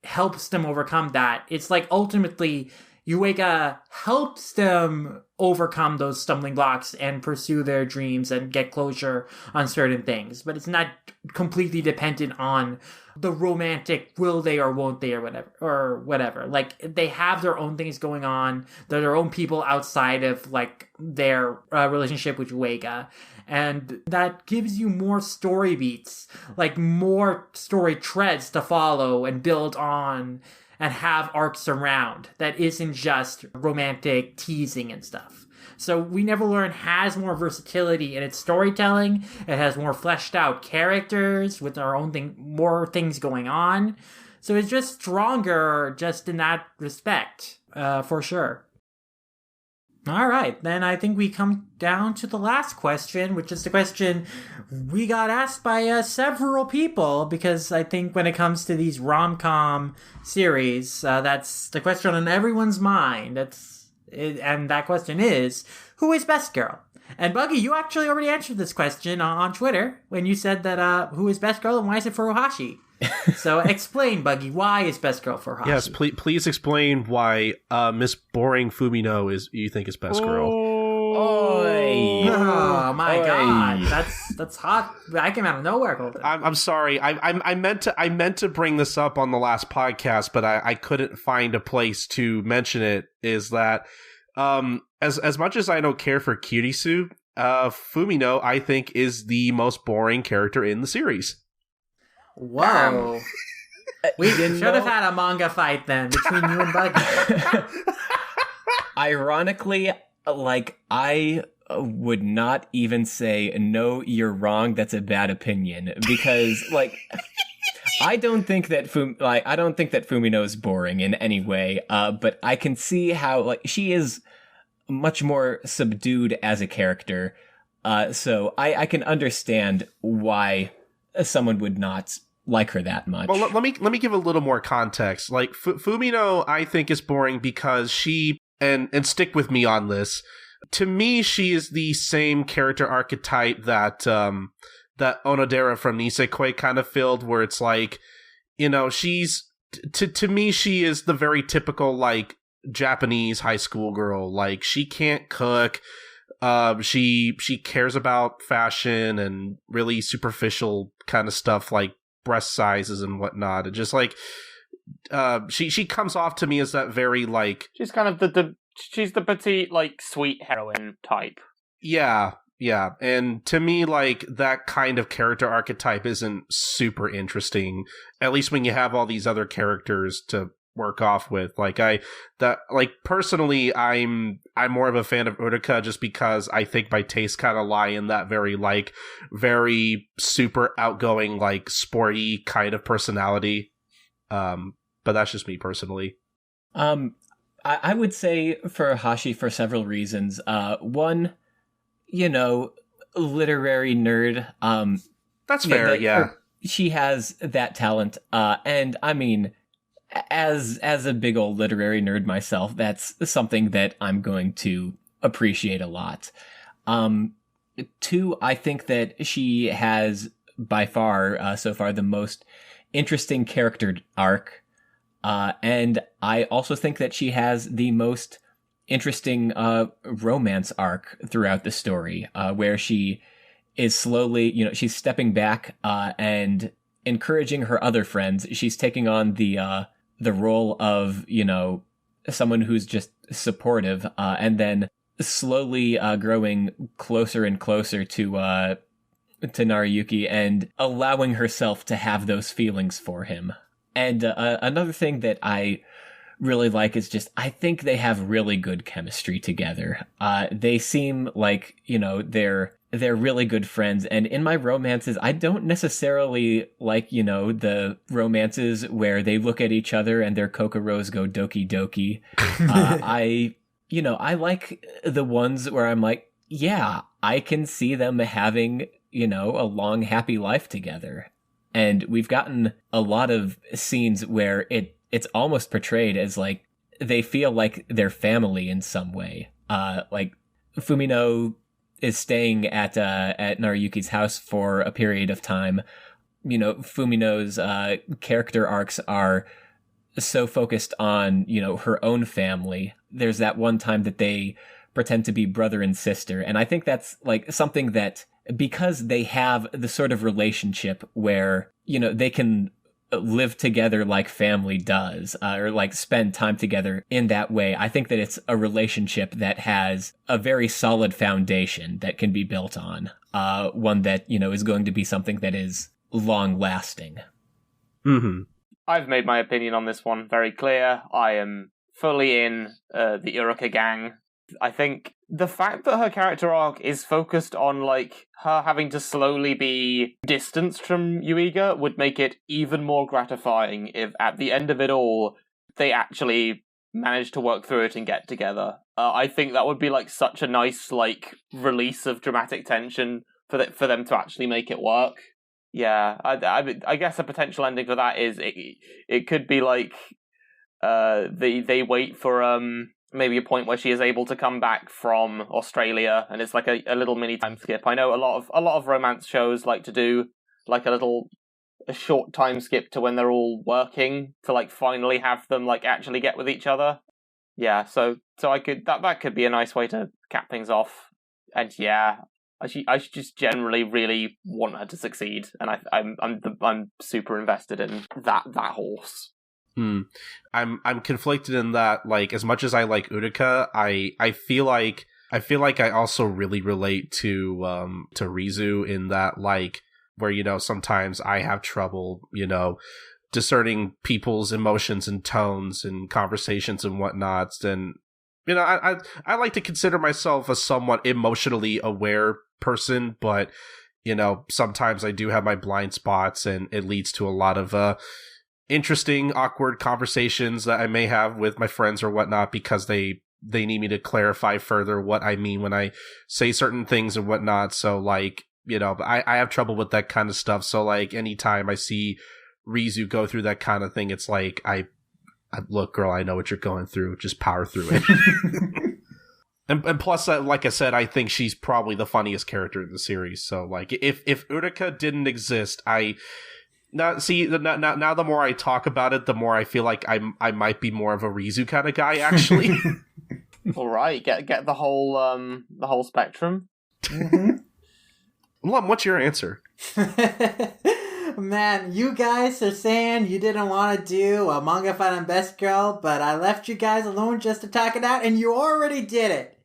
helps them overcome that. It's ultimately Uega helps them overcome those stumbling blocks and pursue their dreams and get closure on certain things. But it's not completely dependent on the romantic will they or won't they or whatever. They have their own things going on. They're their own people outside of their relationship with Uega. And that gives you more story beats, like more story treads to follow and build on and have arcs around that isn't just romantic teasing and stuff. So We Never Learn has more versatility in its storytelling. It has more fleshed out characters with our own thing, more things going on. So it's just stronger just in that respect, for sure. All right, then I think we come down to the last question, which is the question we got asked by several people, because I think when it comes to these rom-com series, that's the question on everyone's mind. And that question is, who is Best Girl? And Buggy, you actually already answered this question on Twitter when you said that who is Best Girl and why is it Furuhashi? So explain, Buggy, why is Best Girl Furuhashi? Yes, please explain why Miss Boring Fumino you think is Best Girl. Oh my god, that's hot. I came out of nowhere, Colton. I'm sorry. I meant to bring this up on the last podcast, but I couldn't find a place to mention it. Is that as much as I don't care for Kirisu, Fumino I think is the most boring character in the series. Whoa. We should have had a manga fight then between you and Buggy. Ironically, like, I would not even say, no, you're wrong, that's a bad opinion. Because, like, I don't think that Fumino is boring in any way, but I can see how, like, she is much more subdued as a character. So I can understand why someone would not like her that much. Well, let me give a little more context. Like, Fumino, I think, is boring because she, and stick with me on this, to me, she is the same character archetype that Onodera from Nisekoi kind of filled, where it's like, you know, she's, to me, she is the very typical, like, Japanese high school girl. Like, she can't cook, she cares about fashion and really superficial kind of stuff, like breast sizes and whatnot, and just like she comes off to me as that very, like, she's kind of she's the petite, like, sweet heroine type. Yeah, and to me, like, that kind of character archetype isn't super interesting, at least when you have all these other characters to work off with. Personally, I'm more of a fan of Uruka just because I think my tastes kind of lie in that very super outgoing, like, sporty kind of personality. But that's just me personally. I would say Furuhashi for several reasons. One, you know, literary nerd. That's fair, yeah. She has that talent. And I mean, as a big old literary nerd myself, that's something that I'm going to appreciate a lot. Two, I think that she has by far, so far, the most interesting character arc. And I also think that she has the most interesting romance arc throughout the story, where she is slowly, you know, she's stepping back and encouraging her other friends. She's taking on the role of, you know, someone who's just supportive, and then slowly growing closer and closer to Nariyuki and allowing herself to have those feelings for him. And another thing that I really like is just, I think they have really good chemistry together. They seem like, you know, they're really good friends. And in my romances, I don't necessarily like, you know, the romances where they look at each other and their kokoros go doki doki. I like the ones where I'm like, yeah, I can see them having, you know, a long, happy life together. And we've gotten a lot of scenes where it's almost portrayed as like they feel like they're family in some way. Like Fumino is staying at Nariyuki's house for a period of time. You know, Fumino's character arcs are so focused on, you know, her own family. There's that one time that they pretend to be brother and sister, and I think that's like something that, because they have the sort of relationship where, you know, they can live together like family does, or like spend time together in that way. I think that it's a relationship that has a very solid foundation that can be built on, one that, is going to be something that is long lasting. Mm-hmm. I've made my opinion on this one very clear. I am fully in the Uruka gang. I think the fact that her character arc is focused on, like, her having to slowly be distanced from Yuiga would make it even more gratifying if, at the end of it all, they actually manage to work through it and get together. I think that would be, like, such a nice, like, release of dramatic tension for them to actually make it work. Yeah, I guess a potential ending for that is it could be, like, they wait for, maybe a point where she is able to come back from Australia, and it's like a little mini time skip. I know a lot of romance shows like to do like a short time skip to when they're all working to like finally have them like actually get with each other. Yeah, so I could that could be a nice way to cap things off. And yeah, I just generally really want her to succeed, and I'm super invested in that horse. I'm conflicted in that, like, as much as I like Uruka, I feel like I also really relate to Rizu in that, like, where, sometimes I have trouble, discerning people's emotions and tones and conversations and whatnot. And, I like to consider myself a somewhat emotionally aware person, but, sometimes I do have my blind spots, and it leads to a lot of, interesting, awkward conversations that I may have with my friends or whatnot, because they need me to clarify further what I mean when I say certain things and whatnot. So, like, I have trouble with that kind of stuff. So, like, anytime I see Rizu go through that kind of thing, it's like, I look, girl, I know what you're going through. Just power through it. And plus, like I said, I think she's probably the funniest character in the series. So, like, if Uruka didn't exist, now the more I talk about it, the more I feel like I might be more of a Rizu kind of guy, actually. All right, get the whole spectrum. Mm-hmm. Lum, what's your answer? Man, you guys are saying you didn't want to do a manga fight on Best Girl, but I left you guys alone just to talk it out, and you already did it.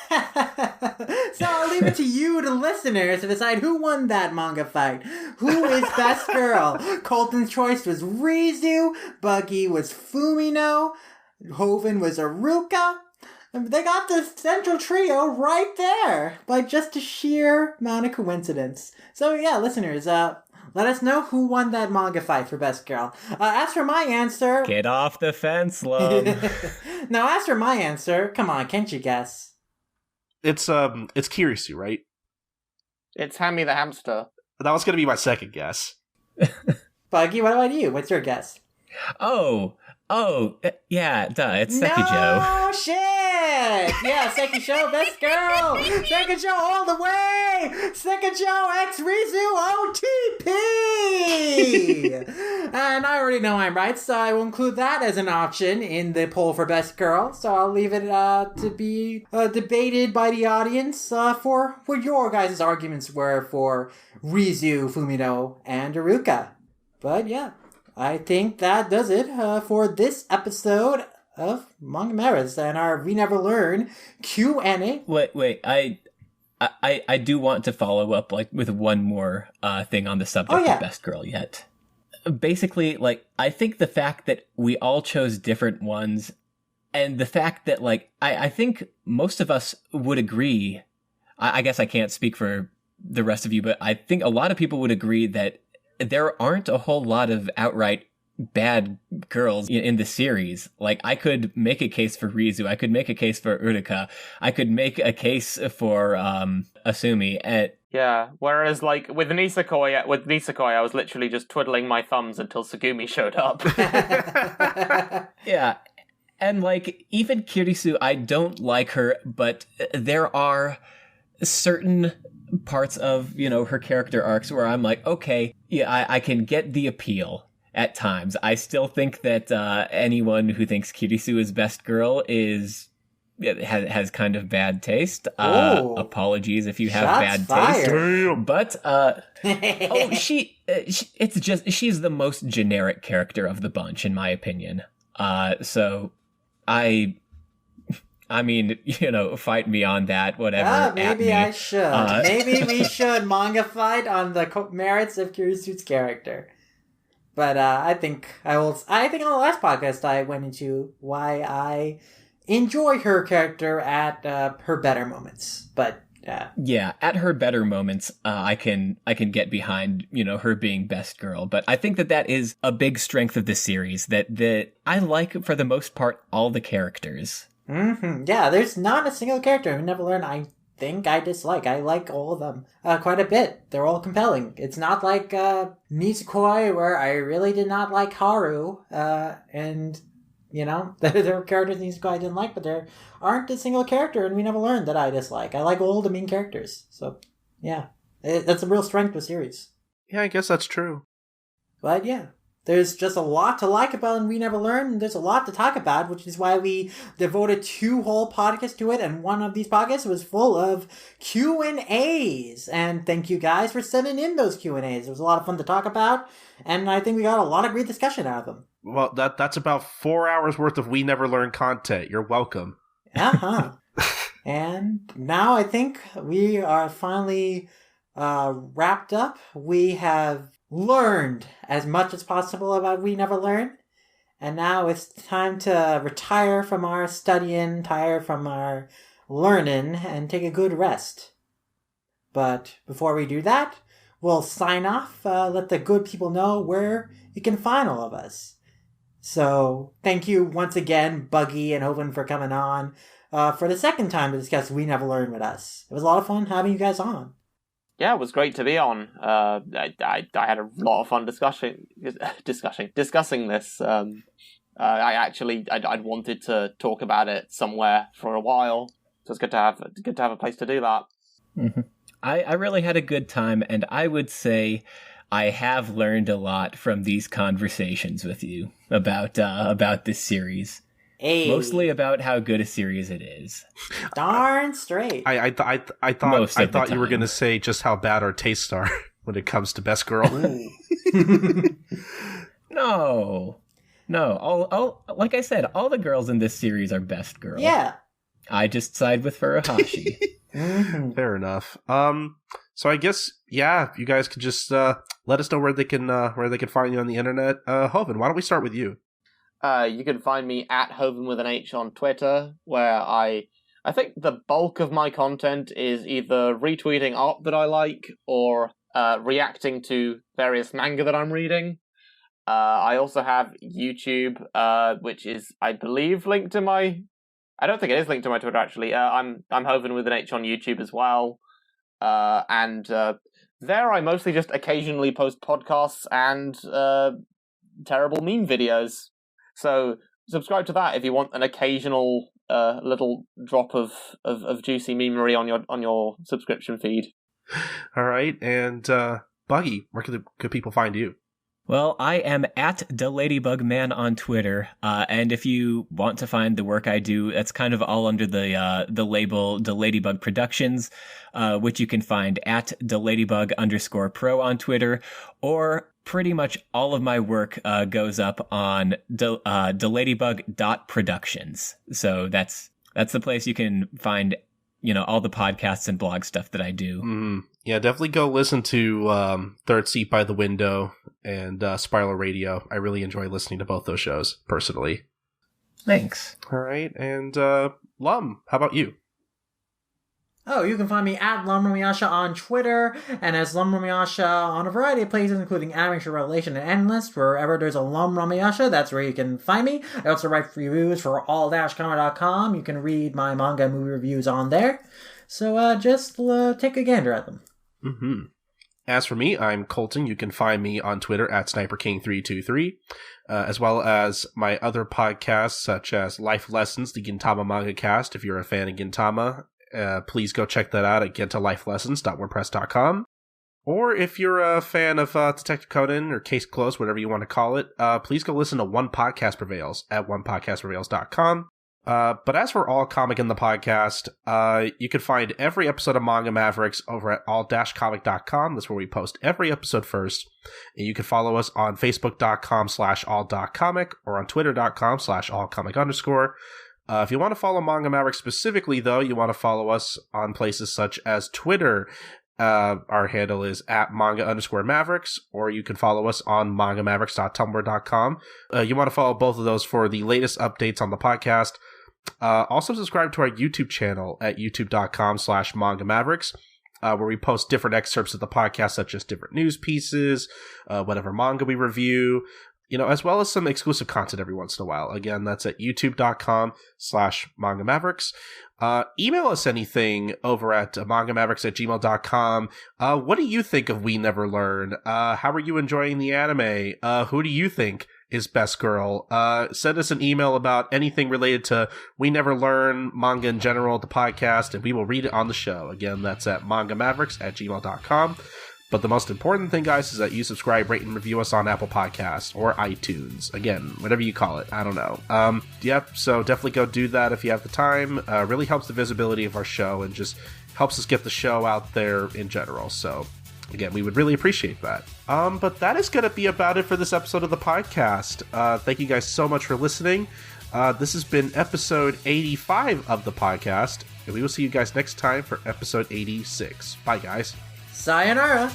So I'll leave it to you, the listeners, to decide who won that manga fight. Who is Best Girl? Colton's choice was Rizu, Buggy was Fumino, Hovin was Aruka. They got the central trio right there by just a sheer amount of coincidence. So yeah, listeners, let us know who won that manga fight for Best Girl. As for my answer... Get off the fence, Lum. Now, as for my answer, come on, can't you guess? It's Kirisu, right? It's Hammy the hamster. That was going to be my second guess. Buggy, what about you? What's your guess? Yeah, duh, it's Sekijo. No shit! Yeah, Sekijo, Best Girl! Sekijo all the way! Sekijo X Rizu OTP! And I already know I'm right, so I will include that as an option in the poll for Best Girl. So I'll leave it to be debated by the audience for what your guys' arguments were for Rizu, Fumino, and Aruka. But yeah, I think that does it for this episode of Manga Mavericks and our We Never Learn Q&A. Wait, I do want to follow up like with one more thing on the subject of Best Girl yet. Basically, like, I think the fact that we all chose different ones, and the fact that, like, I think most of us would agree, I guess I can't speak for the rest of you, but I think a lot of people would agree that there aren't a whole lot of outright bad girls in the series. Like, I could make a case for Rizu, I could make a case for Uruka, I could make a case for Asumi. Yeah, whereas, like, with Nisekoi, I was literally just twiddling my thumbs until Tsugumi showed up. Yeah, and, like, even Kirisu, I don't like her, but there are certain parts of, her character arcs where I'm like, okay, yeah, I can get the appeal at times. I still think that anyone who thinks Kirisu is Best Girl is has kind of bad taste. Ooh. Apologies if you have Shots bad taste. Damn. But she's the most generic character of the bunch, in my opinion. So I mean, fight me on that, whatever. Maybe I should. Maybe we should manga fight on the merits of Kirisu's character. But I think on the last podcast I went into why I enjoy her character at her better moments. But yeah, at her better moments, I can get behind her being best girl. But I think that is a big strength of the series that I like for the most part all the characters. Mm-hmm. Yeah, there's not a single character we never learned I think I dislike. I like all of them quite a bit. They're all compelling. It's not like Nizukoi, where I really did not like Haru, and there are characters in Nizukoi I didn't like, but there aren't a single character and we never learned that I dislike. I like all the main characters. So, yeah, that's a real strength of the series. Yeah, I guess that's true. But yeah. There's just a lot to like about and we never learn, and there's a lot to talk about, which is why we devoted 2 whole podcasts to it, and one of these podcasts was full of Q&As. And thank you guys for sending in those Q&As. It was a lot of fun to talk about, and I think we got a lot of great discussion out of them. Well, that's about 4 hours worth of We Never Learn content. You're welcome. Uh-huh. And now I think we are finally wrapped up. We have learned as much as possible about We Never Learn, and now it's time to retire from our studying, retire from our learning, and take a good rest. But before we do that, we'll sign off, let the good people know where you can find all of us. So, thank you once again, Buggy and Hovin, for coming on for the second time to discuss We Never Learn with us. It was a lot of fun having you guys on. Yeah, it was great to be on. I had a lot of fun discussing this. I'd wanted to talk about it somewhere for a while, so it's good to have a place to do that. Mm-hmm. I really had a good time, and I would say I have learned a lot from these conversations with you about this series. Hey. Mostly about how good a series it is. Darn straight. I thought you were going to say just how bad our tastes are when it comes to best girl. No. All like I said, all the girls in this series are best girls. Yeah. I just side with Furuhashi. Mm-hmm. Fair enough. So I guess you guys could just let us know where they can find you on the internet. Hovin, why don't we start with you? You can find me at Hovin with an H on Twitter, where I think the bulk of my content is either retweeting art that I like or reacting to various manga that I'm reading. I also have YouTube, which is, I believe, linked to my... I don't think it is linked to my Twitter, actually. I'm Hovin with an H on YouTube as well. And there I mostly just occasionally post podcasts and terrible meme videos. So subscribe to that if you want an occasional little drop of juicy memery on your subscription feed. All right, and Buggy, where can people find you? Well, I am at TheLadybugMan on Twitter, and if you want to find the work I do, that's kind of all under the label The Ladybug Productions, which you can find at TheLadybug_pro on Twitter, or pretty much all of my work goes up on theladybug.productions. So that's the place you can find, all the podcasts and blog stuff that I do. Yeah, definitely go listen to Third Seat by the Window and Spiral Radio. I really enjoy listening to both those shows, personally. Thanks. All right, and Lum, how about you? Oh, you can find me at LumRomiasha on Twitter, and as LumRomiasha on a variety of places, including Animation Revelation and Endless. Wherever there's a LumRomiasha, that's where you can find me. I also write reviews for all-comic.com. You can read my manga and movie reviews on there. So just take a gander at them. Mm-hmm. As for me, I'm Colton. You can find me on Twitter at SniperKing323, as well as my other podcasts, such as Life Lessons, the Gintama Manga Cast. If you're a fan of Gintama, please go check that out at gentalifelessons.wordpress.com. Or if you're a fan of Detective Conan or Case Closed, whatever you want to call it, please go listen to One Podcast Prevails at onepodcastprevails.com. But as for All Comic in the podcast, you can find every episode of Manga Mavericks over at all-comic.com. That's where we post every episode first. And you can follow us on facebook.com/all.comic or on twitter.com/allcomic_. If you want to follow Manga Mavericks specifically, though, you want to follow us on places such as Twitter. Our handle is at manga_mavericks, or you can follow us on mangamavericks.tumblr.com. You want to follow both of those for the latest updates on the podcast. Also subscribe to our YouTube channel at youtube.com/mangamavericks, where we post different excerpts of the podcast, such as different news pieces, whatever manga we review, as well as some exclusive content every once in a while. Again, that's at youtube.com/mangamavericks. Email us anything over at mangamavericks@gmail.com. What do you think of We Never Learn? How are you enjoying the anime? Who do you think is best girl? Send us an email about anything related to We Never Learn, manga in general, the podcast, and we will read it on the show. Again, that's at mangamavericks@gmail.com. But the most important thing, guys, is that you subscribe, rate, and review us on Apple Podcasts or iTunes. Again, whatever you call it. I don't know. So definitely go do that if you have the time. Really helps the visibility of our show and just helps us get the show out there in general. So, again, we would really appreciate that. But that is going to be about it for this episode of the podcast. Thank you guys so much for listening. This has been episode 85 of the podcast, and we will see you guys next time for episode 86. Bye, guys. Sayonara!